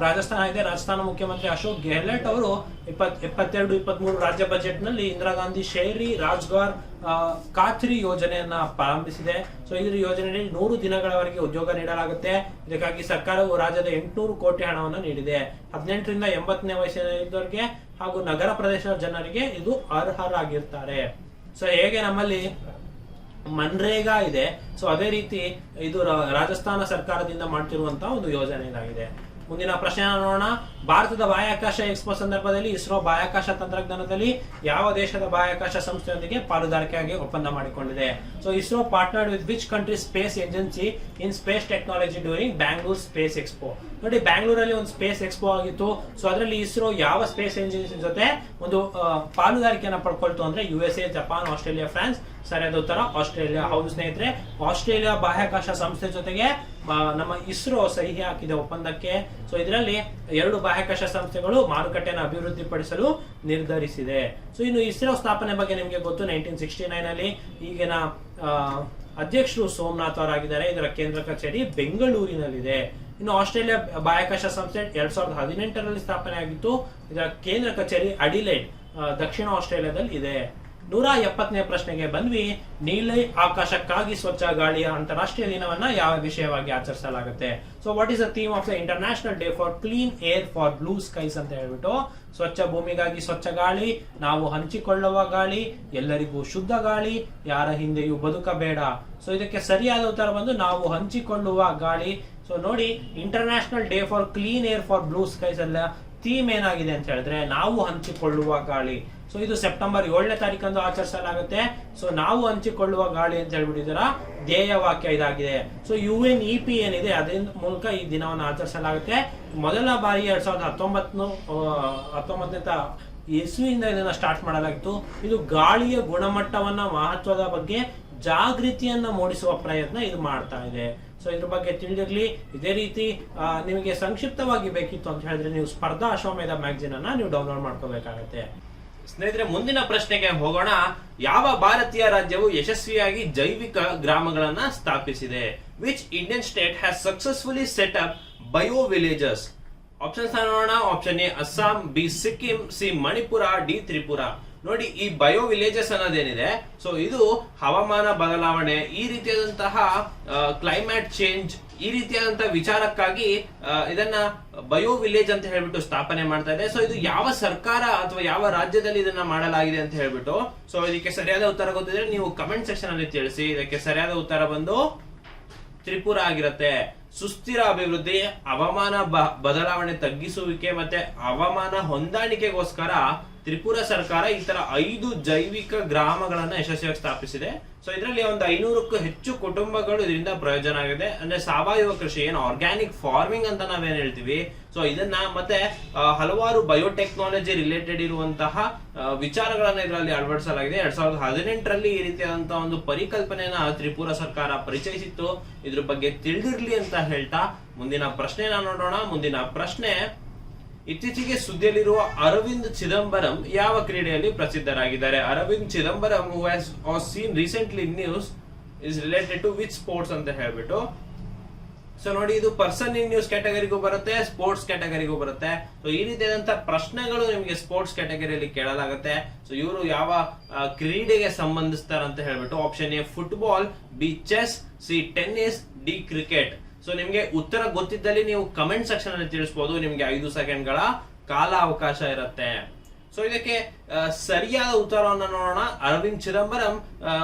ರಾಜಸ್ಥಾನ ಇದೆ. ರಾಜಸ್ಥಾನ ಮುಖ್ಯಮಂತ್ರಿ ಅಶೋಕ್ ಗೆಹ್ಲೋಟ್ ಅವರು 22-23 ರಾಜ್ಯ ಬಜೆಟ್ ನಲ್ಲಿ ಇಂದಿರಾ ಗಾಂಧಿ ಶಹರಿ ರೋಜ್ಗಾರ್ ಖಾತ್ರಿ ಯೋಜನೆಯನ್ನ ಪ್ರಾರಂಭಿಸಿದೆ. ಸೊ ಇದರ ಯೋಜನೆಯಲ್ಲಿ 100 ದಿನಗಳವರೆಗೆ ಉದ್ಯೋಗ ನೀಡಲಾಗುತ್ತೆ. ಇದಕ್ಕಾಗಿ ಸರ್ಕಾರವು ರಾಜ್ಯದ 800 ಕೋಟಿ ಹಣವನ್ನು ನೀಡಿದೆ. 18ರಿಂದ 80ನೇ ವಯಸ್ಸಿನವರಿಗೆ ಹಾಗೂ ನಗರ ಪ್ರದೇಶದ ಜನರಿಗೆ ಇದು ಅರ್ಹರಾಗಿರ್ತಾರೆ. ಸೊ ಹೇಗೆ ನಮ್ಮಲ್ಲಿ ಮನ್ರೇಗಾ ಇದೆ, ಸೊ ಅದೇ ರೀತಿ ಇದು ರಾಜಸ್ಥಾನ ಸರ್ಕಾರದಿಂದ ಮಾಡ್ತಿರುವಂತಹ ಒಂದು ಯೋಜನೆ ಇದಾಗಿದೆ. ಮುಂದಿನ ಪ್ರಶ್ನೆ ನೋಡೋಣ. ಭಾರತದ ಬಾಹ್ಯಾಕಾಶ ಎಕ್ಸ್ಪೋ ಸಂದರ್ಭದಲ್ಲಿ ಇಸ್ರೋ ಬಾಹ್ಯಾಕಾಶ ತಂತ್ರಜ್ಞಾನದಲ್ಲಿ ಯಾವ ದೇಶದ ಬಾಹ್ಯಾಕಾಶ ಸಂಸ್ಥೆಯೊಂದಿಗೆ ಪಾಲುದಾರಿಕೆಯಾಗಿ ಒಪ್ಪಂದ ಮಾಡಿಕೊಂಡಿದೆ? So ISRO partnered with which country space agency in space technology during Bangalore space expo. ನೋಡಿ, ಬ್ಯಾಂಗ್ಳೂರಲ್ಲಿ ಒಂದು ಸ್ಪೇಸ್ ಎಕ್ಸ್ಪೋ ಆಗಿತ್ತು. ಸೊ ಅದರಲ್ಲಿ ಇಸ್ರೋ ಯಾವ ಸ್ಪೇಸ್ ಏಜೆನ್ಸಿ ಜೊತೆ ಒಂದು ಪಾಲುದಾರಿಕೆಯನ್ನು ಪಡ್ಕೊಳ್ತು ಅಂದ್ರೆ USA, ಜಪಾನ್, ಆಸ್ಟ್ರೇಲಿಯಾ, ಫ್ರಾನ್ಸ್. ಸರಿಯಾದ ಉತ್ತರ ಆಸ್ಟ್ರೇಲಿಯಾ. ಹೌದು ಸ್ನೇಹಿತರೆ, ಆಸ್ಟ್ರೇಲಿಯಾ ಬಾಹ್ಯಾಕಾಶ ಸಂಸ್ಥೆ ಜೊತೆಗೆ ನಮ್ಮ ಇಸ್ರೋ ಸಹಿ ಹಾಕಿದೆ ಒಪ್ಪಂದಕ್ಕೆ. ಸೊ ಇದರಲ್ಲಿ 2 ಬಾಹ್ಯಾಕಾಶ ಸಂಸ್ಥೆಗಳು ಮಾರುಕಟ್ಟೆಯನ್ನು ಅಭಿವೃದ್ಧಿಪಡಿಸಲು ನಿರ್ಧರಿಸಿದೆ. ಸೊ ಇನ್ನು ಇಸ್ರೋ ಸ್ಥಾಪನೆ ಬಗ್ಗೆ ನಿಮಗೆ ಗೊತ್ತು. 1969 ಅಲ್ಲಿ ಈಗಿನ ಅಧ್ಯಕ್ಷರು ಸೋಮನಾಥ್ ಅವರಾಗಿದ್ದಾರೆ. ಇದರ ಕೇಂದ್ರ ಕಚೇರಿ ಬೆಂಗಳೂರಿನಲ್ಲಿದೆ. ಇನ್ನು ಆಸ್ಟ್ರೇಲಿಯಾ ಬಾಹ್ಯಾಕಾಶ ಸಂಸ್ಥೆ 2018ರಲ್ಲಿ ಸ್ಥಾಪನೆ ಆಗಿತ್ತು. ಇದರ ಕೇಂದ್ರ ಕಚೇರಿ ಅಡಿಲೇಡ್, ದಕ್ಷಿಣ ಆಸ್ಟ್ರೇಲಿಯಾದಲ್ಲಿ ಇದೆ. 170ನೇ ಪ್ರಶ್ನೆಗೆ ಬಂದ್ವಿ. ನೀಲಿ ಆಕಾಶಕ್ಕಾಗಿ ಸ್ವಚ್ಛ ಗಾಳಿಯ ಅಂತಾರಾಷ್ಟ್ರೀಯ ದಿನವನ್ನ ಯಾವ ವಿಷಯವಾಗಿ ಆಚರಿಸಲಾಗುತ್ತೆ? So what is the theme of the international day for clean air for blue skies ಅಂತ ಹೇಳ್ಬಿಟ್ಟು, ಸ್ವಚ್ಛ ಭೂಮಿಗಾಗಿ ಸ್ವಚ್ಛ ಗಾಳಿ, ನಾವು ಹಂಚಿಕೊಳ್ಳುವ ಗಾಳಿ, ಎಲ್ಲರಿಗೂ ಶುದ್ಧ ಗಾಳಿ, ಯಾರ ಹಿಂದೆಯೂ ಬದುಕಬೇಡ. ಸೊ ಇದಕ್ಕೆ ಸರಿಯಾದ ಉತ್ತರ ಬಂದು ನಾವು ಹಂಚಿಕೊಳ್ಳುವ ಗಾಳಿ. ಸೊ ನೋಡಿ, international day for clean air for blue skies ಅಲ್ಲ, ಥೀಮ್ ಏನಾಗಿದೆ ಅಂತ ಹೇಳಿದ್ರೆ ನಾವು ಹಂಚಿಕೊಳ್ಳುವ ಗಾಳಿ. ಸೊ ಇದು ಸೆಪ್ಟೆಂಬರ್ 7ನೇ ತಾರೀಕಂದು ಆಚರಿಸಲಾಗುತ್ತೆ. ಸೊ ನಾವು ಹಂಚಿಕೊಳ್ಳುವ ಗಾಳಿ ಅಂತ ಹೇಳ್ಬಿಟ್ಟಿದ್ದೀರಾ, ಧ್ಯೇಯ ವಾಕ್ಯ ಇದಾಗಿದೆ. ಸೊ UNEP ಏನಿದೆ ಅದರ ಮೂಲಕ ಈ ದಿನವನ್ನು ಆಚರಿಸಲಾಗುತ್ತೆ. ಮೊದಲ ಬಾರಿ 2019ನೇ ಇಸ್ವಿಯಿಂದ ಇದನ್ನ ಸ್ಟಾರ್ಟ್ ಮಾಡಲಾಗಿತ್ತು. ಇದು ಗಾಳಿಯ ಗುಣಮಟ್ಟವನ್ನ ಮಹತ್ವದ ಬಗ್ಗೆ ಜಾಗೃತಿಯನ್ನ ಮೂಡಿಸುವ ಪ್ರಯತ್ನ ಇದು ಮಾಡ್ತಾ ಇದೆ. ಸೊ ಇದ್ರ ಬಗ್ಗೆ ತಿಳಿದಿರ್ಲಿ. ಇದೇ ರೀತಿ ನಿಮಗೆ ಸಂಕ್ಷಿಪ್ತವಾಗಿ ಬೇಕಿತ್ತು ಅಂತ ಹೇಳಿದ್ರೆ ನೀವು ಸ್ಪರ್ಧಾ ಅಶ್ವಮೇಧ ಮ್ಯಾಗಝಿನ್ ಅನ್ನ ನೀವು ಡೌನ್ಲೋಡ್ ಮಾಡ್ಕೋಬೇಕಾಗತ್ತೆ. ಸ್ನೇಹಿತರೆ, ಮುಂದಿನ ಪ್ರಶ್ನೆಗೆ ಹೋಗೋಣ. ಯಾವ ಭಾರತೀಯ ರಾಜ್ಯವು ಯಶಸ್ವಿಯಾಗಿ ಜೈವಿಕ ಗ್ರಾಮಗಳನ್ನ ಸ್ಥಾಪಿಸಿದೆ? Which Indian state has successfully set up bio villages? Options ನೋಡೋಣ. Option A Assam, B Sikkim, C Manipur, D Tripura. ನೋಡಿ, ಈ ಬಯೋ ವಿಲೇಜಸ್ ಅನ್ನೋದೇನಿದೆ, ಸೊ ಇದು ಹವಾಮಾನ ಬದಲಾವಣೆ, ಈ ರೀತಿಯಾದಂತಹ ಕ್ಲೈಮೇಟ್ ಚೇಂಜ್, ಈ ರೀತಿಯಾದಂತಹ ವಿಚಾರಕ್ಕಾಗಿ ಇದನ್ನ ಬಯೋ ವಿಲೇಜ್ ಅಂತ ಹೇಳ್ಬಿಟ್ಟು ಸ್ಥಾಪನೆ ಮಾಡ್ತಾ ಇದೆ. ಸೊ ಇದು ಯಾವ ಸರ್ಕಾರ ಅಥವಾ ಯಾವ ರಾಜ್ಯದಲ್ಲಿ ಇದನ್ನ ಮಾಡಲಾಗಿದೆ ಅಂತ ಹೇಳ್ಬಿಟ್ಟು, ಸೊ ಇದಕ್ಕೆ ಸರಿಯಾದ ಉತ್ತರ ಗೊತ್ತಿದ್ರೆ ನೀವು ಕಮೆಂಟ್ ಸೆಕ್ಷನ್ ಅಲ್ಲಿ ತಿಳಿಸಿ. ಇದಕ್ಕೆ ಸರಿಯಾದ ಉತ್ತರ ಬಂದು ತ್ರಿಪುರ ಆಗಿರುತ್ತೆ. ಸುಸ್ಥಿರ ಅಭಿವೃದ್ಧಿ, ಹವಾಮಾನ ಬದಲಾವಣೆ ತಗ್ಗಿಸುವಿಕೆ ಮತ್ತೆ ಹವಾಮಾನ ಹೊಂದಾಣಿಕೆಗೋಸ್ಕರ ತ್ರಿಪುರ ಸರ್ಕಾರ ಈ ತರ 5 ಜೈವಿಕ ಗ್ರಾಮಗಳನ್ನ ಯಶಸ್ವಿಯಾಗಿ ಸ್ಥಾಪಿಸಿದೆ. ಸೊ ಇದರಲ್ಲಿ ಒಂದು 500ಕ್ಕೂ ಹೆಚ್ಚು ಕುಟುಂಬಗಳು ಇದರಿಂದ ಪ್ರಯೋಜನ ಆಗಿದೆ. ಅಂದ್ರೆ ಸಾವಯವ ಕೃಷಿ, ಏನು ಆರ್ಗ್ಯಾನಿಕ್ ಫಾರ್ಮಿಂಗ್ ಅಂತ ನಾವೇನ್ ಹೇಳ್ತೀವಿ, ಸೊ ಇದನ್ನ ಮತ್ತೆ ಹಲವಾರು ಬಯೋಟೆಕ್ನಾಲಜಿ ರಿಲೇಟೆಡ್ ಇರುವಂತಹ ವಿಚಾರಗಳನ್ನ ಇದರಲ್ಲಿ ಅಳವಡಿಸಲಾಗಿದೆ. 2018ರಲ್ಲಿ ಈ ರೀತಿಯಾದಂತಹ ಒಂದು ಪರಿಕಲ್ಪನೆಯನ್ನ ತ್ರಿಪುರ ಸರ್ಕಾರ ಪರಿಚಯಿಸಿತ್ತು. ಇದ್ರ ಬಗ್ಗೆ ತಿಳಿದಿರ್ಲಿ ಅಂತ ಹೇಳ್ತಾ ಮುಂದಿನ ಪ್ರಶ್ನೆನ ನೋಡೋಣ. ಮುಂದಿನ ಪ್ರಶ್ನೆ, ಇತ್ತೀಚೆಗೆ ಸುದ್ದಿಯಲ್ಲಿರುವ ಅರವಿಂದ್ ಚಿದಂಬರಂ ಯಾವ ಕ್ರೀಡೆಯಲ್ಲಿ ಪ್ರಸಿದ್ಧರಾಗಿದ್ದಾರೆ? Arvind Chidambaram who was seen recently in news is related to which sports ಅಂತ ಹೇಳ್ಬಿಟ್ಟು. ಸೊ ನೋಡಿ, ಇದು ಪರ್ಸನ್ ಇನ್ ನ್ಯೂಸ್ ಕ್ಯಾಟಗರಿಗೂ ಬರುತ್ತೆ, ಸ್ಪೋರ್ಟ್ಸ್ ಕ್ಯಾಟಗರಿಗೂ ಬರುತ್ತೆ. ಸೊ ಈ ರೀತಿಯಾದಂತಹ ಪ್ರಶ್ನೆಗಳು ನಿಮಗೆ ಸ್ಪೋರ್ಟ್ಸ್ ಕ್ಯಾಟಗರಿಯಲ್ಲಿ ಕೇಳಲಾಗುತ್ತೆ. ಸೊ ಇವರು ಯಾವ ಕ್ರೀಡೆಗೆ ಸಂಬಂಧಿಸ್ತಾರೆ ಅಂತ ಹೇಳ್ಬಿಟ್ಟು. Option A football, B chess, C tennis, D cricket. So ನಿಮ್ಗೆ ಉತ್ತರ ಗೊತ್ತಿದ್ದಲ್ಲಿ ನೀವು ಕಮೆಂಟ್ ಸೆಕ್ಷನ್ ಅಲ್ಲಿ ತಿಳಿಸಬಹುದು. ನಿಮ್ಗೆ 5 ಸೆಕೆಂಡ್ಗಳ ಕಾಲ ಅವಕಾಶ ಇರುತ್ತೆ. ಸೊ ಇದಕ್ಕೆ ಸರಿಯಾದ ಉತ್ತರವನ್ನು ನೋಡೋಣ. ಅರವಿಂದ್ ಚಿದಂಬರಂ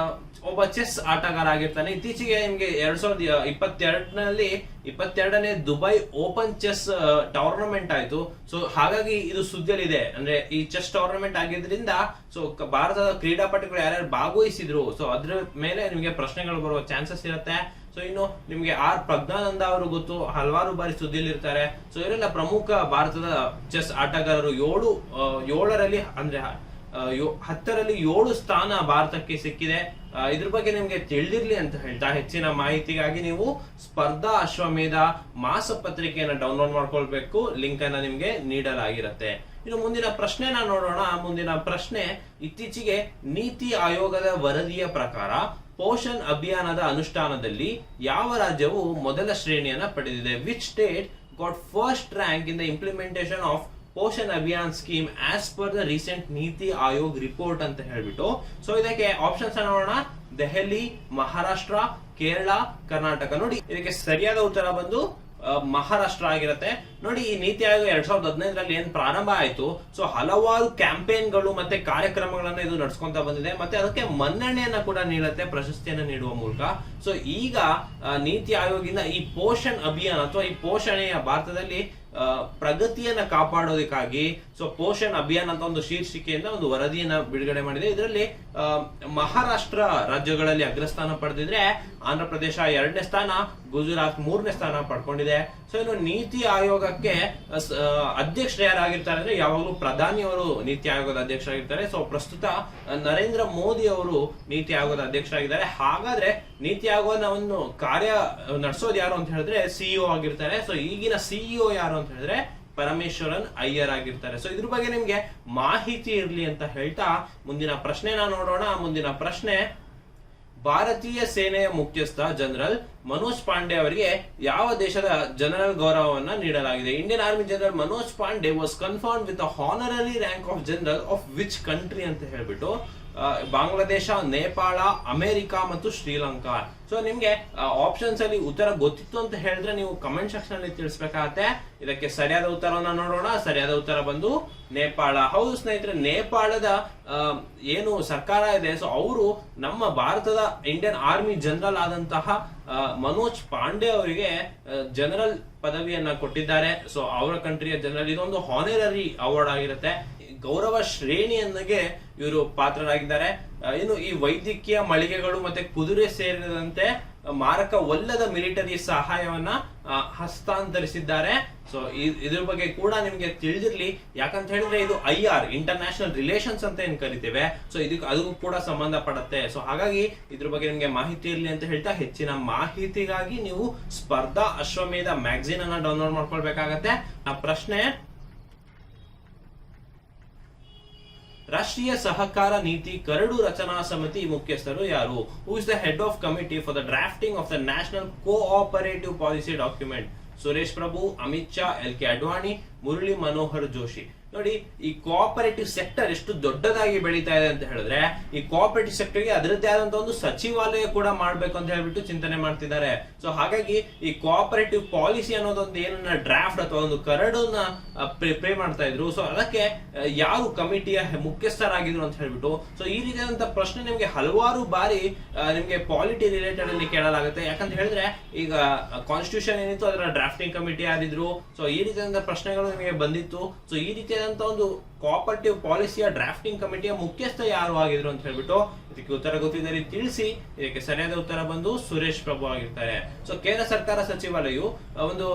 ಒಬ್ಬ ಚೆಸ್ ಆಟಗಾರ ಆಗಿರ್ತಾನೆ. ಇತ್ತೀಚೆಗೆ ನಿಮ್ಗೆ 2022ನೇ ದುಬೈ ಓಪನ್ ಚೆಸ್ ಟೂರ್ನಮೆಂಟ್ ಆಯ್ತು. ಸೊ ಹಾಗಾಗಿ ಇದು ಸುದ್ದಿಯಲ್ಲಿದೆ. ಅಂದ್ರೆ ಈ ಚೆಸ್ ಟೂರ್ನಮೆಂಟ್ ಆಗಿದ್ರಿಂದ ಸೊ ಭಾರತದ ಕ್ರೀಡಾಪಟುಗಳು ಯಾರ್ಯಾರು ಭಾಗವಹಿಸಿದ್ರು, ಸೊ ಅದ್ರ ಮೇಲೆ ನಿಮ್ಗೆ ಪ್ರಶ್ನೆಗಳು ಬರುವ ಚಾನ್ಸಸ್ ಇರುತ್ತೆ. ಸೊ ಇನ್ನು ನಿಮ್ಗೆ ಆರ್ ಪ್ರಜ್ಞಾನಂದ ಅವರು ಗೊತ್ತು, ಹಲವಾರು ಬಾರಿ ಸುದ್ದಿಯಲ್ಲಿ ಇರ್ತಾರೆ. ಸೊ ಇವರೆಲ್ಲ ಪ್ರಮುಖ ಭಾರತದ ಚೆಸ್ ಆಟಗಾರರು. 7ರಲ್ಲಿ ಅಂದ್ರೆ 10ರಲ್ಲಿ 7 ಸ್ಥಾನ ಭಾರತಕ್ಕೆ ಸಿಕ್ಕಿದೆ. ಇದ್ರ ಬಗ್ಗೆ ನಿಮ್ಗೆ ತಿಳಿದಿರ್ಲಿ ಅಂತ ಹೇಳ್ತಾ ಹೆಚ್ಚಿನ ಮಾಹಿತಿಗಾಗಿ ನೀವು ಸ್ಪರ್ಧಾ ಅಶ್ವಮೇಧ ಮಾಸಪತ್ರಿಕೆಯನ್ನು ಡೌನ್ಲೋಡ್ ಮಾಡ್ಕೊಳ್ಬೇಕು. ಲಿಂಕ್ ಅನ್ನ ನಿಮ್ಗೆ ನೀಡಲಾಗಿರುತ್ತೆ. ಇನ್ನು ಮುಂದಿನ ಪ್ರಶ್ನೆನ ನೋಡೋಣ. ಮುಂದಿನ ಪ್ರಶ್ನೆ, ಇತ್ತೀಚೆಗೆ ನೀತಿ ಆಯೋಗದ ವರದಿಯ ಪ್ರಕಾರ ಪೋಷಣ್ ಅಭಿಯಾನದ ಅನುಷ್ಠಾನದಲ್ಲಿ ಯಾವ ರಾಜ್ಯವು ಮೊದಲ ಶ್ರೇಣಿಯನ್ನ ಪಡೆದಿದೆ? Which state got first rank in the implementation of Poshan Abhiyan scheme as per the recent ನೀತಿ ಆಯೋಗ್ ರಿಪೋರ್ಟ್ ಅಂತ ಹೇಳ್ಬಿಟ್ಟು. ಸೊ ಇದಕ್ಕೆ ಆಪ್ಷನ್ಸ್ ನೋಡೋಣ. ದೆಹಲಿ, ಮಹಾರಾಷ್ಟ್ರ, ಕೇರಳ, ಕರ್ನಾಟಕ. ನೋಡಿ ಇದಕ್ಕೆ ಸರಿಯಾದ ಉತ್ತರ ಬಂದು ಮಹಾರಾಷ್ಟ್ರ ಆಗಿರುತ್ತೆ. ನೋಡಿ ಈ ನೀತಿ ಆಯೋಗ 2015ರಲ್ಲಿ ಏನ್ ಪ್ರಾರಂಭ ಆಯ್ತು, ಸೊ ಹಲವಾರು ಕ್ಯಾಂಪೇನ್ಗಳು ಮತ್ತೆ ಕಾರ್ಯಕ್ರಮಗಳನ್ನ ಇದು ನಡ್ಸ್ಕೊಂತ ಬಂದಿದೆ, ಮತ್ತೆ ಅದಕ್ಕೆ ಮನ್ನಣೆಯನ್ನ ಕೂಡ ನೀಡುತ್ತೆ ಪ್ರಶಸ್ತಿಯನ್ನ ನೀಡುವ ಮೂಲಕ. ಸೊ ಈಗ ನೀತಿ ಆಯೋಗಿಂದ ಈ ಪೋಷಣ್ ಅಭಿಯಾನ ಅಥವಾ ಈ ಪೋಷಣೆಯ ಭಾರತದಲ್ಲಿ ಪ್ರಗತಿಯನ್ನ ಕಾಪಾಡೋದಕ್ಕಾಗಿ ಸೊ ಪೋಷಣ್ ಅಭಿಯಾನ ಅಂತ ಒಂದು ಶೀರ್ಷಿಕೆಯಿಂದ ಒಂದು ವರದಿಯನ್ನ ಬಿಡುಗಡೆ ಮಾಡಿದೆ. ಇದರಲ್ಲಿ ಮಹಾರಾಷ್ಟ್ರ ರಾಜ್ಯಗಳಲ್ಲಿ ಅಗ್ರಸ್ಥಾನ ಪಡೆದಿದ್ರೆ, ಆಂಧ್ರ ಪ್ರದೇಶ 2ನೇ ಸ್ಥಾನ, ಗುಜರಾತ್ 3ನೇ ಸ್ಥಾನ ಪಡ್ಕೊಂಡಿದೆ. ಸೊ ಇನ್ನು ನೀತಿ ಆಯೋಗಕ್ಕೆ ಅಧ್ಯಕ್ಷರು ಯಾರಾಗಿರ್ತಾರೆ ಅಂದ್ರೆ ಯಾವಾಗಲೂ ಪ್ರಧಾನಿಯವರು ನೀತಿ ಆಯೋಗದ ಅಧ್ಯಕ್ಷರಾಗಿರ್ತಾರೆ. ಸೊ ಪ್ರಸ್ತುತ ನರೇಂದ್ರ ಮೋದಿ ಅವರು ನೀತಿ ಆಯೋಗದ ಅಧ್ಯಕ್ಷರಾಗಿದ್ದಾರೆ. ಹಾಗಾದ್ರೆ ನೀತಿ ಆಯೋಗವನ್ನು ಕಾರ್ಯ ನಡೆಸೋದು ಯಾರು ಅಂತ ಹೇಳಿದ್ರೆ ಸಿಇಒ ಆಗಿರ್ತಾರೆ. ಸೊ ಈಗಿನ ಸಿಇಒ ಯಾರು ಅಂತ ಹೇಳಿದ್ರೆ ಪರಮೇಶ್ವರನ್ ಅಯ್ಯರ್ ಆಗಿರ್ತಾರೆ. ಸೊ ಇದ್ರ ಬಗ್ಗೆ ನಿಮ್ಗೆ ಮಾಹಿತಿ ಇರ್ಲಿ ಅಂತ ಹೇಳ್ತಾ ಮುಂದಿನ ಪ್ರಶ್ನೆನ ನೋಡೋಣ. ಮುಂದಿನ ಪ್ರಶ್ನೆ, ಭಾರತೀಯ ಸೇನೆಯ ಮುಖ್ಯಸ್ಥ ಜನರಲ್ ಮನೋಜ್ ಪಾಂಡೆ ಅವರಿಗೆ ಯಾವ ದೇಶದ ಜನರಲ್ ಗೌರವವನ್ನ ನೀಡಲಾಗಿದೆ? Indian army general Manoj Pande was confirmed with honorary rank of general of which country ಅಂತ ಹೇಳ್ಬಿಟ್ಟು ಬಾಂಗ್ಲಾದೇಶ, ನೇಪಾಳ, ಅಮೆರಿಕ ಮತ್ತು ಶ್ರೀಲಂಕಾ. ಸೊ ನಿಮ್ಗೆ ಆಪ್ಷನ್ಸ್ ಅಲ್ಲಿ ಉತ್ತರ ಗೊತ್ತಿತ್ತು ಅಂತ ಹೇಳಿದ್ರೆ ನೀವು ಕಮೆಂಟ್ ಸೆಕ್ಷನ್ ಅಲ್ಲಿ ತಿಳಿಸ್ಬೇಕಾಗತ್ತೆ. ಇದಕ್ಕೆ ಸರಿಯಾದ ಉತ್ತರವನ್ನ ನೋಡೋಣ. ಸರಿಯಾದ ಉತ್ತರ ಬಂದು ನೇಪಾಳ. ಹೌದು ಸ್ನೇಹಿತರೆ, ನೇಪಾಳದ ಏನು ಸರ್ಕಾರ ಇದೆ, ಸೊ ಅವರು ನಮ್ಮ ಭಾರತದ ಇಂಡಿಯನ್ ಆರ್ಮಿ ಜನರಲ್ ಆದಂತಹ ಮನೋಜ್ ಪಾಂಡೆ ಅವರಿಗೆ ಜನರಲ್ ಪದವಿಯನ್ನ ಕೊಟ್ಟಿದ್ದಾರೆ. ಸೊ ಅವರ ಕಂಟ್ರಿಯ ಜನರಲ್, ಇದೊಂದು ಹಾನರರಿ ಅವಾರ್ಡ್ ಆಗಿರುತ್ತೆ, ಗೌರವ ಶ್ರೇಣಿಯನ್ನಿಗೆ ಇವರು ಪಾತ್ರರಾಗಿದ್ದಾರೆ. ಇನ್ನು ಈ ವೈದ್ಯಕೀಯ ಮಳಿಗೆಗಳು ಮತ್ತೆ ಕುದುರೆ ಸೇರಿದಂತೆ ಮಾರಕವಲ್ಲದ ಮಿಲಿಟರಿ ಸಹಾಯವನ್ನ ಹಸ್ತಾಂತರಿಸಿದ್ದಾರೆ. ಸೊ ಇದ್ರ ಬಗ್ಗೆ ಕೂಡ ನಿಮ್ಗೆ ತಿಳಿದಿರ್ಲಿ, ಯಾಕಂತ ಹೇಳಿದ್ರೆ ಇದು IR ಇಂಟರ್ನ್ಯಾಷನಲ್ ರಿಲೇಷನ್ಸ್ ಅಂತ ಏನ್ ಕರಿತೇವೆ, ಸೊ ಇದಕ್ಕೆ ಅದಕ್ಕೂ ಕೂಡ ಸಂಬಂಧ ಪಡುತ್ತೆ. ಸೊ ಹಾಗಾಗಿ ಇದ್ರ ಬಗ್ಗೆ ನಿಮ್ಗೆ ಮಾಹಿತಿ ಇರ್ಲಿ ಅಂತ ಹೇಳ್ತಾ, ಹೆಚ್ಚಿನ ಮಾಹಿತಿಗಾಗಿ ನೀವು ಸ್ಪರ್ಧಾ ಅಶ್ವಮೇಧ ಮ್ಯಾಗಝಿನ್ ಅನ್ನ ಡೌನ್ಲೋಡ್ ಮಾಡ್ಕೊಳ್ಬೇಕಾಗತ್ತೆ. ಆ ಪ್ರಶ್ನೆ, ರಾಷ್ಟ್ರೀಯ ಸಹಕಾರ ನೀತಿ ಕರಡು ರಚನಾ ಸಮಿತಿ ಮುಖ್ಯಸ್ಥರು ಯಾರು? Who is the head of committee for the drafting of the national cooperative policy document? Suresh Prabhu, Amit Shah, LK Advani, Murali Manohar Joshi. ನೋಡಿ ಈ ಕೋಆಪರೇಟಿವ್ ಸೆಕ್ಟರ್ ಎಷ್ಟು ದೊಡ್ಡದಾಗಿ ಬೆಳೀತಾ ಇದೆ ಅಂತ ಹೇಳಿದ್ರೆ, ಈ ಕೋಆಪರೇಟಿವ್ ಸೆಕ್ಟರ್ಗೆ ಅದರದ್ದೇ ಆದಂತಹ ಒಂದು ಸಚಿವಾಲಯ ಕೂಡ ಮಾಡ್ಬೇಕು ಅಂತ ಹೇಳ್ಬಿಟ್ಟು ಚಿಂತನೆ ಮಾಡ್ತಿದ್ದಾರೆ. ಸೊ ಹಾಗಾಗಿ ಈ ಕೋಆಪರೇಟಿವ್ ಪಾಲಿಸಿ ಅನ್ನೋದೊಂದು ಏನನ್ನ ಡ್ರಾಫ್ಟ್ ಅಥವಾ ಒಂದು ಕರಡನ್ನ ಪ್ರಿಪೇರ್ ಮಾಡ್ತಾ ಇದ್ರು. ಸೊ ಅದಕ್ಕೆ ಯಾರು ಕಮಿಟಿಯ ಮುಖ್ಯಸ್ಥರಾಗಿದ್ರು ಅಂತ ಹೇಳ್ಬಿಟ್ಟು, ಸೊ ಈ ರೀತಿಯಾದಂತಹ ಪ್ರಶ್ನೆ ನಿಮ್ಗೆ ಹಲವಾರು ಬಾರಿ ನಿಮ್ಗೆ ಪಾಲಿಟಿ ರಿಲೇಟೆಡ್ ಅಲ್ಲಿ ಕೇಳಲಾಗುತ್ತೆ. ಯಾಕಂತ ಹೇಳಿದ್ರೆ ಈಗ ಕಾನ್ಸ್ಟಿಟ್ಯೂಷನ್ ಏನಿತ್ತು ಅದರ ಡ್ರಾಫ್ಟಿಂಗ್ ಕಮಿಟಿ ಯಾರಿದ್ರು, ಸೊ ಈ ರೀತಿಯಾದಂತಹ ಪ್ರಶ್ನೆಗಳು ನಿಮಗೆ ಬಂದಿತ್ತು. ಸೊ ಈ ರೀತಿಯಾದಂತಹ ಒಂದು ಕೋಆಪರೇಟಿವ್ ಪಾಲಿಸಿಯ ಡ್ರಾಫ್ಟಿಂಗ್ ಕಮಿಟಿಯ ಮುಖ್ಯಸ್ಥ ಯಾರು ಆಗಿದ್ರು ಅಂತ ಹೇಳ್ಬಿಟ್ಟು ಇದಕ್ಕೆ ಉತ್ತರ ಗೊತ್ತಿದ್ದರೆ ತಿಳಿಸಿ. ಇದಕ್ಕೆ ಸರಿಯಾದ ಉತ್ತರ ಬಂದು ಸುರೇಶ್ ಪ್ರಭು ಆಗಿರ್ತಾರೆ. ಸೊ ಕೇಂದ್ರ ಸರ್ಕಾರ ಸಚಿವಾಲಯವು ಒಂದು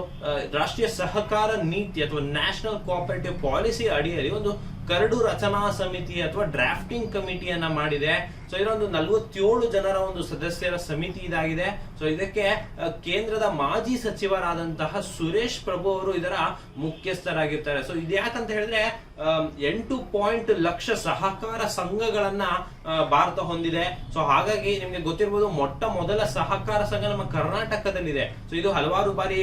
ರಾಷ್ಟ್ರೀಯ ಸಹಕಾರ ನೀತಿ ಅಥವಾ ನ್ಯಾಷನಲ್ ಕೋಆಪರೇಟಿವ್ ಪಾಲಿಸಿ ಅಡಿಯಲ್ಲಿ ಒಂದು ಕರಡು ರಚನಾ ಸಮಿತಿ ಅಥವಾ ಡ್ರಾಫ್ಟಿಂಗ್ ಕಮಿಟಿಯನ್ನ ಮಾಡಿದೆ. ಸೊ ಇದೊಂದು 47 ಜನರ ಒಂದು ಸದಸ್ಯರ ಸಮಿತಿ ಇದಾಗಿದೆ. ಸೊ ಇದಕ್ಕೆ ಕೇಂದ್ರದ ಮಾಜಿ ಸಚಿವರಾದಂತಹ ಸುರೇಶ್ ಪ್ರಭು ಅವರು ಇದರ ಮುಖ್ಯಸ್ಥರಾಗಿರ್ತಾರೆ. ಸೊ ಇದು ಯಾಕಂತ ಹೇಳಿದ್ರೆ 8 ಲಕ್ಷ ಸಹಕಾರ ಸಂಘಗಳನ್ನ ಭಾರತ ಹೊಂದಿದೆ. ಸೊ ಹಾಗಾಗಿ ನಿಮ್ಗೆ ಗೊತ್ತಿರಬಹುದು, ಮೊಟ್ಟ ಮೊದಲ ಸಹಕಾರ ಸಂಘ ನಮ್ಮ ಕರ್ನಾಟಕದಲ್ಲಿದೆ. ಸೊ ಇದು ಹಲವಾರು ಬಾರಿ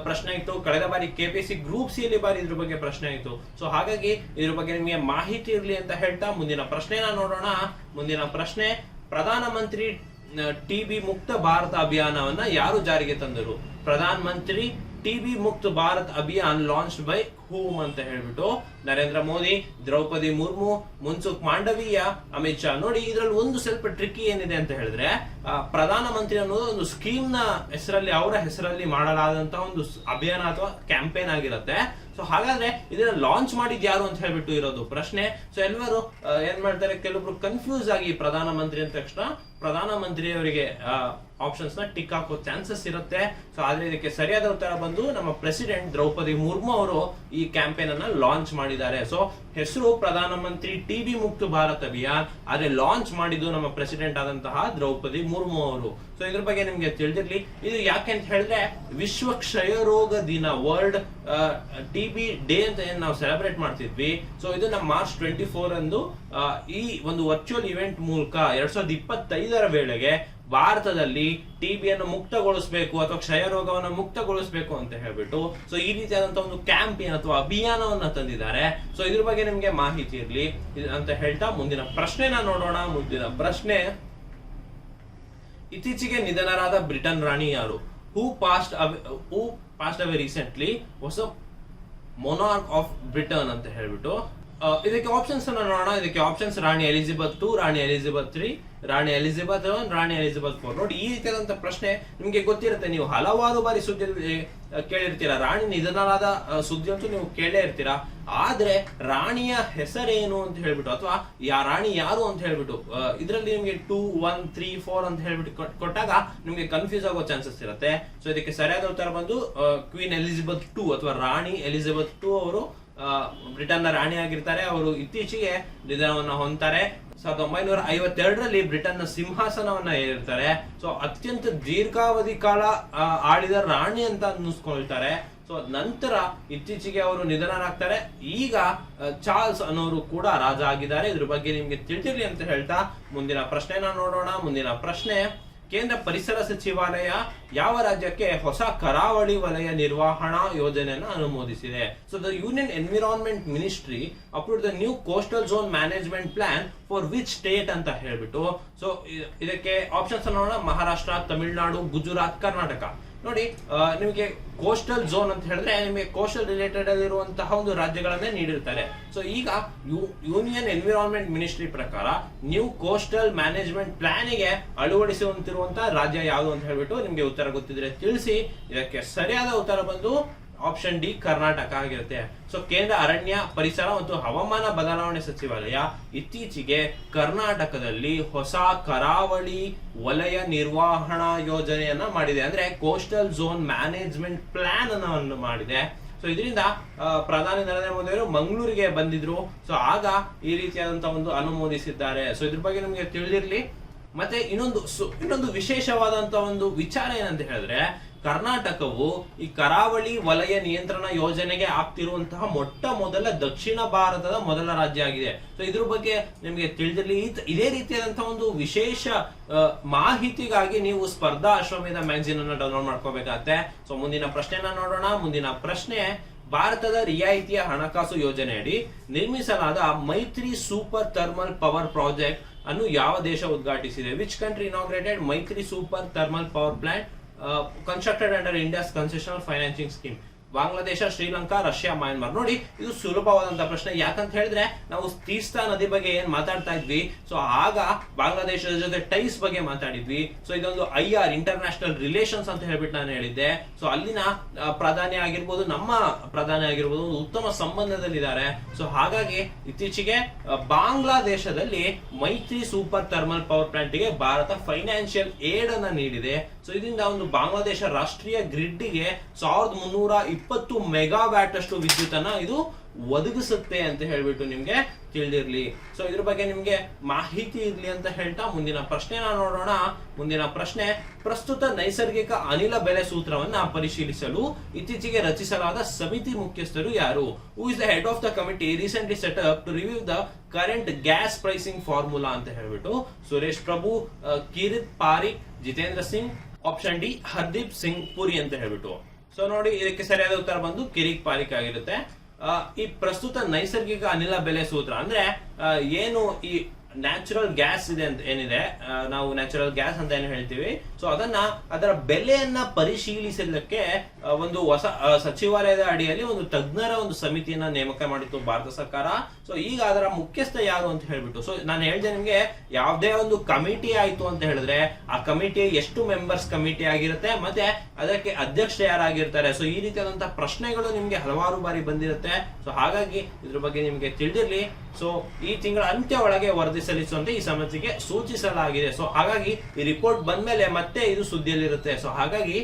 ಪ್ರಶ್ನೆ ಇತ್ತು. ಕಳೆದ ಬಾರಿ KPSC ಗ್ರೂಪ್ ಸಿ ಯಲ್ಲಿ ಬಾರಿ ಇದ್ರ ಬಗ್ಗೆ ಪ್ರಶ್ನೆ ಇತ್ತು. ಸೊ ಹಾಗಾಗಿ ಇದ್ರ ಬಗ್ಗೆ ನಿಮಗೆ ಮಾಹಿತಿ ಇರಲಿ ಅಂತ ಹೇಳ್ತಾ ಮುಂದಿನ ಪ್ರಶ್ನೆನ ನೋಡೋಣ. ಮುಂದಿನ ಪ್ರಶ್ನೆ, ಪ್ರಧಾನ ಮಂತ್ರಿ TB ಮುಕ್ತ ಭಾರತ ಅಭಿಯಾನವನ್ನ ಯಾರು ಜಾರಿಗೆ ತಂದರು? ಪ್ರಧಾನ ಮಂತ್ರಿ TB ಮುಕ್ತ ಭಾರತ್ ಅಭಿಯಾನ್ ಲಾಂಚ್ಡ್ ಬೈ ಹೂಮ್ ಅಂತ ಹೇಳ್ಬಿಟ್ಟು ನರೇಂದ್ರ ಮೋದಿ, ದ್ರೌಪದಿ ಮುರ್ಮು, ಮನ್ಸುಖ್ ಮಾಂಡವೀಯ, ಅಮಿತ್ ಶಾ. ನೋಡಿ ಇದ್ರಲ್ಲಿ ಒಂದು ಸ್ವಲ್ಪ ಟ್ರಿಕ್ಕಿ ಏನಿದೆ ಅಂತ ಹೇಳಿದ್ರೆ, ಪ್ರಧಾನ ಮಂತ್ರಿ ಅನ್ನೋದು ಒಂದು ಸ್ಕೀಮ್ ನ ಹೆಸರಲ್ಲಿ, ಅವರ ಹೆಸರಲ್ಲಿ ಮಾಡಲಾದಂತಹ ಒಂದು ಅಭಿಯಾನ ಅಥವಾ ಕ್ಯಾಂಪೇನ್ ಆಗಿರುತ್ತೆ. ಸೊ ಹಾಗಾದ್ರೆ ಇದನ್ನ ಲಾಂಚ್ ಮಾಡಿದ್ ಯಾರು ಅಂತ ಹೇಳ್ಬಿಟ್ಟು ಇರೋದು ಪ್ರಶ್ನೆ. ಸೊ ಎಲ್ಲರೂ ಏನ್ ಮಾಡ್ತಾರೆ, ಕೆಲವೊಬ್ರು ಕನ್ಫ್ಯೂಸ್ ಆಗಿ ಪ್ರಧಾನ ಮಂತ್ರಿ ಅಂದ ತಕ್ಷಣ ಪ್ರಧಾನ ಮಂತ್ರಿಯವರಿಗೆ ಆಪ್ಷನ್ಸ್ ನ ಟಿಕ್ ಹಾಕೋ ಚಾನ್ಸಸ್ ಇರುತ್ತೆ. ಸೊ ಆದ್ರೆ ಇದಕ್ಕೆ ಸರಿಯಾದ ಉತ್ತರ ಬಂದು ನಮ್ಮ ಪ್ರೆಸಿಡೆಂಟ್ ದ್ರೌಪದಿ ಮುರ್ಮು ಅವರು ಈ ಕ್ಯಾಂಪೇನ್ ಅನ್ನ ಲಾಂಚ್ ಮಾಡಿದ್ದಾರೆ. ಸೊ ಹೆಸರು ಪ್ರಧಾನಮಂತ್ರಿ ಟಿಬಿ ಮುಕ್ತ ಭಾರತ್ ಅಭಿಯಾನ್, ಆದ್ರೆ ಲಾಂಚ್ ಮಾಡಿದ್ದು ನಮ್ಮ ಪ್ರೆಸಿಡೆಂಟ್ ಆದಂತಹ ದ್ರೌಪದಿ ಮುರ್ಮು ಅವರು. ಸೊ ಇದ್ರ ಬಗ್ಗೆ ನಿಮ್ಗೆ ತಿಳಿದಿರ್ಲಿ. ಇದು ಯಾಕೆ ಅಂತ ಹೇಳಿದ್ರೆ ವಿಶ್ವ ಕ್ಷಯ ರೋಗ ದಿನ, ವರ್ಲ್ಡ್ ಟಿಬಿ ಡೇ ಅಂತ ಏನ್ ನಾವು ಸೆಲೆಬ್ರೇಟ್ ಮಾಡ್ತಿದ್ವಿ. ಸೊ ಇದನ್ನ ಮಾರ್ಚ್ 24 ಅಂದು ಈ ಒಂದು ವರ್ಚುವಲ್ ಇವೆಂಟ್ ಮೂಲಕ 2025ರ ವೇಳೆಗೆ ಭಾರತದಲ್ಲಿ ಟಿಬಿಯನ್ನು ಮುಕ್ತಗೊಳಿಸಬೇಕು ಅಥವಾ ಕ್ಷಯ ರೋಗವನ್ನು ಮುಕ್ತಗೊಳಿಸಬೇಕು ಅಂತ ಹೇಳ್ಬಿಟ್ಟು ಸೊ ಈ ರೀತಿಯಾದಂತಹ ಒಂದು ಕ್ಯಾಂಪೇನ್ ಅಥವಾ ಅಭಿಯಾನವನ್ನ ತಂದಿದ್ದಾರೆ. ಸೊ ಇದ್ರ ಬಗ್ಗೆ ನಿಮ್ಗೆ ಮಾಹಿತಿ ಇರ್ಲಿ ಅಂತ ಹೇಳ್ತಾ ಮುಂದಿನ ಪ್ರಶ್ನೆನ ನೋಡೋಣ. ಮುಂದಿನ ಪ್ರಶ್ನೆ, ಇತ್ತೀಚೆಗೆ ನಿಧನರಾದ ಬ್ರಿಟನ್ ರಾಣಿ ಯಾರು? Who passed away recently was a monarch of Britain ಅಂತ ಹೇಳ್ಬಿಟ್ಟು ಇದಕ್ಕೆ ಆಪ್ಷನ್ಸ್ ಅನ್ನ ನೋಡೋಣ. ಇದಕ್ಕೆ ಆಪ್ಷನ್ಸ್ ರಾಣಿ ಎಲಿಜಬೆತ್ 2, ರಾಣಿ ಎಲಿಜಬೆತ್ 3, ರಾಣಿ ಎಲಿಜಬೆತ್ 1, ರಾಣಿ ಎಲಿಜಬೆತ್ 4. ನೋಡಿ ಈ ರೀತಿಯಾದಂತ ಪ್ರಶ್ನೆ ನಿಮ್ಗೆ ಗೊತ್ತಿರುತ್ತೆ, ನೀವು ಹಲವಾರು ಬಾರಿ ಸುದ್ದಿ ಕೇಳಿರ್ತೀರಾ, ರಾಣಿ ನಿಧನರಾದ ಸುದ್ದಿ ಅಂತೂ ನೀವು ಕೇಳೇ ಇರ್ತೀರಾ. ಆದ್ರೆ ರಾಣಿಯ ಹೆಸರೇನು ಅಂತ ಹೇಳ್ಬಿಟ್ಟು ಅಥವಾ ರಾಣಿ ಯಾರು ಅಂತ ಹೇಳ್ಬಿಟ್ಟು ಇದರಲ್ಲಿ ನಿಮ್ಗೆ 2, 1, 3, 4 ಅಂತ ಹೇಳ್ಬಿಟ್ಟು ಕೊಟ್ಟಾಗ ನಿಮ್ಗೆ ಕನ್ಫ್ಯೂಸ್ ಆಗೋ ಚಾನ್ಸಸ್ ಇರುತ್ತೆ. ಸೊ ಇದಕ್ಕೆ ಸರಿಯಾದ ಉತ್ತರ ಬಂದು ಕ್ವೀನ್ ಎಲಿಜಬೆತ್ 2 ಅಥವಾ ರಾಣಿ ಎಲಿಜಬೆತ್ 2 ಅವರು ಬ್ರಿಟನ್ ನ ರಾಣಿ ಆಗಿರ್ತಾರೆ. ಅವರು ಇತ್ತೀಚೆಗೆ ನಿಧನವನ್ನ ಹೊಂದ್ತಾರೆ. 1952ರಲ್ಲಿ ಬ್ರಿಟನ್ ನ ಸಿಂಹಾಸನವನ್ನ ಏರಿರ್ತಾರೆ. ಸೊ ಅತ್ಯಂತ ದೀರ್ಘಾವಧಿ ಕಾಲ ಆಳಿದ ರಾಣಿ ಅಂತ ಅನ್ನಿಸ್ಕೊಳ್ತಾರೆ. ಸೊ ನಂತರ ಇತ್ತೀಚೆಗೆ ಅವರು ನಿಧನರಾಗ್ತಾರೆ. ಈಗ ಚಾರ್ಲ್ಸ್ ಅನ್ನೋರು ಕೂಡ ರಾಜ ಆಗಿದ್ದಾರೆ. ಇದ್ರ ಬಗ್ಗೆ ನಿಮ್ಗೆ ತಿಳಿದಿರ್ಲಿ ಅಂತ ಹೇಳ್ತಾ ಮುಂದಿನ ಪ್ರಶ್ನೆನ ನೋಡೋಣ. ಮುಂದಿನ ಪ್ರಶ್ನೆ, ಕೇಂದ್ರ ಪರಿಸರ ಸಚಿವಾಲಯ ಯಾವ ರಾಜ್ಯಕ್ಕೆ ಹೊಸ ಕರಾವಳಿ ವಲಯ ನಿರ್ವಹಣಾ ಯೋಜನೆಯನ್ನು ಅನುಮೋದಿಸಿದೆ? So the union environment ministry approved the new coastal zone management plan for which state ಅಂತ ಹೇಳ್ಬಿಟ್ಟು. ಸೊ ಇದಕ್ಕೆ ಆಪ್ಷನ್ಸ್ ನೋಡೋಣ. ಮಹಾರಾಷ್ಟ್ರ, ತಮಿಳುನಾಡು, ಗುಜರಾತ್, ಕರ್ನಾಟಕ. ನೋಡಿ ನಿಮಗೆ ಕೋಸ್ಟಲ್ ಝೋನ್ ಅಂತ ಹೇಳಿದ್ರೆ ನಿಮಗೆ ಕೋಸ್ಟಲ್ ರಿಲೇಟೆಡ್ ಆಗಿರುವಂತಹ ಒಂದು ರಾಜ್ಯಗಳನ್ನೇ ನೀಡಿರ್ತಾರೆ. ಸೊ ಈಗ ಯೂನಿಯನ್ ಎನ್ವಿರಾನ್ಮೆಂಟ್ ಮಿನಿಸ್ಟ್ರಿ ಪ್ರಕಾರ ನ್ಯೂ ಕೋಸ್ಟಲ್ ಮ್ಯಾನೇಜ್ಮೆಂಟ್ ಪ್ಲಾನ್ ಗೆ ಅಳವಡಿಸುವಂತಿರುವಂತಹ ರಾಜ್ಯ ಯಾವುದು ಅಂತ ಹೇಳ್ಬಿಟ್ಟು ನಿಮ್ಗೆ ಉತ್ತರ ಗೊತ್ತಿದ್ರೆ ತಿಳಿಸಿ. ಇದಕ್ಕೆ ಸರಿಯಾದ ಉತ್ತರ ಬಂದು ಆಪ್ಷನ್ ಡಿ, ಕರ್ನಾಟಕ ಆಗಿರುತ್ತೆ. ಸೊ ಕೇಂದ್ರ ಅರಣ್ಯ, ಪರಿಸರ ಮತ್ತು ಹವಾಮಾನ ಬದಲಾವಣೆ ಸಚಿವಾಲಯ ಇತ್ತೀಚೆಗೆ ಕರ್ನಾಟಕದಲ್ಲಿ ಹೊಸ ಕರಾವಳಿ ವಲಯ ನಿರ್ವಹಣಾ ಯೋಜನೆಯನ್ನ ಮಾಡಿದೆ. ಅಂದ್ರೆ ಕೋಸ್ಟಲ್ ಝೋನ್ ಮ್ಯಾನೇಜ್ಮೆಂಟ್ ಪ್ಲಾನ್ ಅನ್ನು ಮಾಡಿದೆ. ಸೊ ಇದರಿಂದ ಪ್ರಧಾನಿ ನರೇಂದ್ರ ಮೋದಿ ಅವರು ಮಂಗಳೂರಿಗೆ ಬಂದಿದ್ರು. ಸೊ ಆಗ ಈ ರೀತಿಯಾದಂತಹ ಒಂದು ಅನುಮೋದಿಸಿದ್ದಾರೆ. ಸೊ ಇದ್ರ ಬಗ್ಗೆ ನಿಮ್ಗೆ ತಿಳಿದಿರ್ಲಿ. ಮತ್ತೆ ಇನ್ನೊಂದು ವಿಶೇಷವಾದಂತಹ ಒಂದು ವಿಚಾರ ಏನಂತ ಹೇಳಿದ್ರೆ, ಕರ್ನಾಟಕವು ಈ ಕರಾವಳಿ ವಲಯ ನಿಯಂತ್ರಣ ಯೋಜನೆಗೆ ಆಗ್ತಿರುವಂತಹ ಮೊಟ್ಟ ಮೊದಲ ದಕ್ಷಿಣ ಭಾರತದ ಮೊದಲ ರಾಜ್ಯ ಆಗಿದೆ. ಸೊ ಇದ್ರ ಬಗ್ಗೆ ನಿಮಗೆ ತಿಳಿದಿರಲಿ. ಇದೇ ರೀತಿಯಾದಂತಹ ಒಂದು ವಿಶೇಷ ಮಾಹಿತಿಗಾಗಿ ನೀವು ಸ್ಪರ್ಧಾ ಅಶ್ವಮೇಧ ಮ್ಯಾಗಝಿನ್ ಅನ್ನು ಡೌನ್ಲೋಡ್ ಮಾಡ್ಕೋಬೇಕಾಗತ್ತೆ. ಸೊ ಮುಂದಿನ ಪ್ರಶ್ನೆನ ನೋಡೋಣ. ಮುಂದಿನ ಪ್ರಶ್ನೆ, ಭಾರತದ ರಿಯಾಯಿತಿಯ ಹಣಕಾಸು ಯೋಜನೆಯಡಿ ನಿರ್ಮಿಸಲಾದ ಮೈತ್ರಿ ಸೂಪರ್ ಥರ್ಮಲ್ ಪವರ್ ಪ್ರಾಜೆಕ್ಟ್ ಅನ್ನು ಯಾವ ದೇಶ ಉದ್ಘಾಟಿಸಿದೆ? ವಿಚ್ ಕಂಟ್ರಿ ಇನಾಗ್ರೇಟೆಡ್ ಮೈತ್ರಿ super thermal power plant constructed under India's concessional financing scheme? Bangladesh, Sri Lanka, Russia, Myanmar. ನೋಡಿ ಇದು ಸುಲಭವಾದಂತಹ ಪ್ರಶ್ನೆ. ಯಾಕಂತ ಹೇಳಿದ್ರೆ ನಾವು ತೀಸ್ತಾ ನದಿ ಬಗ್ಗೆ ಏನ್ ಮಾತಾಡ್ತಾ ಇದ್ವಿ, ಸೊ ಆಗ ಬಾಂಗ್ಲಾದೇಶದ ಜೊತೆ ಟೈಸ್ ಬಗ್ಗೆ ಮಾತಾಡಿದ್ವಿ. ಸೊ ಇದೊಂದು IR ಇಂಟರ್ನ್ಯಾಷನಲ್ ರಿಲೇಷನ್ಸ್ ಅಂತ ಹೇಳ್ಬಿಟ್ಟು ನಾನು ಹೇಳಿದ್ದೆ. ಸೊ ಅಲ್ಲಿನ ಪ್ರಧಾನಿ ಆಗಿರ್ಬೋದು, ನಮ್ಮ ಪ್ರಧಾನಿ ಆಗಿರ್ಬೋದು, ಉತ್ತಮ ಸಂಬಂಧದಲ್ಲಿದ್ದಾರೆ. ಸೊ ಹಾಗಾಗಿ ಇತ್ತೀಚೆಗೆ ಬಾಂಗ್ಲಾದೇಶದಲ್ಲಿ ಮೈತ್ರಿ ಸೂಪರ್ ಥರ್ಮಲ್ ಪವರ್ ಪ್ಲಾಂಟ್ ಗೆ ಭಾರತ ಫೈನಾನ್ಷಿಯಲ್ ಏಡ್ ಅನ್ನ ನೀಡಿದೆ. ಸೊ ಇದರಿಂದ ಒಂದು ಬಾಂಗ್ಲಾದೇಶ ರಾಷ್ಟ್ರೀಯ ಗ್ರಿಡ್ ಗೆ 1320 ಮೆಗಾವ್ಯಾಟ್ ಅಷ್ಟು ವಿದ್ಯುತ್ ಅನ್ನ ಇದು ಒದಗಿಸುತ್ತೆ ಅಂತ ಹೇಳ್ಬಿಟ್ಟು ನಿಮ್ಗೆ ತಿಳಿದಿರ್ಲಿ. ಸೊ ಇದ್ರ ಬಗ್ಗೆ ನಿಮ್ಗೆ ಮಾಹಿತಿ ಇರ್ಲಿ ಅಂತ ಹೇಳ್ತಾ ಮುಂದಿನ ಪ್ರಶ್ನೆನ ನೋಡೋಣ. ಮುಂದಿನ ಪ್ರಶ್ನೆ, ಪ್ರಸ್ತುತ ನೈಸರ್ಗಿಕ ಅನಿಲ ಬೆಲೆ ಸೂತ್ರವನ್ನ ಪರಿಶೀಲಿಸಲು ಇತ್ತೀಚೆಗೆ ರಚಿಸಲಾದ ಸಮಿತಿ ಮುಖ್ಯಸ್ಥರು ಯಾರು? Who is the head of the committee recently set up to review the current gas pricing formula ಅಂತ ಹೇಳ್ಬಿಟ್ಟು? ಸುರೇಶ್ ಪ್ರಭು, ಕಿರಿತ್ ಪಾರಿಕ್, ಜಿತೇಂದ್ರ ಸಿಂಗ್, ಆಪ್ಷನ್ ಡಿ ಹರ್ದೀಪ್ ಸಿಂಗ್ ಪುರಿ ಅಂತ ಹೇಳ್ಬಿಟ್ಟು. ಸೊ ನೋಡಿ ಇದಕ್ಕೆ ಸರಿಯಾದ ಉತ್ತರ ಬಂದು ಕಿರಿಕ್ ಪಾರಿಕ್ ಆಗಿರುತ್ತೆ. ಈ ಪ್ರಸ್ತುತ ನೈಸರ್ಗಿಕ ಅನಿಲ ಬೆಲೆ ಸೂತ್ರ ಅಂದ್ರೆ ಏನು ಈ ನ್ಯಾಚುರಲ್ ಗ್ಯಾಸ್ ಇದೆ ಅಂತ ಏನಿದೆ, ನಾವು ನ್ಯಾಚುರಲ್ ಗ್ಯಾಸ್ ಅಂತ ಏನು ಹೇಳ್ತೀವಿ, ಸೊ ಅದರ ಬೆಲೆಯನ್ನ ಪರಿಶೀಲಿಸಲಿಕ್ಕೆ ಒಂದು ಹೊಸ ಸಚಿವಾಲಯದ ಅಡಿಯಲ್ಲಿ ಒಂದು ತಜ್ಞರ ಒಂದು ಸಮಿತಿಯನ್ನ ನೇಮಕ ಮಾಡಿತ್ತು ಭಾರತ ಸರ್ಕಾರ. ಸೊ ಈಗ ಅದರ ಮುಖ್ಯಸ್ಥ ಯಾರು ಅಂತ ಹೇಳ್ಬಿಟ್ಟು, ಸೊ ನಾನು ಹೇಳಿದೆ ನಿಮ್ಗೆ ಯಾವುದೇ ಒಂದು ಕಮಿಟಿ ಆಯ್ತು ಅಂತ ಹೇಳಿದ್ರೆ ಆ ಕಮಿಟಿ ಎಷ್ಟು ಮೆಂಬರ್ಸ್ ಕಮಿಟಿ ಆಗಿರುತ್ತೆ, ಮತ್ತೆ ಅದಕ್ಕೆ ಅಧ್ಯಕ್ಷ ಯಾರಾಗಿರ್ತಾರೆ. ಸೊ ಈ ರೀತಿಯಾದಂತಹ ಪ್ರಶ್ನೆಗಳು ನಿಮ್ಗೆ ಹಲವಾರು ಬಾರಿ ಬಂದಿರುತ್ತೆ. ಸೊ ಹಾಗಾಗಿ ಇದ್ರ ಬಗ್ಗೆ ನಿಮ್ಗೆ ತಿಳಿದಿರ್ಲಿ. ಸೊ ಈ ತಿಂಗಳ ಅಂತ್ಯ ಒಳಗೆ ವರದಿ ಸಲ್ಲಿಸುವಂತೆ ಈ ಸಮಿತಿಗೆ ಸೂಚಿಸಲಾಗಿದೆ. ಸೊ ಹಾಗಾಗಿ ಈ ರಿಪೋರ್ಟ್ ಬಂದ್ಮೇಲೆ ಮತ್ತೆ ಇದು ಸುದ್ದಿಯಲ್ಲಿರುತ್ತೆ. ಸೊ ಹಾಗಾಗಿ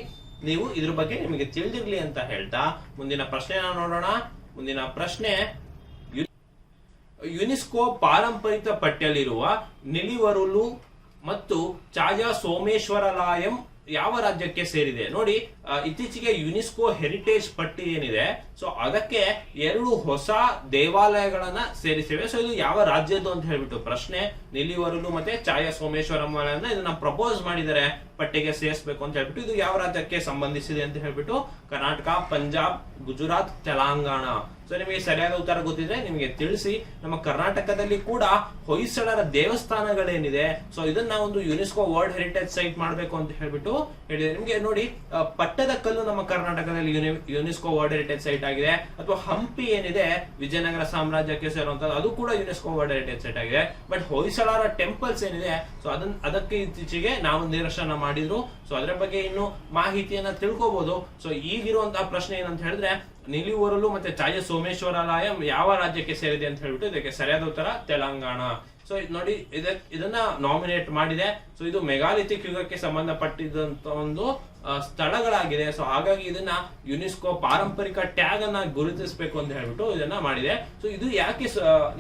ನೀವು ಇದ್ರ ಬಗ್ಗೆ ನಿಮಗೆ ತಿಳಿದಿರ್ಲಿ ಅಂತ ಹೇಳ್ತಾ ಮುಂದಿನ ಪ್ರಶ್ನೆನ ನೋಡೋಣ. ಮುಂದಿನ ಪ್ರಶ್ನೆ, ಯುನೆಸ್ಕೋ ಪಾರಂಪರಿಕ ಪಟ್ಟಿಯಲ್ಲಿರುವ ನಿಲಿವರುಲು ಮತ್ತು ಚಾಜಾ ಸೋಮೇಶ್ವರಲಾಯಂ ಯಾವ ರಾಜ್ಯಕ್ಕೆ ಸೇರಿದೆ? ನೋಡಿ, ಇತ್ತೀಚೆಗೆ ಯುನೆಸ್ಕೋ ಹೆರಿಟೇಜ್ ಪಟ್ಟಿ ಏನಿದೆ, ಸೊ ಅದಕ್ಕೆ 2 ಹೊಸ ದೇವಾಲಯಗಳನ್ನ ಸೇರಿಸಿವೆ. ಸೊ ಇದು ಯಾವ ರಾಜ್ಯದ್ದು ಅಂತ ಹೇಳ್ಬಿಟ್ಟು ಪ್ರಶ್ನೆ. ನಿಲಿವರುಲು ಮತ್ತೆ ಚಾಯಾ ಸೋಮೇಶ್ವರಂ ಇದನ್ನ ಪ್ರಪೋಸ್ ಮಾಡಿದರೆ ಪಟ್ಟಿಗೆ ಸೇರಿಸಬೇಕು ಅಂತ ಹೇಳ್ಬಿಟ್ಟು. ಇದು ಯಾವ ರಾಜ್ಯಕ್ಕೆ ಸಂಬಂಧಿಸಿದೆ ಅಂತ ಹೇಳ್ಬಿಟ್ಟು ಕರ್ನಾಟಕ, ಪಂಜಾಬ್, ಗುಜರಾತ್, ತೆಲಂಗಾಣ. ಸೊ ನಿಮಗೆ ಸರಿಯಾದ ಉತ್ತರ ಗೊತ್ತಿದ್ರೆ ನಿಮಗೆ ತಿಳಿಸಿ. ನಮ್ಮ ಕರ್ನಾಟಕದಲ್ಲಿ ಕೂಡ ಹೊಯ್ಸಳರ ದೇವಸ್ಥಾನಗಳೇನಿದೆ, ಸೊ ಇದನ್ನ ಒಂದು ಯುನೆಸ್ಕೋ ವರ್ಲ್ಡ್ ಹೆರಿಟೇಜ್ ಸೈಟ್ ಮಾಡಬೇಕು ಅಂತ ಹೇಳ್ಬಿಟ್ಟು ಹೇಳಿದೆ. ನಿಮಗೆ ನೋಡಿ, ಪಟ್ಟದ ಕಲ್ಲು ನಮ್ಮ ಕರ್ನಾಟಕದಲ್ಲಿ ಯುನೆಸ್ಕೋ ವರ್ಲ್ಡ್ ಹೆರಿಟೇಜ್ ಸೈಟ್ ಆಗಿದೆ. ಅಥವಾ ಹಂಪಿ ಏನಿದೆ ವಿಜಯನಗರ ಸಾಮ್ರಾಜ್ಯಕ್ಕೆ ಸೇರುವಂತದ್ದು, ಅದು ಕೂಡ ಯುನೆಸ್ಕೋ ವರ್ಲ್ಡ್ ಹೆರಿಟೇಜ್ ಸೈಟ್ ಆಗಿದೆ. ಬಟ್ ಹೊಯ್ಸಳರ ಟೆಂಪಲ್ಸ್ ಏನಿದೆ, ಸೊ ಅದಕ್ಕೆ ಇತ್ತೀಚೆಗೆ ನಾವು ನಿದರ್ಶನ ಮಾಡಿದ್ರು. ಸೊ ಅದರ ಬಗ್ಗೆ ಇನ್ನು ಮಾಹಿತಿಯನ್ನ ತಿಳ್ಕೋಬಹುದು. ಸೊ ಈಗಿರುವಂತಹ ಪ್ರಶ್ನೆ ಏನಂತ ಹೇಳಿದ್ರೆ, ನಿಲಿವರುಲು ಮತ್ತೆ ಚಾಯ ಸೋಮೇಶ್ವರಾಲಯಂ ಯಾವ ರಾಜ್ಯಕ್ಕೆ ಸೇರಿದೆ ಅಂತ ಹೇಳ್ಬಿಟ್ಟು ಇದಕ್ಕೆ ಸರಿಯಾದ ಉತ್ತರ ತೆಲಂಗಾಣ. ಸೊ ನೋಡಿ, ಇದನ್ನ ನಾಮಿನೇಟ್ ಮಾಡಿದೆ. ಸೊ ಇದು ಮೆಗಾಲಿಥಿಕ್ ಯುಗಕ್ಕೆ ಸಂಬಂಧಪಟ್ಟಿದ್ದಂತ ಒಂದು ಸ್ಥಳಗಳಾಗಿದೆ. ಸೊ ಹಾಗಾಗಿ ಇದನ್ನ ಯುನೆಸ್ಕೋ ಪಾರಂಪರಿಕ ಟ್ಯಾಗ್ ಅನ್ನ ಗುರುತಿಸಬೇಕು ಅಂತ ಹೇಳ್ಬಿಟ್ಟು ಇದನ್ನ ಮಾಡಿದೆ. ಸೊ ಇದು ಯಾಕೆ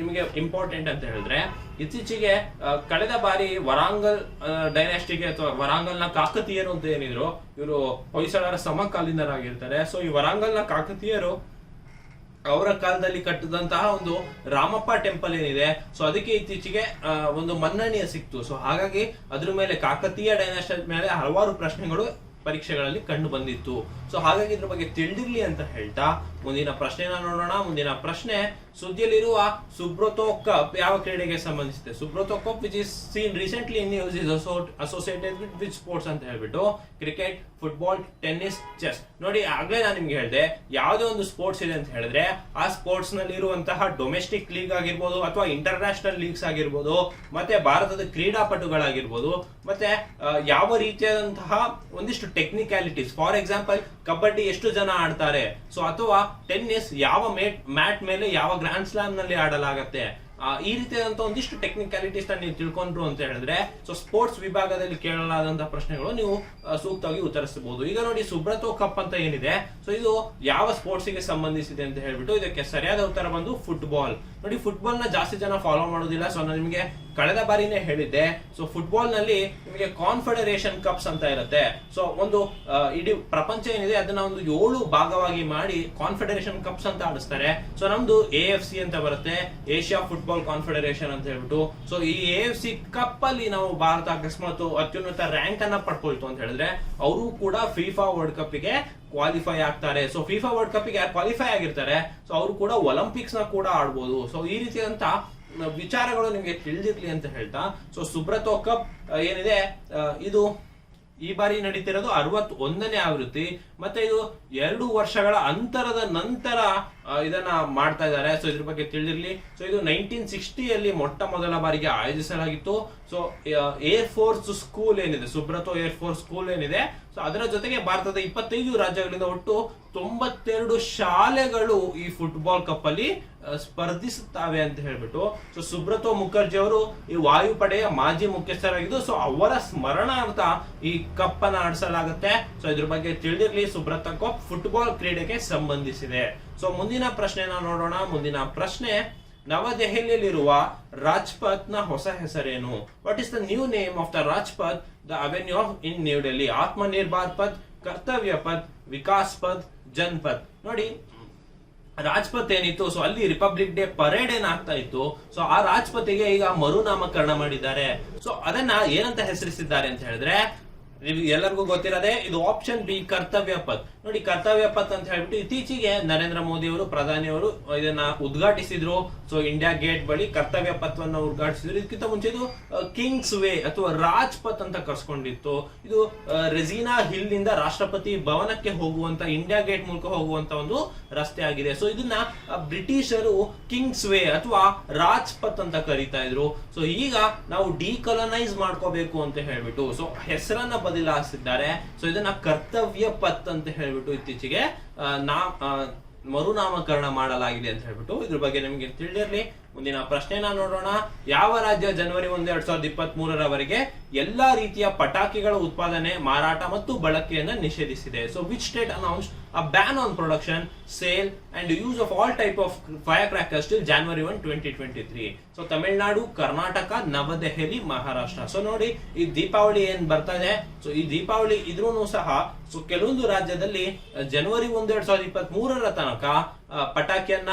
ನಿಮಗೆ ಇಂಪಾರ್ಟೆಂಟ್ ಅಂತ ಹೇಳಿದ್ರೆ, ಇತ್ತೀಚೆಗೆ ಕಳೆದ ಬಾರಿ ವರಾಂಗಲ್ ಡೈನಾಸ್ಟಿಗೆ ಅಥವಾ ವರಾಂಗಲ್ನ ಕಾಕತೀಯರು ಅಂತ ಏನಿದ್ರು, ಇವರು ಹೊಯ್ಸಳರ ಸಮಕಾಲೀನರಾಗಿರ್ತಾರೆ. ಸೊ ಈ ವರಾಂಗಲ್ನ ಕಾಕತೀಯರು ಅವರ ಕಾಲದಲ್ಲಿ ಕಟ್ಟಿದಂತಹ ಒಂದು ರಾಮಪ್ಪ ಟೆಂಪಲ್ ಏನಿದೆ, ಸೊ ಅದಕ್ಕೆ ಇತ್ತೀಚೆಗೆ ಒಂದು ಮನ್ನಣೆ ಸಿಕ್ತು. ಸೊ ಹಾಗಾಗಿ ಅದ್ರ ಮೇಲೆ ಕಾಕತೀಯ ಡೈನಾಸ್ಟಿ ಮೇಲೆ ಹಲವಾರು ಪ್ರಶ್ನೆಗಳು ಪರೀಕ್ಷೆಗಳಲ್ಲಿ ಕಂಡು ಬಂದಿತ್ತು. ಸೊ ಹಾಗಾಗಿ ಇದ್ರ ಬಗ್ಗೆ ತಿಳಿದಿರ್ಲಿ ಅಂತ ಹೇಳ್ತಾ ಮುಂದಿನ ಪ್ರಶ್ನೆನ ನೋಡೋಣ. ಮುಂದಿನ ಪ್ರಶ್ನೆ, ಸುದ್ದಿಯಲ್ಲಿರುವ ಸುಬ್ರತೋ ಕಪ್ ಯಾವ ಕ್ರೀಡೆಗೆ ಸಂಬಂಧಿಸಿದೆ? Subroto cup which is seen recently in news is associated with which sports ಅಂತ ಹೇಳ್ಬಿಟ್ಟು ಕ್ರಿಕೆಟ್, ಫುಟ್ಬಾಲ್, ಟೆನ್ನಿಸ್, ಚೆಸ್. ನೋಡಿ, ಆಗ್ಲೇ ನಾನು ನಿಮ್ಗೆ ಹೇಳಿದೆ, ಯಾವುದೇ ಒಂದು ಸ್ಪೋರ್ಟ್ಸ್ ಇದೆ ಅಂತ ಹೇಳಿದ್ರೆ ಆ ಸ್ಪೋರ್ಟ್ಸ್ ನಲ್ಲಿ ಇರುವಂತಹ ಡೊಮೆಸ್ಟಿಕ್ ಲೀಗ್ ಆಗಿರ್ಬೋದು ಅಥವಾ ಇಂಟರ್ ನ್ಯಾಷನಲ್ ಲೀಗ್ಸ್ ಆಗಿರ್ಬೋದು, ಮತ್ತೆ ಭಾರತದ ಕ್ರೀಡಾಪಟುಗಳಾಗಿರ್ಬೋದು, ಮತ್ತೆ ಯಾವ ರೀತಿಯಾದಂತಹ ಒಂದಿಷ್ಟು ಟೆಕ್ನಿಕ್ಯಾಲಿಟೀಸ್, ಫಾರ್ ಎಕ್ಸಾಂಪಲ್ ಕಬಡ್ಡಿ ಎಷ್ಟು ಜನ ಆಡ್ತಾರೆ, ಸೊ ಅಥವಾ ಟೆನ್ನಿಸ್ ಯಾವ ಮ್ಯಾಟ್ ಮೇಲೆ ಯಾವ ಗ್ರ್ಯಾಂಡ್ ಸ್ಲಾಮ್ ನಲ್ಲಿ ಆಡಲಾಗತ್ತೆ, ಈ ರೀತಿಯಾದಂತ ಒಂದಿಷ್ಟು ಟೆಕ್ನಿಕ್ಯಾಲಿಟೀಸ್ ನೀವು ತಿಳ್ಕೊಂಡ್ರು ಅಂತ ಹೇಳಿದ್ರೆ, ಸೊ ಸ್ಪೋರ್ಟ್ಸ್ ವಿಭಾಗದಲ್ಲಿ ಕೇಳಲಾದಂತಹ ಪ್ರಶ್ನೆಗಳು ನೀವು ಸೂಕ್ತವಾಗಿ ಉತ್ತರಿಸಬಹುದು. ಈಗ ನೋಡಿ, ಸುಬ್ರತೋ ಕಪ್ ಅಂತ ಏನಿದೆ, ಸೊ ಇದು ಯಾವ ಸ್ಪೋರ್ಟ್ಸ್ ಗೆ ಸಂಬಂಧಿಸಿದೆ ಅಂತ ಹೇಳ್ಬಿಟ್ಟು ಇದಕ್ಕೆ ಸರಿಯಾದ ಉತ್ತರ ಬಂದು ಫುಟ್ಬಾಲ್. ನೋಡಿ, ಫುಟ್ಬಾಲ್ ನ ಜಾಸ್ತಿ ಜನ ಫಾಲೋ ಮಾಡೋದಿಲ್ಲ. ಸೊ ನಾನು ನಿಮಗೆ ಕಳೆದ ಬಾರಿನೇ ಹೇಳಿದ್ದೆ, ಸೊ ಫುಟ್ಬಾಲ್ ನಲ್ಲಿ ನಿಮಗೆ ಕಾನ್ಫೆಡರೇಷನ್ ಕಪ್ಸ್ ಅಂತ ಇರುತ್ತೆ. ಸೊ ಒಂದು ಇಡೀ ಪ್ರಪಂಚ ಏನಿದೆ ಅದನ್ನ ಒಂದು 7 ಭಾಗವಾಗಿ ಮಾಡಿ ಕಾನ್ಫೆಡರೇಷನ್ ಕಪ್ಸ್ ಅಂತ ಆಡಿಸ್ತಾರೆ. ಸೊ ನಮ್ದು AFC ಅಂತ ಬರುತ್ತೆ, ಏಷ್ಯಾ ಫುಟ್ಬಾಲ್ ಕಾನ್ಫೆಡರೇಷನ್ ಅಂತ ಹೇಳ್ಬಿಟ್ಟು. ಸೊ ಈ AFC ಕಪ್ ಅಲ್ಲಿ ನಾವು ಭಾರತ ಅಕಸ್ಮಾತ್ ಅತ್ಯುನ್ನತ ರ್ಯಾಂಕ್ ಅನ್ನ ಪಡ್ಕೊಳ್ತು ಅಂತ ಹೇಳಿದ್ರೆ ಅವರು ಕೂಡ ಫಿಫಾ ವರ್ಲ್ಡ್ ಕಪ್ ಗೆ ಕ್ವಾಲಿಫೈ ಆಗ್ತಾರೆ. ಸೊ ಫಿಫಾ ವರ್ಲ್ಡ್ ಕಪ್ ಗೆ ಯಾರು ಕ್ವಾಲಿಫೈ ಆಗಿರ್ತಾರೆ, ಸೊ ಅವರು ಕೂಡ ಒಲಿಂಪಿಕ್ಸ್ ನ ಕೂಡ ಆಡ್ಬೋದು. ಸೊ ಈ ರೀತಿಯಾದಂತ ವಿಚಾರಗಳು ನಿಮಗೆ ತಿಳಿದಿರ್ಲಿ ಅಂತ ಹೇಳ್ತಾ, ಸೊ ಸುಬ್ರತೋ ಕಪ್ ಏನಿದೆ ಇದು ಈ ಬಾರಿ ನಡೀತಿರೋದು 61ನೇ ಆವೃತ್ತಿ. ಮತ್ತೆ ಇದು 2 ವರ್ಷಗಳ ಅಂತರದ ನಂತರ ಇದನ್ನ ಮಾಡ್ತಾ ಇದ್ದಾರೆ. ಸೊ ಇದ್ರ ಬಗ್ಗೆ ತಿಳಿದಿರ್ಲಿ. ಸೊ ಇದು 1960ಯಲ್ಲಿ ಮೊಟ್ಟ ಮೊದಲ ಬಾರಿಗೆ ಆಯೋಜಿಸಲಾಗಿತ್ತು. ಸೊ ಏರ್ ಫೋರ್ಸ್ ಸ್ಕೂಲ್ ಏನಿದೆ, ಸುಬ್ರತೋ ಏರ್ ಫೋರ್ಸ್ ಸ್ಕೂಲ್ ಏನಿದೆ, ಸೊ ಅದರ ಜೊತೆಗೆ ಭಾರತದ 25 ರಾಜ್ಯಗಳಿಂದ ಒಟ್ಟು 92 ಶಾಲೆಗಳು ಈ ಫುಟ್ಬಾಲ್ ಕಪ್ ಅಲ್ಲಿ ಸ್ಪರ್ಧಿಸುತ್ತವೆ ಅಂತ ಹೇಳ್ಬಿಟ್ಟು. ಸೊ ಸುಬ್ರತೋ ಮುಖರ್ಜಿ ಅವರು ಈ ವಾಯುಪಡೆಯ ಮಾಜಿ ಮುಖ್ಯಸ್ಥರಾಗಿದ್ದು, ಸೊ ಅವರ ಸ್ಮರಣಾರ್ಥ ಈ ಕಪ್ ಅನ್ನ ಆಡಿಸಲಾಗುತ್ತೆ. ಸೊ ಇದ್ರ ಬಗ್ಗೆ ತಿಳಿದಿರ್ಲಿ. ಸುಬ್ರತೋ ಕಪ್ ಫುಟ್ಬಾಲ್ ಕ್ರೀಡೆಗೆ ಸಂಬಂಧಿಸಿದೆ. ಸೊ ಮುಂದಿನ ಪ್ರಶ್ನೆನ ನೋಡೋಣ. ಮುಂದಿನ ಪ್ರಶ್ನೆ, ನವದೆಹಲಿಯಲ್ಲಿರುವ ರಾಜ್ಪಥ್ ನ ಹೊಸ ಹೆಸರೇನು? What is the new name of the Rajpath, the avenue of in new Delhi? Atmanirbhar path, ಕರ್ತವ್ಯ ಪಥ್, ವಿಕಾಸ್ ಪಥ್, ಜನಪಥ್. ನೋಡಿ, ರಾಜ್ಪಥ್ ಏನಿತ್ತು, ಸೊ ಅಲ್ಲಿ ರಿಪಬ್ಲಿಕ್ ಡೇ ಪರೇಡ್ ಏನಾಗ್ತಾ ಇತ್ತು, ಸೊ ಆ ರಾಜ್ಪಥಿಗೆ ಈಗ ಮರುನಾಮಕರಣ ಮಾಡಿದ್ದಾರೆ. ಸೊ ಅದನ್ನ ಏನಂತ ಹೆಸರಿಸಿದ್ದಾರೆ ಅಂತ ಹೇಳಿದ್ರೆ, ಎಲ್ಲರಿಗೂ ಗೊತ್ತಿರೋದೇ ಇದು ಆಪ್ಷನ್ ಬಿ, ಕರ್ತವ್ಯ ಪಥ್. ನೋಡಿ, ಕರ್ತವ್ಯ ಪಥ್ ಅಂತ ಹೇಳ್ಬಿಟ್ಟು ಇತ್ತೀಚೆಗೆ ನರೇಂದ್ರ ಮೋದಿ ಅವರು, ಪ್ರಧಾನಿ ಅವರು ಇದನ್ನ ಉದ್ಘಾಟಿಸಿದ್ರು. ಸೊ ಇಂಡಿಯಾ ಗೇಟ್ ಬಳಿ ಕರ್ತವ್ಯ ಪಥವನ್ನು ಉದ್ಘಾಟಿಸಿದ್ರು. ಇದಕ್ಕಿಂತ ಮುಂಚೆ ಇದು ಕಿಂಗ್ಸ್ ವೇ ಅಥವಾ ರಾಜ್ ಪಥ್ ಅಂತ ಕರ್ಸ್ಕೊಂಡಿತ್ತು. ಇದು ರೆಜಿನಾ ಹಿಲ್ ನಿಂದ ರಾಷ್ಟ್ರಪತಿ ಭವನಕ್ಕೆ ಹೋಗುವಂತ, ಇಂಡಿಯಾ ಗೇಟ್ ಮೂಲಕ ಹೋಗುವಂತ ಒಂದು ರಸ್ತೆ ಆಗಿದೆ. ಸೊ ಇದನ್ನ ಬ್ರಿಟಿಷರು ಕಿಂಗ್ಸ್ ವೇ ಅಥವಾ ರಾಜ್ ಪಥ್ ಅಂತ ಕರೀತಾ ಇದ್ರು. ಸೊ ಈಗ ನಾವು ಡಿಕೊಲನೈಸ್ ಮಾಡ್ಕೋಬೇಕು ಅಂತ ಹೇಳ್ಬಿಟ್ಟು ಸೊ ಹೆಸರನ್ನ ಬದಲಾಯಿಸಿದ್ದಾರೆ. ಸೊ ಇದನ್ನ ಕರ್ತವ್ಯ ಪಥ್ ಅಂತ ಹೇಳ್ಬಿಟ್ಟು ಇತ್ತೀಚೆಗೆ ಮರುನಾಮಕರಣ ಮಾಡಲಾಗಿದೆ ಅಂತ ಹೇಳ್ಬಿಟ್ಟು ಇದ್ರ ಬಗ್ಗೆ ನಿಮಗೆ ತಿಳಿದಿರಲಿ. ಮುಂದಿನ ಪ್ರಶ್ನೆನ ನೋಡೋಣ. ಯಾವ ರಾಜ್ಯ ಜನವರಿ 1, 2023 ಎಲ್ಲಾ ರೀತಿಯ ಪಟಾಕಿಗಳ ಉತ್ಪಾದನೆ, ಮಾರಾಟ ಮತ್ತು ಬಳಕೆಯನ್ನ ನಿಷೇಧಿಸಿದೆ? So which state announced a ban on production, sale and use of all type of firecrackers till January 1, 2023. So Tamil Nadu, Karnataka, New Delhi, Maharashtra. So ನೋಡಿ, ಈ ದೀಪಾವಳಿ ಏನ್ ಬರ್ತಾ ಇದೆ, ಸೊ ಈ ದೀಪಾವಳಿ ಇದ್ರೂ ಸಹ ಸೊ ಕೆಲವೊಂದು ರಾಜ್ಯದಲ್ಲಿ ಜನವರಿ 1, 2023 ತನಕ ಪಟಾಕಿಯನ್ನ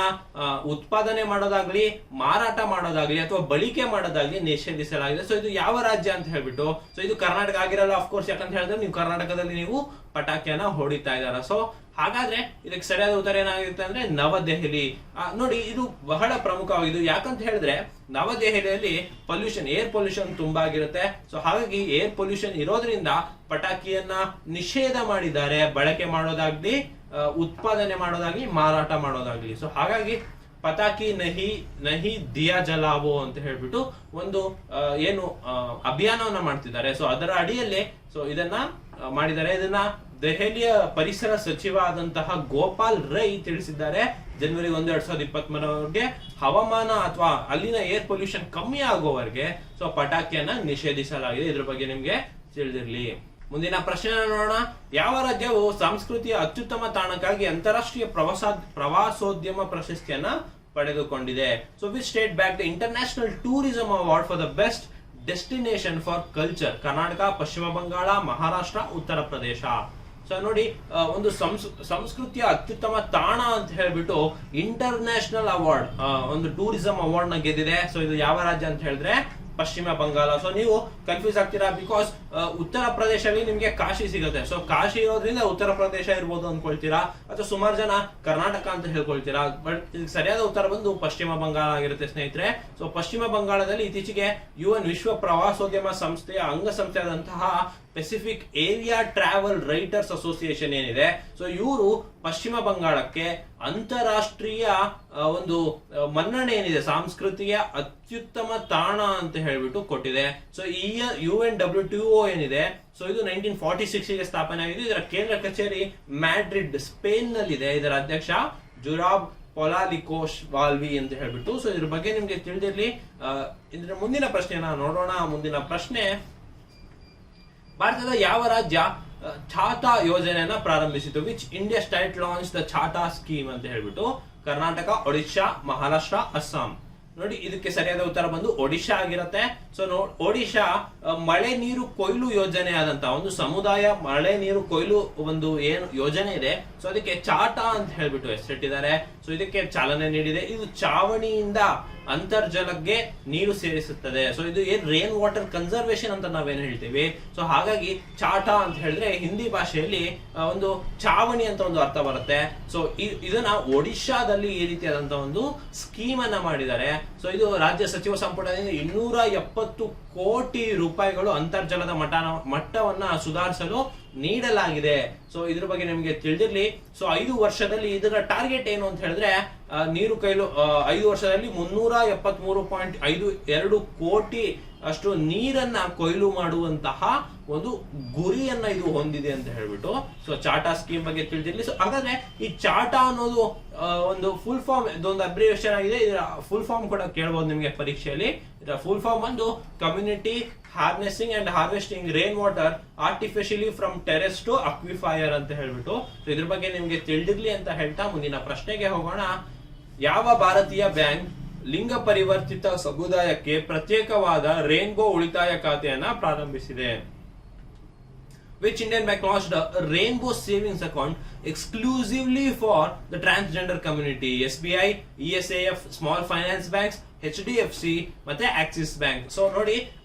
ಉತ್ಪಾದನೆ ಮಾಡೋದಾಗ್ಲಿ, ಮಾರಾಟ ಮಾಡೋದಾಗ್ಲಿ ಅಥವಾ ಬಳಕೆ ಮಾಡೋದಾಗ್ಲಿ ನಿಷೇಧಿಸಲಾಗಿದೆ. ಸೊ ಇದು ಯಾವ ರಾಜ್ಯ ಅಂತ ಹೇಳ್ಬಿಟ್ಟು, ಸೊ ಇದು ಕರ್ನಾಟಕ ಆಗಿರಲ್ಲ ಅಫ್ಕೋರ್ಸ್, ಯಾಕಂತ ಹೇಳಿದ್ರೆ ನೀವು ಕರ್ನಾಟಕದಲ್ಲಿ ನೀವು ಪಟಾಕಿಯನ್ನ ಹೊಡಿತಾ ಇದ್ದಾರ. ಸೊ ಹಾಗಾದ್ರೆ ಇದಕ್ಕೆ ಸರಿಯಾದ ಉತ್ತರ ಏನಾಗಿರುತ್ತೆ ಅಂದ್ರೆ ನವದೆಹಲಿ. ನೋಡಿ, ಇದು ಬಹಳ ಪ್ರಮುಖವಾಗಿದ್ದು, ಯಾಕಂತ ಹೇಳಿದ್ರೆ ನವದೆಹಲಿಯಲ್ಲಿ ಪೊಲ್ಯೂಷನ್, ಏರ್ ಪೊಲ್ಯೂಷನ್ ತುಂಬಾ ಆಗಿರುತ್ತೆ. ಸೊ ಹಾಗಾಗಿ ಏರ್ ಪೊಲ್ಯೂಷನ್ ಇರೋದ್ರಿಂದ ಪಟಾಕಿಯನ್ನ ನಿಷೇಧ ಮಾಡಿದ್ದಾರೆ, ಬಳಕೆ ಮಾಡೋದಾಗ್ಲಿ, ಉತ್ಪಾದನೆ ಮಾಡೋದಾಗ್ಲಿ, ಮಾರಾಟ ಮಾಡೋದಾಗ್ಲಿ. ಸೊ ಹಾಗಾಗಿ ಪಟಾಕಿ ನಹಿ ದಿಯಾ ಜಲಾವೋ ಅಂತ ಹೇಳ್ಬಿಟ್ಟು ಒಂದು ಏನು ಅಭಿಯಾನವನ್ನ ಮಾಡ್ತಿದ್ದಾರೆ. ಸೊ ಅದರ ಅಡಿಯಲ್ಲಿ ಸೊ ಇದನ್ನ ಮಾಡಿದ್ದಾರೆ. ಇದನ್ನ ದೆಹಲಿಯ ಪರಿಸರ ಸಚಿವ ಆದಂತಹ ಗೋಪಾಲ್ ರೈ ತಿಳಿಸಿದ್ದಾರೆ. ಜನವರಿ 1, 2023 ಹವಾಮಾನ ಅಥವಾ ಅಲ್ಲಿನ ಏರ್ ಪೊಲ್ಯೂಷನ್ ಕಮ್ಮಿ ಆಗೋವರೆಗೆ ಸೊ ಪಟಾಕಿಯನ್ನ ನಿಷೇಧಿಸಲಾಗಿದೆ. ಇದ್ರ ಬಗ್ಗೆ ನಿಮ್ಗೆ ತಿಳಿದಿರ್ಲಿ. ಮುಂದಿನ ಪ್ರಶ್ನೆ ನೋಡೋಣ. ಯಾವ ರಾಜ್ಯವು ಸಂಸ್ಕೃತಿಯ ಅತ್ಯುತ್ತಮ ತಾಣಕ್ಕಾಗಿ ಅಂತಾರಾಷ್ಟ್ರೀಯ ಪ್ರವಾಸೋದ್ಯಮ ಪ್ರಶಸ್ತಿಯನ್ನ ಪಡೆದುಕೊಂಡಿದೆ? So which state back the international tourism award for the best destination for culture? Karnataka, ಪಶ್ಚಿಮ ಬಂಗಾಳ, ಮಹಾರಾಷ್ಟ್ರ, ಉತ್ತರ ಪ್ರದೇಶ. ಸೊ ನೋಡಿ, ಒಂದು ಸಂಸ್ಕೃತಿಯ ಅತ್ಯುತ್ತಮ ತಾಣ ಅಂತ ಹೇಳ್ಬಿಟ್ಟು ಇಂಟರ್ನ್ಯಾಷನಲ್ ಅವಾರ್ಡ್, ಒಂದು ಟೂರಿಸಂ ಅವಾರ್ಡ್ ನ ಗೆದ್ದಿದೆ. ಸೊ ಇದು ಯಾವ ರಾಜ್ಯ ಅಂತ ಹೇಳಿದ್ರೆ ಪಶ್ಚಿಮ ಬಂಗಾಳ. ಸೊ ನೀವು ಕನ್ಫ್ಯೂಸ್ ಆಗ್ತೀರಾ, ಬಿಕಾಸ್ ಉತ್ತರ ಪ್ರದೇಶದಲ್ಲಿ ನಿಮ್ಗೆ ಕಾಶಿ ಸಿಗುತ್ತೆ. ಸೊ ಕಾಶಿ ಇರೋದ್ರಿಂದ ಉತ್ತರ ಪ್ರದೇಶ ಇರ್ಬೋದು ಅನ್ಕೊಳ್ತೀರಾ, ಅಥವಾ ಸುಮಾರು ಜನ ಕರ್ನಾಟಕ ಅಂತ ಹೇಳ್ಕೊಳ್ತೀರಾ. ಬಟ್ ಸರಿಯಾದ ಉತ್ತರ ಬಂದು ಪಶ್ಚಿಮ ಬಂಗಾಳ ಆಗಿರುತ್ತೆ ಸ್ನೇಹಿತರೆ. ಸೊ ಪಶ್ಚಿಮ ಬಂಗಾಳದಲ್ಲಿ ಇತ್ತೀಚೆಗೆ UN ವಿಶ್ವ ಪ್ರವಾಸೋದ್ಯಮ ಸಂಸ್ಥೆಯ ಅಂಗಸಂಸ್ಥೆಯಾದಂತಹ Pacific area travel writers association ಏನಿದೆ, ಸೊ ಇವರು ಪಶ್ಚಿಮ ಬಂಗಾಳಕ್ಕೆ ಅಂತಾರಾಷ್ಟ್ರೀಯ ಒಂದು ಮನ್ನಣೆ ಏನಿದೆ, ಸಾಂಸ್ಕೃತಿಕ ಅತ್ಯುತ್ತಮ ತಾಣ ಅಂತ ಹೇಳ್ಬಿಟ್ಟು ಕೊಟ್ಟಿದೆ. ಸೊ ಈ UNWTO ಏನಿದೆ, ಸೊ ಇದು 1946 ಸ್ಥಾಪನೆ ಆಗಿದೆ. ಇದರ ಕೇಂದ್ರ ಕಚೇರಿ ಮ್ಯಾಡ್ರಿಡ್, ಸ್ಪೇನ್ ನಲ್ಲಿದೆ. ಇದರ ಅಧ್ಯಕ್ಷ ಜುರಾಬ್ ಪೊಲಾಲಿಕೋಶ್ ವಾಲ್ವಿ ಅಂತ ಹೇಳ್ಬಿಟ್ಟು. ಸೊ ಇದ್ರ ಬಗ್ಗೆ ನಿಮ್ಗೆ ತಿಳಿದಿರ್ಲಿ. ಇದರ ಮುಂದಿನ ಪ್ರಶ್ನೆನ ನೋಡೋಣ. ಮುಂದಿನ ಪ್ರಶ್ನೆ, ಭಾರತದ ಯಾವ ರಾಜ್ಯ ಛಾತಾ ಯೋಜನೆಯನ್ನ ಪ್ರಾರಂಭಿಸಿತು? Which India state launch the Chhata scheme ಅಂತ ಹೇಳ್ಬಿಟ್ಟು? ಕರ್ನಾಟಕ, ಒಡಿಶಾ, ಮಹಾರಾಷ್ಟ್ರ, ಅಸ್ಸಾಂ. ನೋಡಿ, ಇದಕ್ಕೆ ಸರಿಯಾದ ಉತ್ತರ ಬಂದು ಒಡಿಶಾ ಆಗಿರುತ್ತೆ. ಸೊ ಒಡಿಶಾ ಮಳೆ ನೀರು ಕೊಯ್ಲು ಯೋಜನೆ ಆದಂತಹ ಒಂದು ಸಮುದಾಯ ಮಳೆ ನೀರು ಕೊಯ್ಲು ಒಂದು ಏನು ಯೋಜನೆ ಇದೆ, ಸೊ ಅದಕ್ಕೆ ಚಾಟಾ ಅಂತ ಹೇಳ್ಬಿಟ್ಟು ಹೆಸರಿಟ್ಟಿದ್ದಾರೆ. ಸೊ ಇದಕ್ಕೆ ಚಾಲನೆ ನೀಡಿದೆ. ಇದು ಚಾವಣಿಯಿಂದ ಅಂತರ್ಜಲಕ್ಕೆ ನೀರು ಸೇರಿಸುತ್ತದೆ. ಸೊ ಇದು ಏನ್ ರೇನ್ ವಾಟರ್ ಕನ್ಸರ್ವೇಷನ್ ಅಂತ ನಾವೇನ್ ಹೇಳ್ತೀವಿ. ಸೊ ಹಾಗಾಗಿ ಚಾಟಾ ಅಂತ ಹೇಳಿದ್ರೆ ಹಿಂದಿ ಭಾಷೆಯಲ್ಲಿ ಒಂದು ಚಾವಣಿ ಅಂತ ಒಂದು ಅರ್ಥ ಬರುತ್ತೆ. ಸೊ ಇದನ್ನ ಒಡಿಶಾದಲ್ಲಿ ಈ ರೀತಿಯಾದಂತಹ ಒಂದು ಸ್ಕೀಮ್ ಅನ್ನ ಮಾಡಿದ್ದಾರೆ. ಸೊ ಇದು ರಾಜ್ಯ ಸಚಿವ ಸಂಪುಟದಿಂದ 270 ಕೋಟಿ ರೂಪಾಯಿಗಳು ಅಂತರ್ಜಲದ ಮಟ್ಟವನ್ನ ಸುಧಾರಿಸಲು ನೀಡಲಾಗಿದೆ. ಸೊ ಇದ್ರ ಬಗ್ಗೆ ನಿಮಗೆ ತಿಳಿದಿರ್ಲಿ. ಸೊ 5 ವರ್ಷದಲ್ಲಿ ಇದರ ಟಾರ್ಗೆಟ್ ಏನು ಅಂತ ಹೇಳಿದ್ರೆ ನೀರು ಕೊಯ್ಲು 5 ವರ್ಷದಲ್ಲಿ 373.52 ಕೋಟಿ ಅಷ್ಟು ನೀರನ್ನ ಕೊಯ್ಲು ಮಾಡುವಂತಹ ಒಂದು ಗುರಿಯನ್ನ ಇದು ಹೊಂದಿದೆ ಅಂತ ಹೇಳ್ಬಿಟ್ಟು. ಸೊ ಚಾಟಾ ಸ್ಕೀಮ್ ಬಗ್ಗೆ ತಿಳಿದಿರ್ಲಿ. ಸೊ ಹಾಗಾದ್ರೆ ಈ ಚಾಟಾ ಅನ್ನೋದು ಒಂದು ಫುಲ್ ಫಾರ್ಮ್, ಇದೊಂದು ಅಬ್ರಿವೇಷನ್ ಆಗಿದೆ. ಇದರ ಫುಲ್ ಫಾರ್ಮ್ ಕೂಡ ಕೇಳಬಹುದು ನಿಮಗೆ ಪರೀಕ್ಷೆಯಲ್ಲಿ. ಇದರ ಫುಲ್ ಫಾರ್ಮ್ ಒಂದು community harnessing and harvesting rain water artificially from terrace to aquifer ಅಂತ ಹೇಳ್ಬಿಟ್ಟು. ಸೊ ಇದ್ರ ಬಗ್ಗೆ ನಿಮ್ಗೆ ತಿಳಿದಿರ್ಲಿ ಅಂತ ಹೇಳ್ತಾ ಮುಂದಿನ ಪ್ರಶ್ನೆಗೆ ಹೋಗೋಣ. ಯಾವ ಭಾರತೀಯ ಬ್ಯಾಂಕ್ ಲಿಂಗ ಪರಿವರ್ತಿತ ಸಮುದಾಯಕ್ಕೆ ಪ್ರತ್ಯೇಕವಾದ ರೇನ್ಬೋ ಉಳಿತಾಯ ಖಾತೆಯನ್ನ ಪ್ರಾರಂಭಿಸಿದೆ? Which Indian bank launched a rainbow savings account exclusively for the transgender community? SBI, ESAF, Small Finance Banks, HDFC ಮತ್ತೆ ಆಕ್ಸಿಸ್ ಬ್ಯಾಂಕ್. ಸೊ ನೋಡಿ,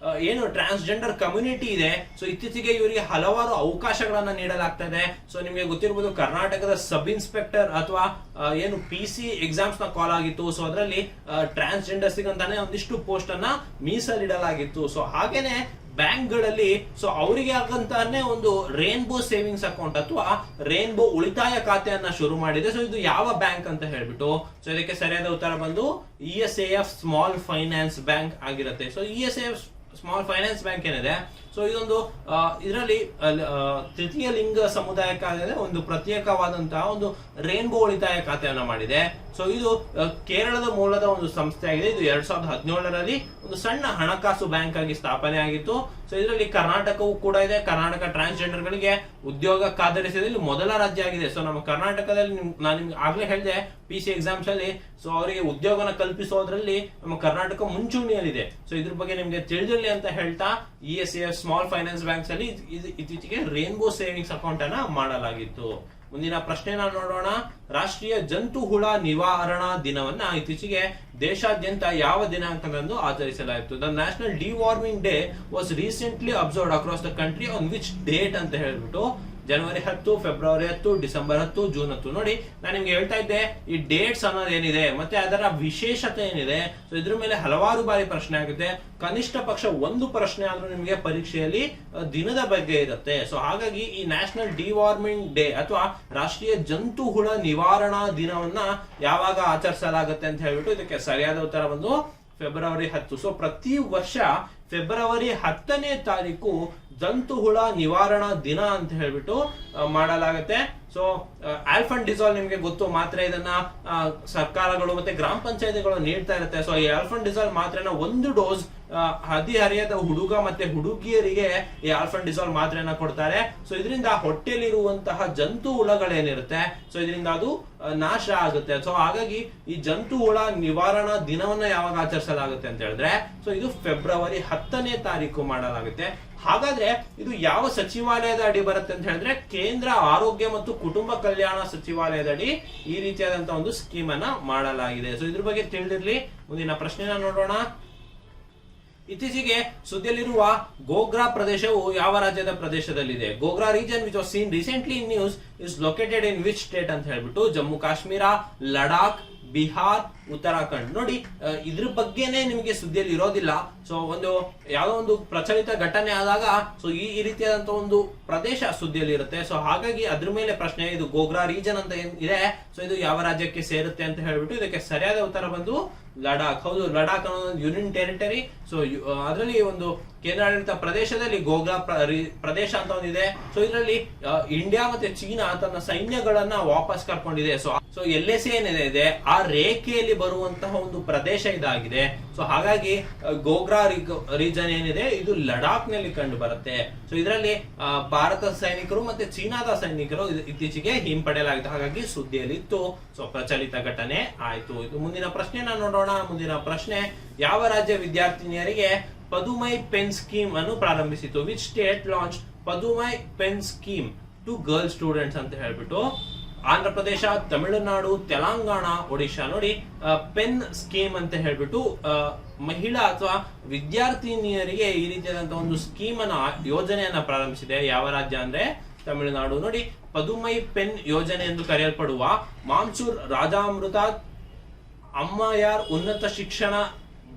ಏನು ಟ್ರಾನ್ಸ್ಜೆಂಡರ್ ಕಮ್ಯುನಿಟಿ ಇದೆ, ಸೊ ಇತ್ತೀಚೆಗೆ ಇವರಿಗೆ ಹಲವಾರು ಅವಕಾಶಗಳನ್ನ ನೀಡಲಾಗ್ತಾ ಇದೆ. ಸೊ ನಿಮಗೆ ಗೊತ್ತಿರಬಹುದು, ಕರ್ನಾಟಕದ ಸಬ್ ಇನ್ಸ್ಪೆಕ್ಟರ್ ಅಥವಾ ಏನು PC ಎಕ್ಸಾಮ್ಸ್ ನ ಕಾಲ್ ಆಗಿತ್ತು. ಸೊ ಅದರಲ್ಲಿ ಟ್ರಾನ್ಸ್ಜೆಂಡರ್ಸ್ ಅಂತಾನೆ ಒಂದಿಷ್ಟು ಪೋಸ್ಟ್ ಅನ್ನ ಮೀಸಲಿಡಲಾಗಿತ್ತು. ಸೊ ಹಾಗೇನೆ ಬ್ಯಾಂಕ್ಗಳಲ್ಲಿ ಸೊ ಅವರಿಗೆ ಆಗಂತಾನೆ ಒಂದು ರೇನ್ಬೋ ಸೇವಿಂಗ್ಸ್ ಅಕೌಂಟ್ ಅಥವಾ ರೇನ್ಬೋ ಉಳಿತಾಯ ಖಾತೆಯನ್ನ ಶುರು ಮಾಡಿದೆ. ಸೊ ಇದು ಯಾವ ಬ್ಯಾಂಕ್ ಅಂತ ಹೇಳ್ಬಿಟ್ಟು. ಸೊ ಇದಕ್ಕೆ ಸರಿಯಾದ ಉತ್ತರ ಬಂದು ESAF ಸ್ಮಾಲ್ ಫೈನಾನ್ಸ್ ಬ್ಯಾಂಕ್ ಆಗಿರುತ್ತೆ. So ESAF small finance bank ಏನಿದೆ, ಸೊ ಇದೊಂದು ಇದರಲ್ಲಿ ತೃತೀಯ ಲಿಂಗ ಸಮುದಾಯಕ್ಕಾಗಿದೆ ಒಂದು ಪ್ರತ್ಯೇಕವಾದಂತಹ ಒಂದು ರೇನ್ಬೋ ಉಳಿತಾಯ ಖಾತೆಯನ್ನ ಮಾಡಿದೆ. ಸೊ ಇದು ಕೇರಳದ ಮೂಲದ ಒಂದು ಸಂಸ್ಥೆ ಆಗಿದೆ. ಇದು 2017ರಲ್ಲಿ ಒಂದು ಸಣ್ಣ ಹಣಕಾಸು ಬ್ಯಾಂಕ್ ಆಗಿ ಸ್ಥಾಪನೆ ಆಗಿತ್ತು. ಸೊ ಇದರಲ್ಲಿ ಕರ್ನಾಟಕವೂ ಕೂಡ ಇದೆ. ಕರ್ನಾಟಕ ಟ್ರಾನ್ಸ್ಜೆಂಡರ್ ಗಳಿಗೆ ಉದ್ಯೋಗ ಖಾತರಿಸಿದಲ್ಲಿ ಮೊದಲ ರಾಜ್ಯ ಆಗಿದೆ. ಸೊ ನಮ್ಮ ಕರ್ನಾಟಕದಲ್ಲಿ ನಾನು ನಿಮ್ಗೆ ಆಗ್ಲೇ ಹೇಳಿದೆ PC ಎಕ್ಸಾಮ್ಸ್ ಅಲ್ಲಿ, ಸೊ ಅವರಿಗೆ ಉದ್ಯೋಗನ ಕಲ್ಪಿಸೋದ್ರಲ್ಲಿ ನಮ್ಮ ಕರ್ನಾಟಕ ಮುಂಚೂಣಿಯಲ್ಲಿದೆ. ಸೊ ಇದ್ರ ಬಗ್ಗೆ ನಿಮ್ಗೆ ತಿಳಿದಿರಲಿ ಅಂತ ಹೇಳ್ತಾ ESAF ಸ್ಮಾಲ್ ಫೈನಾನ್ಸ್ ಬ್ಯಾಂಕ್ಸ್ ಅಲ್ಲಿ ಇತ್ತೀಚೆಗೆ ರೇನ್ಬೋ ಸೇವಿಂಗ್ಸ್ ಅಕೌಂಟ್ ಅನ್ನ ಮಾಡಲಾಗಿತ್ತು. ಮುಂದಿನ ಪ್ರಶ್ನೆನ ನೋಡೋಣ. ರಾಷ್ಟ್ರೀಯ ಜಂತು ಹುಳ ನಿವಾರಣಾ ದಿನವನ್ನ ಇತ್ತೀಚೆಗೆ ದೇಶಾದ್ಯಂತ ಯಾವ ದಿನಾಂಕದಂದು ಆಚರಿಸಲಾಯಿತು? The national deworming day was recently observed across the country on which date ಅಂತ ಹೇಳ್ಬಿಟ್ಟು ಜನವರಿ 10, ಫೆಬ್ರವರಿ 10, ಡಿಸೆಂಬರ್ 10, ಜೂನ್ 10. ನೋಡಿ, ನಾನು ನಿಮ್ಗೆ ಹೇಳ್ತಾ ಇದ್ದೆ ಈ ಡೇಟ್ಸ್ ಅನ್ನೋದು ಏನಿದೆ ಮತ್ತೆ ಅದರ ವಿಶೇಷತೆ ಏನಿದೆ, ಸೊ ಇದ್ರ ಮೇಲೆ ಹಲವಾರು ಬಾರಿ ಪ್ರಶ್ನೆ ಆಗುತ್ತೆ. ಕನಿಷ್ಠ ಪಕ್ಷ ಒಂದು ಪ್ರಶ್ನೆ ಆದ್ರೂ ನಿಮಗೆ ಪರೀಕ್ಷೆಯಲ್ಲಿ ದಿನದ ಬಗ್ಗೆ ಇರುತ್ತೆ. ಸೊ ಹಾಗಾಗಿ ಈ ನ್ಯಾಷನಲ್ ಡಿವಾರ್ಮಿಂಗ್ ಡೇ ಅಥವಾ ರಾಷ್ಟ್ರೀಯ ಜಂತು ಹುಳ ನಿವಾರಣಾ ದಿನವನ್ನ ಯಾವಾಗ ಆಚರಿಸಲಾಗುತ್ತೆ ಅಂತ ಹೇಳ್ಬಿಟ್ಟು ಇದಕ್ಕೆ ಸರಿಯಾದ ಉತ್ತರ ಬಂದು ಫೆಬ್ರವರಿ 10. ಸೊ ಪ್ರತಿ ವರ್ಷ ಫೆಬ್ರವರಿ 10ನೇ ತಾರೀಕು ಜಂತು ಹುಳ ನಿವಾರಣಾ ದಿನ ಅಂತ ಹೇಳ್ಬಿಟ್ಟು ಮಾಡಲಾಗುತ್ತೆ. ಸೊ ಆಲ್ಫಂಡಿಜಾಲ್ ನಿಮ್ಗೆ ಗೊತ್ತು, ಮಾತ್ರೆ ಇದನ್ನ ಸರ್ಕಾರಗಳು ಮತ್ತೆ ಗ್ರಾಮ ಪಂಚಾಯತಿಗಳು ನೀಡ್ತಾ ಇರುತ್ತೆ. ಸೊ ಈ ಆಲ್ಫಂಡಿಜಾಲ್ ಮಾತ್ರೆನ ಒಂದು ಡೋಸ್ ಹದಿಹರೆಯದ ಹುಡುಗ ಮತ್ತೆ ಹುಡುಗಿಯರಿಗೆ ಈ ಆಲ್ಫಂಡಿಜಾಲ್ ಮಾತ್ರೆಯನ್ನ ಕೊಡ್ತಾರೆ. ಸೊ ಇದರಿಂದ ಹೊಟ್ಟೆಲಿರುವಂತಹ ಜಂತು ಹುಳಗಳೇನಿರುತ್ತೆ, ಸೊ ಇದರಿಂದ ಅದು ನಾಶ ಆಗುತ್ತೆ. ಸೊ ಹಾಗಾಗಿ ಈ ಜಂತು ಹುಳ ನಿವಾರಣಾ ದಿನವನ್ನ ಯಾವಾಗ ಆಚರಿಸಲಾಗುತ್ತೆ ಅಂತ ಹೇಳಿದ್ರೆ, ಸೊ ಇದು ಫೆಬ್ರವರಿ 10ನೇ ತಾರೀಕು ಮಾಡಲಾಗುತ್ತೆ. ಹಾಗಾದ್ರೆ ಇದು ಯಾವ ಸಚಿವಾಲಯದ ಅಡಿ ಬರುತ್ತೆ ಅಂತ ಹೇಳಿದ್ರೆ, ಕೇಂದ್ರ ಆರೋಗ್ಯ ಮತ್ತು ಕುಟುಂಬ ಕಲ್ಯಾಣ ಸಚಿವಾಲಯದ ಅಡಿ ಈ ರೀತಿಯಾದಂತಹ ಒಂದು ಸ್ಕೀಮ್ ಅನ್ನ ಮಾಡಲಾಗಿದೆ. ಸೊ ಇದ್ರ ಬಗ್ಗೆ ತಿಳಿದಿರ್ಲಿ. ಮುಂದಿನ ಪ್ರಶ್ನೆನ ನೋಡೋಣ. ಇತ್ತೀಚೆಗೆ ಸುದ್ದಿಯಲ್ಲಿರುವ ಗೋಗ್ರಾ ಪ್ರದೇಶವು ಯಾವ ರಾಜ್ಯದ ಪ್ರದೇಶದಲ್ಲಿದೆ? Gogra region which was seen recently in news is located in which state ಅಂತ ಹೇಳ್ಬಿಟ್ಟು ಜಮ್ಮು ಕಾಶ್ಮೀರ, ಲಡಾಖ್, ಬಿಹಾರ್, ಉತ್ತರಾಖಂಡ್. ನೋಡಿ, ಇದ್ರ ಬಗ್ಗೆನೇ ನಿಮಗೆ ಸುದ್ದಿಯಲ್ಲಿ ಇರೋದಿಲ್ಲ. ಸೊ ಒಂದು ಯಾವುದೋ ಒಂದು ಪ್ರಚಲಿತ ಘಟನೆ ಆದಾಗ ಸೊ ಈ ರೀತಿಯಾದಂತಹ ಒಂದು ಪ್ರದೇಶ ಸುದ್ದಿಯಲ್ಲಿ ಇರುತ್ತೆ. ಸೊ ಹಾಗಾಗಿ ಅದ್ರ ಮೇಲೆ ಪ್ರಶ್ನೆ, ಇದು ಗೋಗ್ರಾ ರೀಜನ್ ಅಂತ ಏನ್ ಇದೆ, ಸೊ ಇದು ಯಾವ ರಾಜ್ಯಕ್ಕೆ ಸೇರುತ್ತೆ ಅಂತ ಹೇಳ್ಬಿಟ್ಟು ಇದಕ್ಕೆ ಸರಿಯಾದ ಉತ್ತರ ಬಂದು ಲಡಾಖ್. ಹೌದು, ಲಡಾಖ್ ಅನ್ನೋ ಯೂನಿಯನ್ ಟೆರಿಟರಿ. ಸೊ ಅದರಲ್ಲಿ ಒಂದು ಕೇಂದ್ರಾಡಳಿತ ಪ್ರದೇಶದಲ್ಲಿ ಗೋಗ್ರಾ ಪ್ರದೇಶ ಅಂತ ಒಂದಿದೆ. ಸೊ ಇದರಲ್ಲಿ ಇಂಡಿಯಾ ಮತ್ತೆ ಚೀನಾ ತನ್ನ ಸೈನ್ಯಗಳನ್ನ ವಾಪಸ್ ಕರ್ಕೊಂಡಿದೆ. ಸೊ LAC ಏನಿದೆ ಆ ರೇಖೆಯಲ್ಲಿ ಬರುವಂತಹ ಒಂದು ಪ್ರದೇಶ ಇದಾಗಿದೆ. ಸೊ ಹಾಗಾಗಿ ಗೋಗ್ರಾ ರೀಜನ್ ಏನಿದೆ ಇದು ಲಡಾಖ್ ನಲ್ಲಿ ಕಂಡು ಬರುತ್ತೆ. ಸೊ ಇದರಲ್ಲಿ ಭಾರತದ ಸೈನಿಕರು ಮತ್ತೆ ಚೀನಾದ ಸೈನಿಕರು ಇತ್ತೀಚೆಗೆ ಹಿಂಪಡೆಯಲಾಗಿದೆ. ಹಾಗಾಗಿ ಸುದ್ದಿಯಲ್ಲಿ ಇತ್ತು. ಸೊ ಪ್ರಚಲಿತ ಘಟನೆ ಆಯ್ತು. ಇದು ಮುಂದಿನ ಪ್ರಶ್ನೆನ ನೋಡೋಣ. ಮುಂದಿನ ಪ್ರಶ್ನೆ, ಯಾವ ರಾಜ್ಯ ವಿದ್ಯಾರ್ಥಿನಿಯರಿಗೆ ಪದುಮೈ ಪೆನ್ ಸ್ಕೀಮ್ ಅನ್ನು ಪ್ರಾರಂಭಿಸಿತು? Which state launch Padumai pen scheme to girl students ಅಂತ ಹೇಳ್ಬಿಟ್ಟು? ಆಂಧ್ರ ಪ್ರದೇಶ, ತಮಿಳುನಾಡು, ತೆಲಂಗಾಣ, ಒಡಿಶಾ. ನೋಡಿ, ಪೆನ್ ಸ್ಕೀಮ್ ಅಂತ ಹೇಳ್ಬಿಟ್ಟು ಮಹಿಳಾ ಅಥವಾ ವಿದ್ಯಾರ್ಥಿನಿಯರಿಗೆ ಈ ರೀತಿಯಾದಂತಹ ಒಂದು ಸ್ಕೀಮ್ ಅನ್ನ ಯೋಜನೆಯನ್ನ ಪ್ರಾರಂಭಿಸಿದೆ. ಯಾವ ರಾಜ್ಯ ಅಂದ್ರೆ ತಮಿಳುನಾಡು. ನೋಡಿ, ಪದುಮೈ ಪೆನ್ ಯೋಜನೆ ಎಂದು ಕರೆಯಲ್ಪಡುವ ಮಾನ್ಸೂರ್ ರಾಜಾಮೃತ ಅಮ್ಮಯಾರ್ ಉನ್ನತ ಶಿಕ್ಷಣ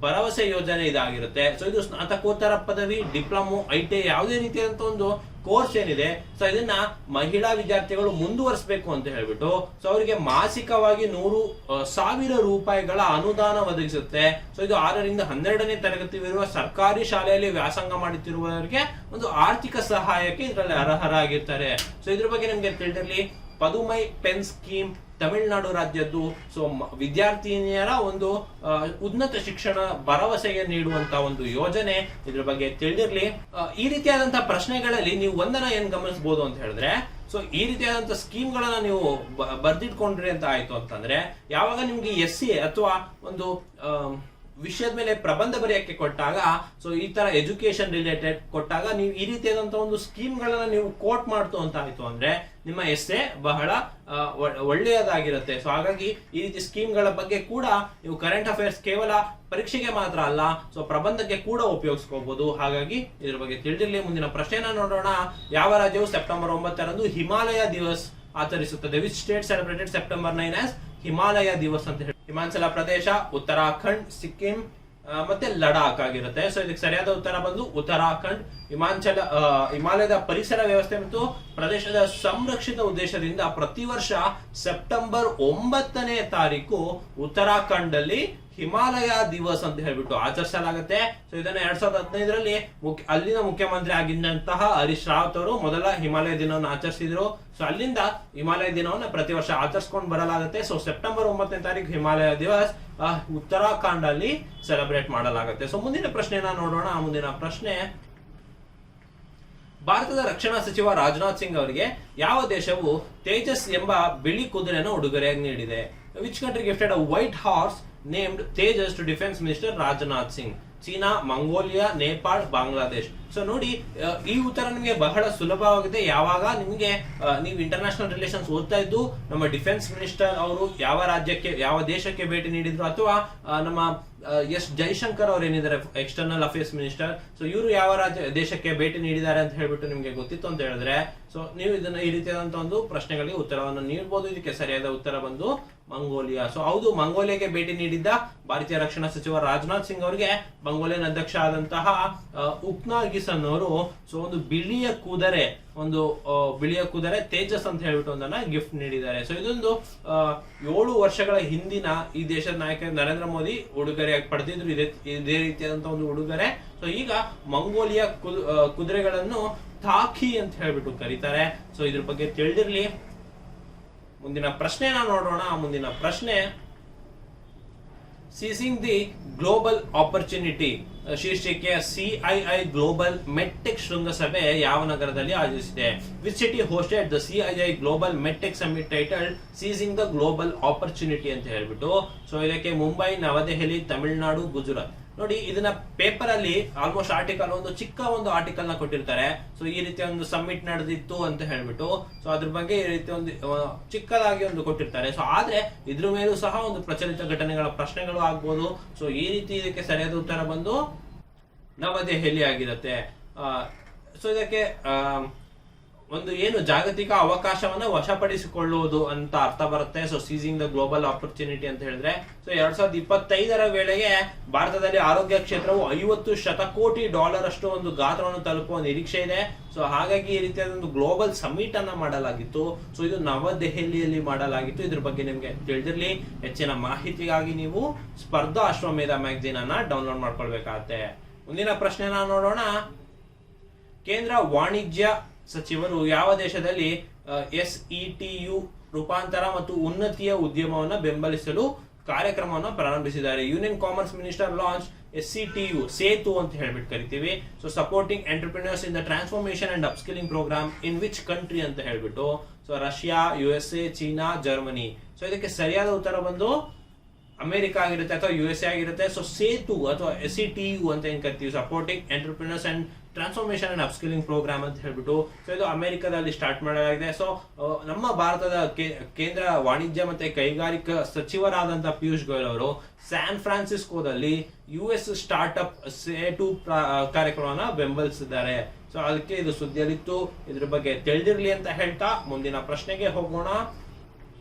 ಭರವಸೆ ಯೋಜನೆ ಇದಾಗಿರುತ್ತೆ. ಸೊ ಇದು ಸ್ನಾತಕೋತ್ತರ ಪದವಿ, ಡಿಪ್ಲೊಮೊ, ITI ಯಾವುದೇ ರೀತಿಯಾದಂತಹ ಒಂದು ಕೋರ್ಸ್ ಏನಿದೆ, ಸೊ ಇದನ್ನ ಮಹಿಳಾ ವಿದ್ಯಾರ್ಥಿಗಳು ಮುಂದುವರಿಸಬೇಕು ಅಂತ ಹೇಳ್ಬಿಟ್ಟು ಸೊ ಅವರಿಗೆ ಮಾಸಿಕವಾಗಿ 100,000 ರೂಪಾಯಿಗಳ ಅನುದಾನ ಒದಗಿಸುತ್ತೆ. ಸೊ ಇದು 6ರಿಂದ 12ನೇ ತರಗತಿವಿರುವ ಸರ್ಕಾರಿ ಶಾಲೆಯಲ್ಲಿ ವ್ಯಾಸಂಗ ಮಾಡುತ್ತಿರುವವರಿಗೆ ಒಂದು ಆರ್ಥಿಕ ಸಹಾಯಕ್ಕೆ ಇದರಲ್ಲಿ ಅರ್ಹರಾಗಿರ್ತಾರೆ. ಸೊ ಇದ್ರ ಬಗ್ಗೆ ನಿಮ್ಗೆ ತಿಳಿದಿರಲಿ. ಪದುಮೈ ಪೆನ್ ಸ್ಕೀಮ್ ತಮಿಳುನಾಡು ರಾಜ್ಯದ್ದು. ಸೊ ವಿದ್ಯಾರ್ಥಿನಿಯರ ಒಂದು ಉನ್ನತ ಶಿಕ್ಷಣ ಭರವಸೆಗೆ ನೀಡುವಂತಹ ಒಂದು ಯೋಜನೆ. ಇದ್ರ ಬಗ್ಗೆ ತಿಳಿದಿರ್ಲಿ. ಈ ರೀತಿಯಾದಂತಹ ಪ್ರಶ್ನೆಗಳಲ್ಲಿ ನೀವು ಒಂದನ್ನ ಏನ್ ಗಮನಿಸಬಹುದು ಅಂತ ಹೇಳಿದ್ರೆ, ಸೊ ಈ ರೀತಿಯಾದಂತಹ ಸ್ಕೀಮ್ ಗಳನ್ನ ನೀವು ಬರ್ದಿಟ್ಕೊಂಡ್ರಿ ಅಂತ ಆಯ್ತು ಅಂತಂದ್ರೆ, ಯಾವಾಗ ನಿಮ್ಗೆ SC ಅಥವಾ ಒಂದು ವಿಷಯದ ಮೇಲೆ ಪ್ರಬಂಧ ಬರೆಯಕ್ಕೆ ಕೊಟ್ಟಾಗ, ಸೊ ಈ ತರ ಎಜುಕೇಶನ್ ರಿಲೇಟೆಡ್ ಕೊಟ್ಟಾಗ ನೀವು ಈ ರೀತಿಯಾದಂತಹ ಒಂದು ಸ್ಕೀಮ್ ಗಳನ್ನ ನೀವು ಕೋಟ್ ಮಾಡ್ತು ಅಂತ ಆಯ್ತು ಅಂದ್ರೆ ನಿಮ್ಮ ಎಸ್ಸೆ ಬಹಳ ಒಳ್ಳೆಯದಾಗಿರುತ್ತೆ. ಸೊ ಹಾಗಾಗಿ ಈ ರೀತಿ ಸ್ಕೀಮ್ ಗಳ ಬಗ್ಗೆ ಕೂಡ ನೀವು ಕರೆಂಟ್ ಅಫೇರ್ಸ್ ಕೇವಲ ಪರೀಕ್ಷೆಗೆ ಮಾತ್ರ ಅಲ್ಲ, ಸೊ ಪ್ರಬಂಧಕ್ಕೆ ಕೂಡ ಉಪಯೋಗಿಸ್ಕೋಬಹುದು. ಹಾಗಾಗಿ ಇದ್ರ ಬಗ್ಗೆ ತಿಳಿದಿರಲಿ. ಮುಂದಿನ ಪ್ರಶ್ನೆನ ನೋಡೋಣ. ಯಾವ ರಾಜ್ಯವು ಸೆಪ್ಟೆಂಬರ್ 9ರಂದು ಹಿಮಾಲಯ ದಿವಸ್ ಆಚರಿಸುತ್ತದೆ? Which state celebrated September 9 as Himalaya Diwas ಅಂತ ಹೇಳಿ? ಹಿಮಾಚಲ ಪ್ರದೇಶ, ಉತ್ತರಾಖಂಡ್, ಸಿಕ್ಕಿಂ ಮತ್ತೆ ಲಡಾಖ್ ಆಗಿರುತ್ತೆ. ಸೊ ಇದಕ್ಕೆ ಸರಿಯಾದ ಉತ್ತರ ಬಂದು ಉತ್ತರಾಖಂಡ್. ಹಿಮಾಲಯದ ಪರಿಸರ ವ್ಯವಸ್ಥೆ ಮತ್ತು ಪ್ರದೇಶದ ಸಂರಕ್ಷಿತ ಉದ್ದೇಶದಿಂದ ಪ್ರತಿ ವರ್ಷ ಸೆಪ್ಟೆಂಬರ್ 9ನೇ ತಾರೀಕು ಉತ್ತರಾಖಂಡ್ ಅಲ್ಲಿ ಹಿಮಾಲಯ ದಿವಸ್ ಅಂತ ಹೇಳ್ಬಿಟ್ಟು ಆಚರಿಸಲಾಗುತ್ತೆ. ಸೊ ಇದನ್ನ 2015ರಲ್ಲಿ ಅಲ್ಲಿನ ಮುಖ್ಯಮಂತ್ರಿ ಆಗಿದ್ದಂತಹ ಹರೀಶ್ ರಾವತ್ ಅವರು ಮೊದಲ ಹಿಮಾಲಯ ದಿನವನ್ನು ಆಚರಿಸಿದ್ರು. ಸೊ ಅಲ್ಲಿಂದ ಹಿಮಾಲಯ ದಿನವನ್ನ ಪ್ರತಿ ವರ್ಷ ಆಚರಿಸ್ಕೊಂಡು ಬರಲಾಗುತ್ತೆ. ಸೊ ಸೆಪ್ಟೆಂಬರ್ 9ನೇ ತಾರೀಕು ಹಿಮಾಲಯ ದಿವಸ್ ಉತ್ತರಾಖಂಡ್ ಅಲ್ಲಿ ಸೆಲೆಬ್ರೇಟ್ ಮಾಡಲಾಗುತ್ತೆ. ಸೊ ಮುಂದಿನ ಪ್ರಶ್ನೆನ ನೋಡೋಣ. ಮುಂದಿನ ಪ್ರಶ್ನೆ, ಭಾರತದ ರಕ್ಷಣಾ ಸಚಿವ ರಾಜನಾಥ್ ಸಿಂಗ್ ಅವರಿಗೆ ಯಾವ ದೇಶವು ತೇಜಸ್ ಎಂಬ ಬಿಳಿ ಕುದುರೆಯನ್ನು ಉಡುಗೊರೆಯಾಗಿ ನೀಡಿದೆ? Which country gifted a white horse named Tejas to defence minister Rajnath Singh? China, Mongolia, Nepal, Bangladesh. So ನೋಡಿ, ಈ ಉತ್ತರ ನಿಮಗೆ ಬಹಳ ಸುಲಭವಾಗಿದೆ. ಯಾವಾಗ ನಿಮಗೆ ನೀವು ಇಂಟರ್ನ್ಯಾಷನಲ್ ರಿಲೇಷನ್ಸ್ ಓದ್ತಾ ಇದ್ದು ನಮ್ಮ ಡಿಫೆನ್ಸ್ ಮಿನಿಸ್ಟರ್ ಅವರು ಯಾವ ದೇಶಕ್ಕೆ ಭೇಟಿ ನೀಡಿದ್ರು, ಅಥವಾ ನಮ್ಮ ಎಸ್ ಜೈಶಂಕರ್ ಅವ್ರು ಏನಿದ್ದಾರೆ ಎಕ್ಸ್ಟರ್ನಲ್ ಅಫೇರ್ಸ್ ಮಿನಿಸ್ಟರ್, ಸೊ ಇವರು ಯಾವ ದೇಶಕ್ಕೆ ಭೇಟಿ ನೀಡಿದ್ದಾರೆ ಅಂತ ಹೇಳ್ಬಿಟ್ಟು ನಿಮ್ಗೆ ಗೊತ್ತಿತ್ತು ಅಂತ ಹೇಳಿದ್ರೆ, ಸೊ ನೀವು ಇದನ್ನ ಈ ರೀತಿಯಾದಂತಹ ಒಂದು ಪ್ರಶ್ನೆಗಳಿಗೆ ಉತ್ತರವನ್ನು ನೀಡಬಹುದು. ಇದಕ್ಕೆ ಸರಿಯಾದ ಉತ್ತರ ಬಂದು ಮಂಗೋಲಿಯಾ. ಸೊ ಹೌದು, ಮಂಗೋಲಿಯಾಗೆ ಭೇಟಿ ನೀಡಿದ್ದ ಭಾರತೀಯ ರಕ್ಷಣಾ ಸಚಿವ ರಾಜನಾಥ್ ಸಿಂಗ್ ಅವರಿಗೆ ಮಂಗೋಲಿಯನ್ ಅಧ್ಯಕ್ಷ ಆದಂತಹ ಉಕ್ನಾಗಿಸನ್ ಅವರು ಸೊ ಒಂದು ಬಿಳಿಯ ಕುದುರೆ ತೇಜಸ್ ಅಂತ ಹೇಳ್ಬಿಟ್ಟು ಒಂದನ್ನ ಗಿಫ್ಟ್ ನೀಡಿದ್ದಾರೆ. ಸೊ ಇದೊಂದು 7 ವರ್ಷಗಳ ಹಿಂದಿನ ಈ ದೇಶದ ನಾಯಕ ನರೇಂದ್ರ ಮೋದಿ ಉಡುಗೊರೆಯಾಗಿ ಪಡೆದಿದ್ರು ಇದೇ ರೀತಿಯಾದಂತಹ ಒಂದು ಉಡುಗೊರೆ. ಸೊ ಈಗ ಮಂಗೋಲಿಯಾ ಕುದುರೆಗಳನ್ನು ತಾಕಿ ಅಂತ ಹೇಳ್ಬಿಟ್ಟು ಕರೀತಾರೆ. ಸೊ ಇದ್ರ ಬಗ್ಗೆ ತಿಳಿದಿರ್ಲಿ. ಮುಂದಿನ ಪ್ರಶ್ನೆನ ನೋಡೋಣ. ಮುಂದಿನ ಪ್ರಶ್ನೆ, ಸೀಸಿಂಗ್ ದಿ ಗ್ಲೋಬಲ್ ಆಪರ್ಚುನಿಟಿ ಶೀರ್ಷಿಕೆಯ ಸಿಐಐ ಗ್ಲೋಬಲ್ ಮೆಟ್ಟೆಕ್ ಶೃಂಗಸಭೆ ಯಾವ ನಗರದಲ್ಲಿ ಆಯೋಜಿಸಿದೆ? Which city hosted the CII global medtech summit title seizing the global opportunity ಅಂತ ಹೇಳ್ಬಿಟ್ಟು. ಸೊ ಇದಕ್ಕೆ ಮುಂಬೈ, ನವದೆಹಲಿ, ತಮಿಳುನಾಡು, ಗುಜರಾತ್. ನೋಡಿ, ಇದನ್ನ ಪೇಪರ್ ಅಲ್ಲಿ ಆಲ್ಮೋಸ್ಟ್ ಆರ್ಟಿಕಲ್ ಒಂದು ಚಿಕ್ಕ ಒಂದು ಆರ್ಟಿಕಲ್ ನ ಕೊಟ್ಟಿರ್ತಾರೆ. ಸೊ ಈ ರೀತಿಯ ಒಂದು ಸಮ್ಮಿಟ್ ನಡೆದಿತ್ತು ಅಂತ ಹೇಳ್ಬಿಟ್ಟು, ಸೊ ಅದ್ರ ಬಗ್ಗೆ ಈ ರೀತಿ ಒಂದು ಚಿಕ್ಕದಾಗಿ ಒಂದು ಕೊಟ್ಟಿರ್ತಾರೆ. ಸೊ ಆದ್ರೆ ಇದ್ರ ಮೇಲೂ ಸಹ ಒಂದು ಪ್ರಚಲಿತ ಘಟನೆಗಳ ಪ್ರಶ್ನೆಗಳು ಆಗ್ಬೋದು. ಸೊ ಈ ರೀತಿ ಇದಕ್ಕೆ ಸರಿಯಾದ ಉತ್ತರ ಬಂದು ನವದೆಹಲಿ ಆಗಿರುತ್ತೆ. ಸೊ ಇದಕ್ಕೆ ಒಂದು ಏನು ಜಾಗತಿಕ ಅವಕಾಶವನ್ನ ವಶಪಡಿಸಿಕೊಳ್ಳುವುದು ಅಂತ ಅರ್ಥ ಬರುತ್ತೆ. So ceasing the global opportunity ಅಂತ ಹೇಳಿದ್ರೆ, ಸೊ 2025ರ ವೇಳೆಗೆ ಭಾರತದಲ್ಲಿ ಆರೋಗ್ಯ ಕ್ಷೇತ್ರವು $50 ಶತಕೋಟಿ ಅಷ್ಟು ಒಂದು ಗಾತ್ರವನ್ನು ತಲುಪುವ ನಿರೀಕ್ಷೆ ಇದೆ. ಸೊ ಹಾಗಾಗಿ ಈ ರೀತಿಯಾದ ಒಂದು ಗ್ಲೋಬಲ್ ಸಮಿಟ್ ಅನ್ನ ಮಾಡಲಾಗಿತ್ತು. ಸೊ ಇದು ನವದೆಹಲಿಯಲ್ಲಿ ಮಾಡಲಾಗಿತ್ತು. ಇದ್ರ ಬಗ್ಗೆ ನಿಮ್ಗೆ ತಿಳಿದಿರ್ಲಿ. ಹೆಚ್ಚಿನ ಮಾಹಿತಿಗಾಗಿ ನೀವು ಸ್ಪರ್ಧಾ ಅಶ್ವಮೇಧ ಮ್ಯಾಗಝೀನ್ ಅನ್ನ ಡೌನ್ಲೋಡ್ ಮಾಡ್ಕೊಳ್ಬೇಕಾಗತ್ತೆ. ಮುಂದಿನ ಪ್ರಶ್ನೆನ ನೋಡೋಣ. ಕೇಂದ್ರ ವಾಣಿಜ್ಯ ಸಚಿವರು ಯಾವ ದೇಶದಲ್ಲಿ SETU ರೂಪಾಂತರ ಮತ್ತು ಉನ್ನತಿಯ ಉದ್ಯಮವನ್ನು ಬೆಂಬಲಿಸಲು ಕಾರ್ಯಕ್ರಮವನ್ನು ಪ್ರಾರಂಭಿಸಿದ್ದಾರೆ? Union commerce minister launch SETU, Setu ಅಂತ ಹೇಳ್ಬಿಟ್ಟು ಕರಿತೀವಿ. So supporting entrepreneurs in the transformation and upskilling program in which country ಅಂತ ಹೇಳ್ಬಿಟ್ಟು. So Russia, USA, China, Germany. So ಇದಕ್ಕೆ ಸರಿಯಾದ ಉತ್ತರ ಬಂದು ಅಮೆರಿಕ ಆಗಿರುತ್ತೆ ಅಥವಾ USA ಆಗಿರುತ್ತೆ. ಸೊ ಸೇತು ಅಥವಾ SETU ಅಂತ ಏನ್ ಕರಿತೀವಿ, supporting entrepreneurs and transformation and upskilling program ಅಂತ ಹೇಳ್ಬಿಟ್ಟು. ಸೊ ಇದು ಅಮೆರಿಕದಲ್ಲಿ ಸ್ಟಾರ್ಟ್ ಮಾಡಲಾಗಿದೆ. ಸೊ ನಮ್ಮ ಭಾರತದ ಕೇಂದ್ರ ವಾಣಿಜ್ಯ ಮತ್ತೆ ಕೈಗಾರಿಕಾ ಸಚಿವರಾದಂತಹ ಪಿಯೂಷ್ ಗೋಯಲ್ ಅವರು ಸ್ಯಾನ್ ಫ್ರಾನ್ಸಿಸ್ಕೋದಲ್ಲಿ US ಸ್ಟಾರ್ಟ್ಅಪ್ ಸೇತು ಕಾರ್ಯಕ್ರಮವನ್ನು ಬೆಂಬಲಿಸಿದ್ದಾರೆ. ಸೊ ಅದಕ್ಕೆ ಇದು ಸುದ್ದಿಯಲ್ಲಿತ್ತು. ಇದ್ರ ಬಗ್ಗೆ ತಿಳಿದಿರ್ಲಿ ಅಂತ ಹೇಳ್ತಾ ಮುಂದಿನ ಪ್ರಶ್ನೆಗೆ ಹೋಗೋಣ.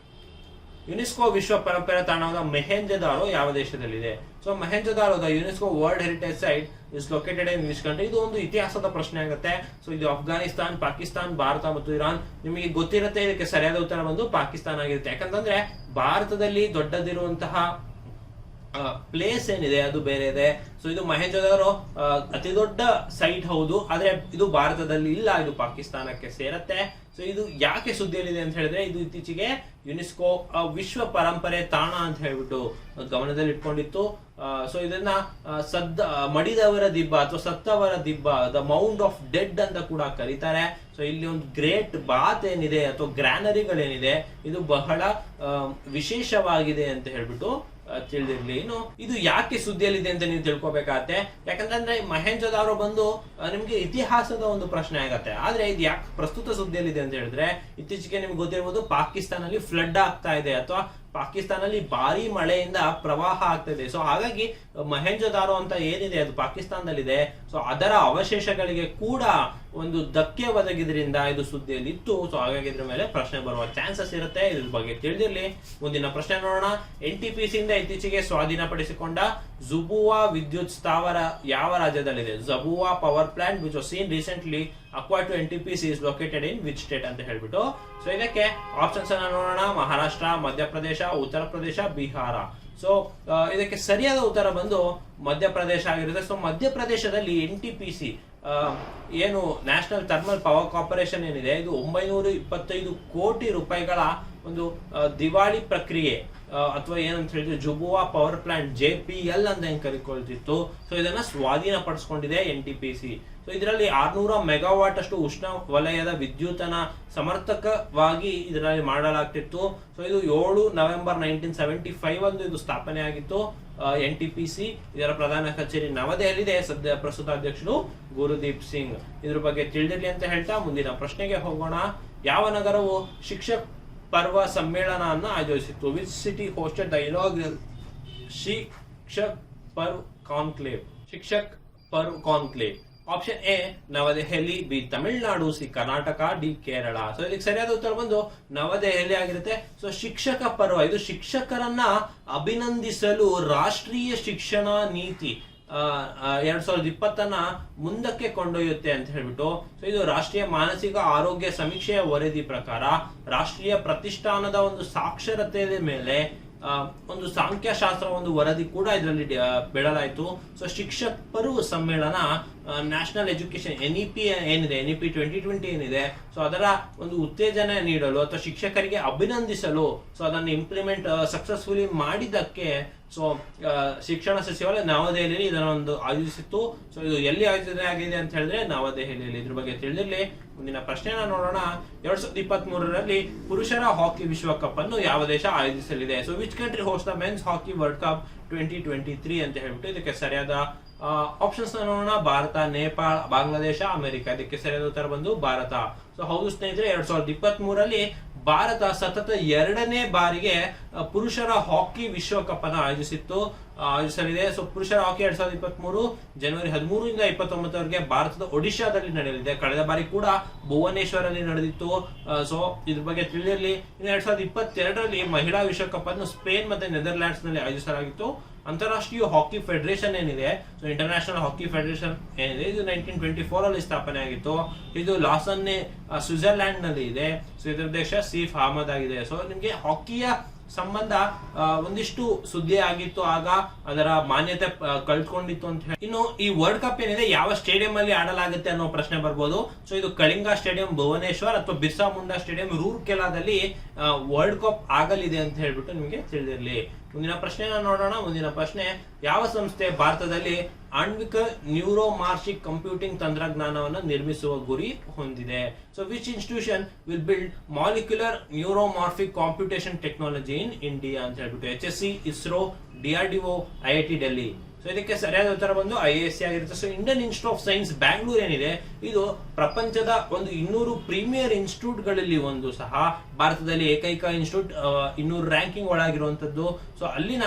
ಯುನೆಸ್ಕೋ ವಿಶ್ವ ಪರಂಪರೆ ತಾಣವಾದ ಮೊಹೆಂಜೊದಾರೋ ಯಾವ ದೇಶದಲ್ಲಿದೆ? So Mohenjodaro the UNESCO world heritage site is located in which country? ಇದು ಒಂದು ಇತಿಹಾಸದ ಪ್ರಶ್ನೆ ಆಗುತ್ತೆ. ಸೊ ಇದು ಅಫ್ಘಾನಿಸ್ತಾನ್, ಪಾಕಿಸ್ತಾನ್, ಭಾರತ ಮತ್ತು ಇರಾನ್. ನಿಮಗೆ ಗೊತ್ತಿರುತ್ತೆ. ಇದಕ್ಕೆ ಸರಿಯಾದ ಉತ್ತರ ಬಂದು ಪಾಕಿಸ್ತಾನ ಆಗಿರುತ್ತೆ. ಯಾಕಂತಂದ್ರೆ ಭಾರತದಲ್ಲಿ ದೊಡ್ಡದಿರುವಂತಹ ಪ್ಲೇಸ್ ಏನಿದೆ ಅದು ಬೇರೆ ಇದೆ. ಸೊ ಇದು ಮೊಹೆಂಜೊದಾರೋ ಅತಿ ದೊಡ್ಡ ಸೈಟ್ ಹೌದು, ಆದ್ರೆ ಇದು ಭಾರತದಲ್ಲಿ ಇಲ್ಲ, ಇದು ಪಾಕಿಸ್ತಾನಕ್ಕೆ ಸೇರತ್ತೆ. ಸೊ ಇದು ಯಾಕೆ ಸುದ್ದಿಯಲ್ಲಿದೆ ಅಂತ ಹೇಳಿದ್ರೆ, ಇದು ಇತ್ತೀಚೆಗೆ ಯುನೆಸ್ಕೋ ವಿಶ್ವ ಪರಂಪರೆ ತಾಣ ಅಂತ ಹೇಳ್ಬಿಟ್ಟು ಗಮನದಲ್ಲಿ ಇಟ್ಕೊಂಡಿತ್ತು. ಸೊ ಇದನ್ನ ಮಡಿದವರ ದಿಬ್ಬ ಅಥವಾ ಸತ್ತವರ ದಿಬ್ಬ, ದ ಮೌಂಟ್ ಆಫ್ ಡೆಡ್ ಅಂತ ಕೂಡ ಕರೀತಾರೆ. ಸೊ ಇಲ್ಲಿ ಒಂದು ಗ್ರೇಟ್ ಬಾತ್ ಏನಿದೆ ಅಥವಾ ಗ್ರಾನರಿಗಳೇನಿದೆ ಇದು ಬಹಳ ವಿಶೇಷವಾಗಿದೆ ಅಂತ ಹೇಳ್ಬಿಟ್ಟು ತಿಳಿದಿರ್ಲಿ. ಇನ್ನು ಇದು ಯಾಕೆ ಸುದ್ದಿಯಲ್ಲಿದೆ ಅಂತ ನೀವು ತಿಳ್ಕೊಬೇಕಾಗತ್ತೆ. ಯಾಕಂತಂದ್ರೆ ಮೊಹೆಂಜೊದಾರೋ ಬಂದು ನಿಮ್ಗೆ ಇತಿಹಾಸದ ಒಂದು ಪ್ರಶ್ನೆ ಆಗತ್ತೆ. ಆದ್ರೆ ಇದು ಯಾಕೆ ಪ್ರಸ್ತುತ ಸುದ್ದಿಯಲ್ಲಿದೆ ಅಂತ ಹೇಳಿದ್ರೆ, ಇತ್ತೀಚೆಗೆ ನಿಮ್ಗೆ ಗೊತ್ತಿರ್ಬೋದು ಪಾಕಿಸ್ತಾನಲ್ಲಿ ಫ್ಲಡ್ ಆಗ್ತಾ ಇದೆ ಅಥವಾ ಪಾಕಿಸ್ತಾನಲ್ಲಿ ಭಾರಿ ಮಳೆಯಿಂದ ಪ್ರವಾಹ ಆಗ್ತಿದೆ. ಸೊ ಹಾಗಾಗಿ ಮೊಹೆಂಜೊದಾರೋ ಅಂತ ಏನಿದೆ ಅದು ಪಾಕಿಸ್ತಾನದಲ್ಲಿದೆ. ಸೊ ಅದರ ಅವಶೇಷಗಳಿಗೆ ಕೂಡ ಒಂದು ಧಕ್ಕೆ ಒದಗಿದ್ರಿಂದ ಇದು ಸುದ್ದಿಯಲ್ಲಿ ಇತ್ತು. ಸೊ ಹಾಗಾಗಿ ಇದ್ರ ಮೇಲೆ ಪ್ರಶ್ನೆ ಬರುವ ಚಾನ್ಸಸ್ ಇರುತ್ತೆ. ಇದ್ರ ಬಗ್ಗೆ ತಿಳಿದಿರ್ಲಿ. ಮುಂದಿನ ಪ್ರಶ್ನೆ ನೋಡೋಣ. NTPC ಇಂದ ಇತ್ತೀಚೆಗೆ ಸ್ವಾಧೀನಪಡಿಸಿಕೊಂಡ ಜುಬುವಾ ವಿದ್ಯುತ್ ಸ್ಥಾವರ ಯಾವ ರಾಜ್ಯದಲ್ಲಿದೆ? Jhabua power plant which was seen recently acquired to NTPC is located in which state ಅಂತ ಹೇಳ್ಬಿಟ್ಟು. ಸೊ ಇದಕ್ಕೆ ಆಪ್ಷನ್ಸ್ ಅನ್ನ ನೋಡೋಣ. ಮಹಾರಾಷ್ಟ್ರ, ಮಧ್ಯಪ್ರದೇಶ, ಉತ್ತರ ಪ್ರದೇಶ, ಬಿಹಾರ. ಸೊ ಇದಕ್ಕೆ ಸರಿಯಾದ ಉತ್ತರ ಬಂದು ಮಧ್ಯಪ್ರದೇಶ ಆಗಿರುತ್ತೆ. ಸೊ ಮಧ್ಯಪ್ರದೇಶದಲ್ಲಿ NTPC ಏನು ನ್ಯಾಷನಲ್ ಥರ್ಮಲ್ ಪವರ್ ಕಾರ್ಪೊರೇಷನ್ ಏನಿದೆ, ಇದು 925 ಕೋಟಿ ರೂಪಾಯಿಗಳ ಒಂದು ದಿವಾಳಿ ಪ್ರಕ್ರಿಯೆ ಅಥವಾ ಏನಂತ ಹೇಳಿದ್ರೆ ಜುಬುವಾ ಪವರ್ ಪ್ಲಾಂಟ್ JPL ಅಂತ ಹೆಂಗ್ ಕರಿಕೊಳ್ತಿತ್ತು. ಸೊ ಇದನ್ನ ಸ್ವಾಧೀನ ಪಡಿಸ್ಕೊಂಡಿದೆ NTPC. ಸೊ ಇದರಲ್ಲಿ 600 ಮೆಗಾವಾಟ್ ಅಷ್ಟು ಉಷ್ಣ ವಲಯದ ವಿದ್ಯುತ್ತನ್ನ ಸಮರ್ಥಕವಾಗಿ ಇದರಲ್ಲಿ ಮಾಡಲಾಗ್ತಿತ್ತು. ಸೊ ಇದು 7 ನವೆಂಬರ್ 1975 ಅಂದು ಇದು ಸ್ಥಾಪನೆ ಆಗಿತ್ತು NTPC. ಇದರ ಪ್ರಧಾನ ಕಚೇರಿ ನವದೆಹಲಿದೆ. ಪ್ರಸ್ತುತ ಅಧ್ಯಕ್ಷರು ಗುರುದೀಪ್ ಸಿಂಗ್. ಇದ್ರ ಬಗ್ಗೆ ತಿಳಿದಿರಲಿ ಅಂತ ಹೇಳ್ತಾ ಮುಂದಿನ ಪ್ರಶ್ನೆಗೆ ಹೋಗೋಣ. ಯಾವ ನಗರವು ಶಿಕ್ಷಕ್ ಪರ್ವ ಸಮ್ಮೇಳನ ಆಯೋಜಿಸಿತ್ತು? Which city hosted the inaugural Shikshak Parv conclave? Shikshak Parv conclave. Option A New Delhi, B Tamil Nadu, C Karnataka, D Kerala. So ಇದಕ್ಕೆ ಸರಿಯಾದ ಉತ್ತರ ಬಂದು ನವದೆಹಲಿ ಆಗಿರುತ್ತೆ. ಸೊ ಶಿಕ್ಷಕ ಪರ್ವ ಇದು ಶಿಕ್ಷಕರನ್ನ ಅಭಿನಂದಿಸಲು ರಾಷ್ಟ್ರೀಯ ಶಿಕ್ಷಣ ನೀತಿ 2020 ಮುಂದಕ್ಕೆ ಕೊಂಡೊಯ್ಯುತ್ತೆ ಅಂತ ಹೇಳ್ಬಿಟ್ಟು. ಸೊ ಇದು ರಾಷ್ಟ್ರೀಯ ಮಾನಸಿಕ ಆರೋಗ್ಯ ಸಮೀಕ್ಷೆಯ ವರದಿ ಪ್ರಕಾರ ರಾಷ್ಟ್ರೀಯ ಪ್ರತಿಷ್ಠಾನದ ಒಂದು ಸಾಕ್ಷರತೆ ಮೇಲೆ ಒಂದು ಸಂಖ್ಯಾಶಾಸ್ತ್ರ ಒಂದು ವರದಿ ಕೂಡ ಇದರಲ್ಲಿ ಬಿಡಲಾಯಿತು. ಸೊ ಶಿಕ್ಷಕ್ ಪರ್ವ್ ಸಮ್ಮೇಳನ ನ್ಯಾಷನಲ್ ಎಜುಕೇಶನ್ NEP ಏನಿದೆ, NEP 2020 ಏನಿದೆ, ಸೊ ಅದರ ಒಂದು ಉತ್ತೇಜನ ನೀಡಲು ಅಥವಾ ಶಿಕ್ಷಕರಿಗೆ ಅಭಿನಂದಿಸಲು ಸೊ ಅದನ್ನು ಇಂಪ್ಲಿಮೆಂಟ್ ಸಕ್ಸಸ್ಫುಲಿ ಮಾಡಿದ್ದಕ್ಕೆ ಸೊ ಶಿಕ್ಷಣ ಸಚಿವಾಲಯ ನವದೆಹಲಿಯಲ್ಲಿ ಇದನ್ನು ಒಂದು ಆಯೋಜಿಸಿತ್ತು. ಸೊ ಇದು ಎಲ್ಲಿ ಆಯೋಜನೆ ಆಗಿದೆ ಅಂತ ಹೇಳಿದ್ರೆ ನವದೆಹಲಿಯಲ್ಲಿ. ಇದ್ರ ಬಗ್ಗೆ ತಿಳಿದಿರಲಿ. ಮುಂದಿನ ಪ್ರಶ್ನೆನ ನೋಡೋಣ. 2023ರಲ್ಲಿ ಪುರುಷರ ಹಾಕಿ ವಿಶ್ವಕಪ್ ಅನ್ನು ಯಾವ ದೇಶ ಆಯೋಜಿಸಲಿದೆ? So which country host the men's hockey world cup 2023 ಅಂತ ಹೇಳ್ಬಿಟ್ಟು ಇದಕ್ಕೆ ಸರಿಯಾದ ಆಪ್ಷನ್ಸ್ ನೋಡೋಣ. ಭಾರತ, ನೇಪಾಳ, ಬಾಂಗ್ಲಾದೇಶ, ಅಮೆರಿಕ. ಇದಕ್ಕೆ ಸರಿಯಾದ ಉತ್ತರ ಬಂದು ಭಾರತ. ಸೊ ಹೌದು ಸ್ನೇಹಿತರೆ, 2023ರಲ್ಲಿ ಭಾರತ ಸತತ 2ನೇ ಬಾರಿಗೆ ಪುರುಷರ ಹಾಕಿ ವಿಶ್ವಕಪ್ ಅನ್ನು ಆಯೋಜಿಸಲಿದೆ. ಸೊ ಪುರುಷರ ಹಾಕಿ 2023 ಜನವರಿ 13ರಿಂದ 29ರವರೆಗೆ ಭಾರತದ ಒಡಿಶಾದಲ್ಲಿ ನಡೆಯಲಿದೆ. ಕಳೆದ ಬಾರಿ ಕೂಡ ಭುವನೇಶ್ವರಲ್ಲಿ ನಡೆದಿತ್ತು. ಸೊ ಇದ್ರ ಬಗ್ಗೆ ತಿಳಿದಿರಲಿ. ಇನ್ನು 2022ರಲ್ಲಿ ಮಹಿಳಾ ವಿಶ್ವಕಪ್ ಅನ್ನು ಸ್ಪೇನ್ ಮತ್ತೆ ನೆದರ್ಲ್ಯಾಂಡ್ಸ್ ನಲ್ಲಿ ಆಯೋಜಿಸಲಾಗಿತ್ತು. ಅಂತಾರಾಷ್ಟ್ರೀಯ ಹಾಕಿ ಫೆಡರೇಷನ್ ಏನಿದೆ, ಸೊ ಇಂಟರ್ನ್ಯಾಷನಲ್ ಹಾಕಿ ಫೆಡರೇಷನ್ ಏನಿದೆ, ಇದು 1924 ಅಲ್ಲಿ ಸ್ಥಾಪನೆ ಆಗಿತ್ತು. ಇದು ಲಾಸನ್ನೆ ಸ್ವಿಟ್ಜರ್ಲ್ಯಾಂಡ್ ನಲ್ಲಿ ಇದೆ. ಸೊ ಇದರ ದೇಶ ಸೀಫ್ ಅಹಮದ್ ಆಗಿದೆ. ಸೊ ನಿಮ್ಗೆ ಹಾಕಿಯ ಸಂಬಂಧ ಒಂದಿಷ್ಟು ಸುದ್ದಿ ಆಗಿತ್ತು, ಆಗ ಅದರ ಮಾನ್ಯತೆ ಕಳ್ಕೊಂಡಿತ್ತು ಅಂತ ಹೇಳಿ. ಇನ್ನು ಈ ವರ್ಲ್ಡ್ ಕಪ್ ಏನಿದೆ ಯಾವ ಸ್ಟೇಡಿಯಂ ಅಲ್ಲಿ ಆಡಲಾಗುತ್ತೆ ಅನ್ನೋ ಪ್ರಶ್ನೆ ಬರ್ಬೋದು. ಸೊ ಇದು ಕಳಿಂಗ ಸ್ಟೇಡಿಯಂ ಭುವನೇಶ್ವರ್ ಅಥವಾ ಬಿರ್ಸಾ ಮುಂಡಾ ಸ್ಟೇಡಿಯಂ ರೂರ್ಕೆಲಾದಲ್ಲಿ ವರ್ಲ್ಡ್ ಕಪ್ ಆಗಲಿದೆ ಅಂತ ಹೇಳ್ಬಿಟ್ಟು ನಿಮಗೆ ತಿಳಿದಿರಲಿ. ಮುಂದಿನ ಪ್ರಶ್ನೆನ ನೋಡೋಣ. ಮುಂದಿನ ಪ್ರಶ್ನೆ, ಯಾವ ಸಂಸ್ಥೆ ಭಾರತದಲ್ಲಿ ಆಣ್ವಿಕ ನ್ಯೂರೋಮಾರ್ಫಿಕ್ ಕಂಪ್ಯೂಟಿಂಗ್ ತಂತ್ರಜ್ಞಾನವನ್ನು ನಿರ್ಮಿಸುವ ಗುರಿ ಹೊಂದಿದೆ? So which institution will build molecular neuromorphic computation technology in India ಅಂತ ಹೇಳ್ಬಿಟ್ಟು? HSC, ISRO, DRDO, IIT Delhi. So ಇದಕ್ಕೆ ಸರಿಯಾದ ಉತ್ತರ ಬಂದು IISc ಆಗಿರುತ್ತೆ. So Indian institute of science Bangalore ಏನಿದೆ, ಇದು ಪ್ರಪಂಚದ ಒಂದು 200 ಪ್ರೀಮಿಯರ್ ಇನ್ಸ್ಟಿಟ್ಯೂಟ್ ಗಳಲ್ಲಿ ಒಂದು ಸಹ. ಭಾರತದಲ್ಲಿ ಏಕೈಕ ಇನ್ಸ್ಟಿಟ್ಯೂಟ್ 200 ರ್ಯಾಂಕಿಂಗ್ ಒಳಗಿರುವಂತದ್ದು. ಸೊ ಅಲ್ಲಿನ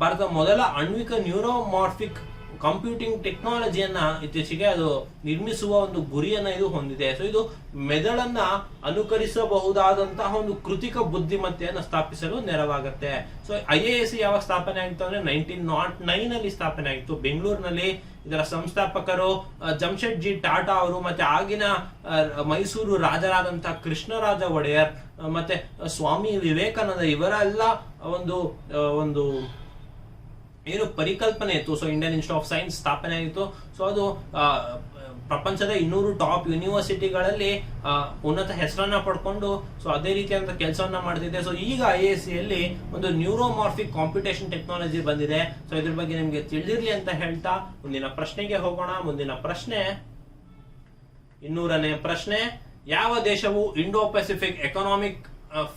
ಭಾರತ ಮೊದಲ ಆಣ್ವಿಕ ನ್ಯೂರೋಮಾರ್ಫಿಕ್ ಕಂಪ್ಯೂಟಿಂಗ್ ಟೆಕ್ನಾಲಜಿಯನ್ನ ಇತ್ತೀಚೆಗೆ ಅದು ನಿರ್ಮಿಸುವ ಒಂದು ಗುರಿಯನ್ನ ಇದು ಹೊಂದಿದೆ. ಸೊ ಇದು ಮೆದುಳನ್ನ ಅನುಕರಿಸಬಹುದಾದಂತಹ ಒಂದು ಕೃತಿಕ ಬುದ್ಧಿಮತ್ತೆಯನ್ನು ಸ್ಥಾಪಿಸಲು ನೆರವಾಗುತ್ತೆ. ಸೊ IISc ಯಾವಾಗ ಸ್ಥಾಪನೆ ಆಗಿತ್ತು ಅಂದ್ರೆ 1909 ಅಲ್ಲಿ ಸ್ಥಾಪನೆ ಆಗಿತ್ತು ಬೆಂಗಳೂರಿನಲ್ಲಿ. ಇದರ ಸಂಸ್ಥಾಪಕರು ಜಮ್ಶೆಡ್ಜಿ ಟಾಟಾ ಅವರು, ಮತ್ತೆ ಆಗಿನ ಮೈಸೂರು ರಾಜರಾದಂತಹ ಕೃಷ್ಣರಾಜ ಒಡೆಯರ್ ಮತ್ತೆ ಸ್ವಾಮಿ ವಿವೇಕಾನಂದ ಇವರೆಲ್ಲ ಒಂದು ಏನು ಪರಿಕಲ್ಪನೆ ಇತ್ತು. So Indian institute of science ಸ್ಥಾಪನೆ ಆಗಿತ್ತು. ಸೊ ಅದು ಪ್ರಪಂಚದ 200 ಟಾಪ್ ಯೂನಿವರ್ಸಿಟಿಗಳಲ್ಲಿ ಉನ್ನತ ಹೆಸರನ್ನ ಪಡ್ಕೊಂಡು ಸೊ ಅದೇ ರೀತಿಯಾದ ಕೆಲಸವನ್ನ ಮಾಡ್ತಿದೆ. ಸೊ ಈಗ IISc ಯಲ್ಲಿ ಒಂದು ನ್ಯೂರೋಮಾರ್ಫಿಕ್ ಕಾಂಪ್ಯೂಟೇಷನ್ ಟೆಕ್ನಾಲಜಿ ಬಂದಿದೆ. ಸೊ ಇದ್ರ ಬಗ್ಗೆ ನಿಮ್ಗೆ ತಿಳಿದಿರ್ಲಿ ಅಂತ ಹೇಳ್ತಾ ಮುಂದಿನ ಪ್ರಶ್ನೆಗೆ ಹೋಗೋಣ. ಮುಂದಿನ ಪ್ರಶ್ನೆ 200ನೇ ಪ್ರಶ್ನೆ, ಯಾವ ದೇಶವು Indo Pacific economic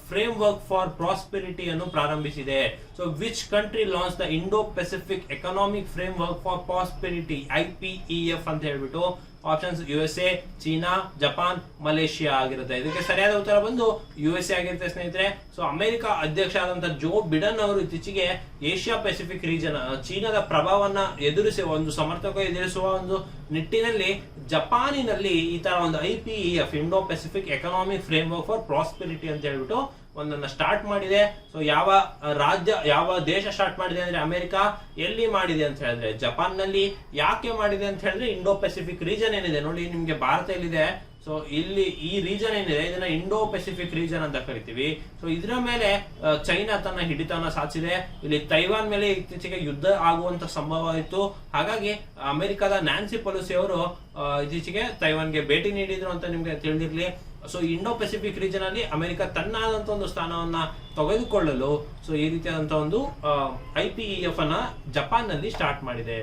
framework for prosperity ಅನ್ನು ಪ್ರಾರಂಭಿಸಿದೆ? So which country launch the Indo Pacific economic framework for prosperity IPEF ಅಂತ ಹೇಳ್ಬಿಟ್ಟು? Options USA, China, Japan, Malaysia ಆಗಿರುತ್ತೆ. ಇದಕ್ಕೆ ಸರಿಯಾದ ಉತ್ತರ ಬಂದು USA ಆಗಿರುತ್ತೆ ಸ್ನೇಹಿತರೆ. ಸೊ ಅಮೆರಿಕ ಅಧ್ಯಕ್ಷ ಆದಂತಹ ಜೋ ಬಿಡನ್ ಅವರು ಇತ್ತೀಚೆಗೆ ಏಷ್ಯಾ ಪೆಸಿಫಿಕ್ ರೀಜನ್ ಚೀನಾದ ಪ್ರಭಾವವನ್ನ ಎದುರಿಸುವ ಒಂದು ನಿಟ್ಟಿನಲ್ಲಿ ಜಪಾನಿನಲ್ಲಿ ಈ ತರ ಒಂದು IPEF Indo Pacific economic framework for prosperity ಅಂತ ಹೇಳ್ಬಿಟ್ಟು ಒಂದನ್ನ ಸ್ಟಾರ್ಟ್ ಮಾಡಿದೆ. ಸೊ ಯಾವ ದೇಶ ಸ್ಟಾರ್ಟ್ ಮಾಡಿದೆ ಅಂದ್ರೆ ಅಮೆರಿಕ. ಎಲ್ಲಿ ಮಾಡಿದೆ ಅಂತ ಹೇಳಿದ್ರೆ ಜಪಾನ್ ನಲ್ಲಿ. ಯಾಕೆ ಮಾಡಿದೆ ಅಂತ ಹೇಳಿದ್ರೆ ಇಂಡೋ ಪೆಸಿಫಿಕ್ ರೀಜನ್ ಏನಿದೆ ನೋಡಿ, ನಿಮ್ಗೆ ಭಾರತ ಎಲ್ಲಿದೆ, ಸೊ ಇಲ್ಲಿ ಈ ರೀಜನ್ ಏನಿದೆ ಇದನ್ನ ಇಂಡೋ ಪೆಸಿಫಿಕ್ ರೀಜನ್ ಅಂತ ಕರಿತೀವಿ. ಸೊ ಇದರ ಮೇಲೆ ಚೈನಾ ತನ್ನ ಹಿಡಿತವನ್ನ ಸಾಧಿಸಿದೆ. ಇಲ್ಲಿ ತೈವಾನ್ ಮೇಲೆ ಇತ್ತೀಚೆಗೆ ಯುದ್ಧ ಆಗುವಂತ ಸಂಭವ ಇತ್ತು. ಹಾಗಾಗಿ ಅಮೆರಿಕದ ನ್ಯಾನ್ಸಿ ಪೆಲೋಸಿ ಅವರು ಇತ್ತೀಚೆಗೆ ತೈವಾನ್ಗೆ ಭೇಟಿ ನೀಡಿದ್ರು ಅಂತ ನಿಮ್ಗೆ ತಿಳಿದಿರ್ಲಿ. ಸೊ ಇಂಡೋ ಪೆಸಿಫಿಕ್ ರೀಜನ್ ಅಲ್ಲಿ ಅಮೆರಿಕ ತನ್ನದಂತ ಒಂದು ಸ್ಥಾನವನ್ನ ತೆಗೆದುಕೊಳ್ಳಲು ಸೊ ಈ ರೀತಿಯಾದಂತಹ ಒಂದು IPEF ಅನ್ನ ಜಪಾನ್ ನಲ್ಲಿ ಸ್ಟಾರ್ಟ್ ಮಾಡಿದೆ.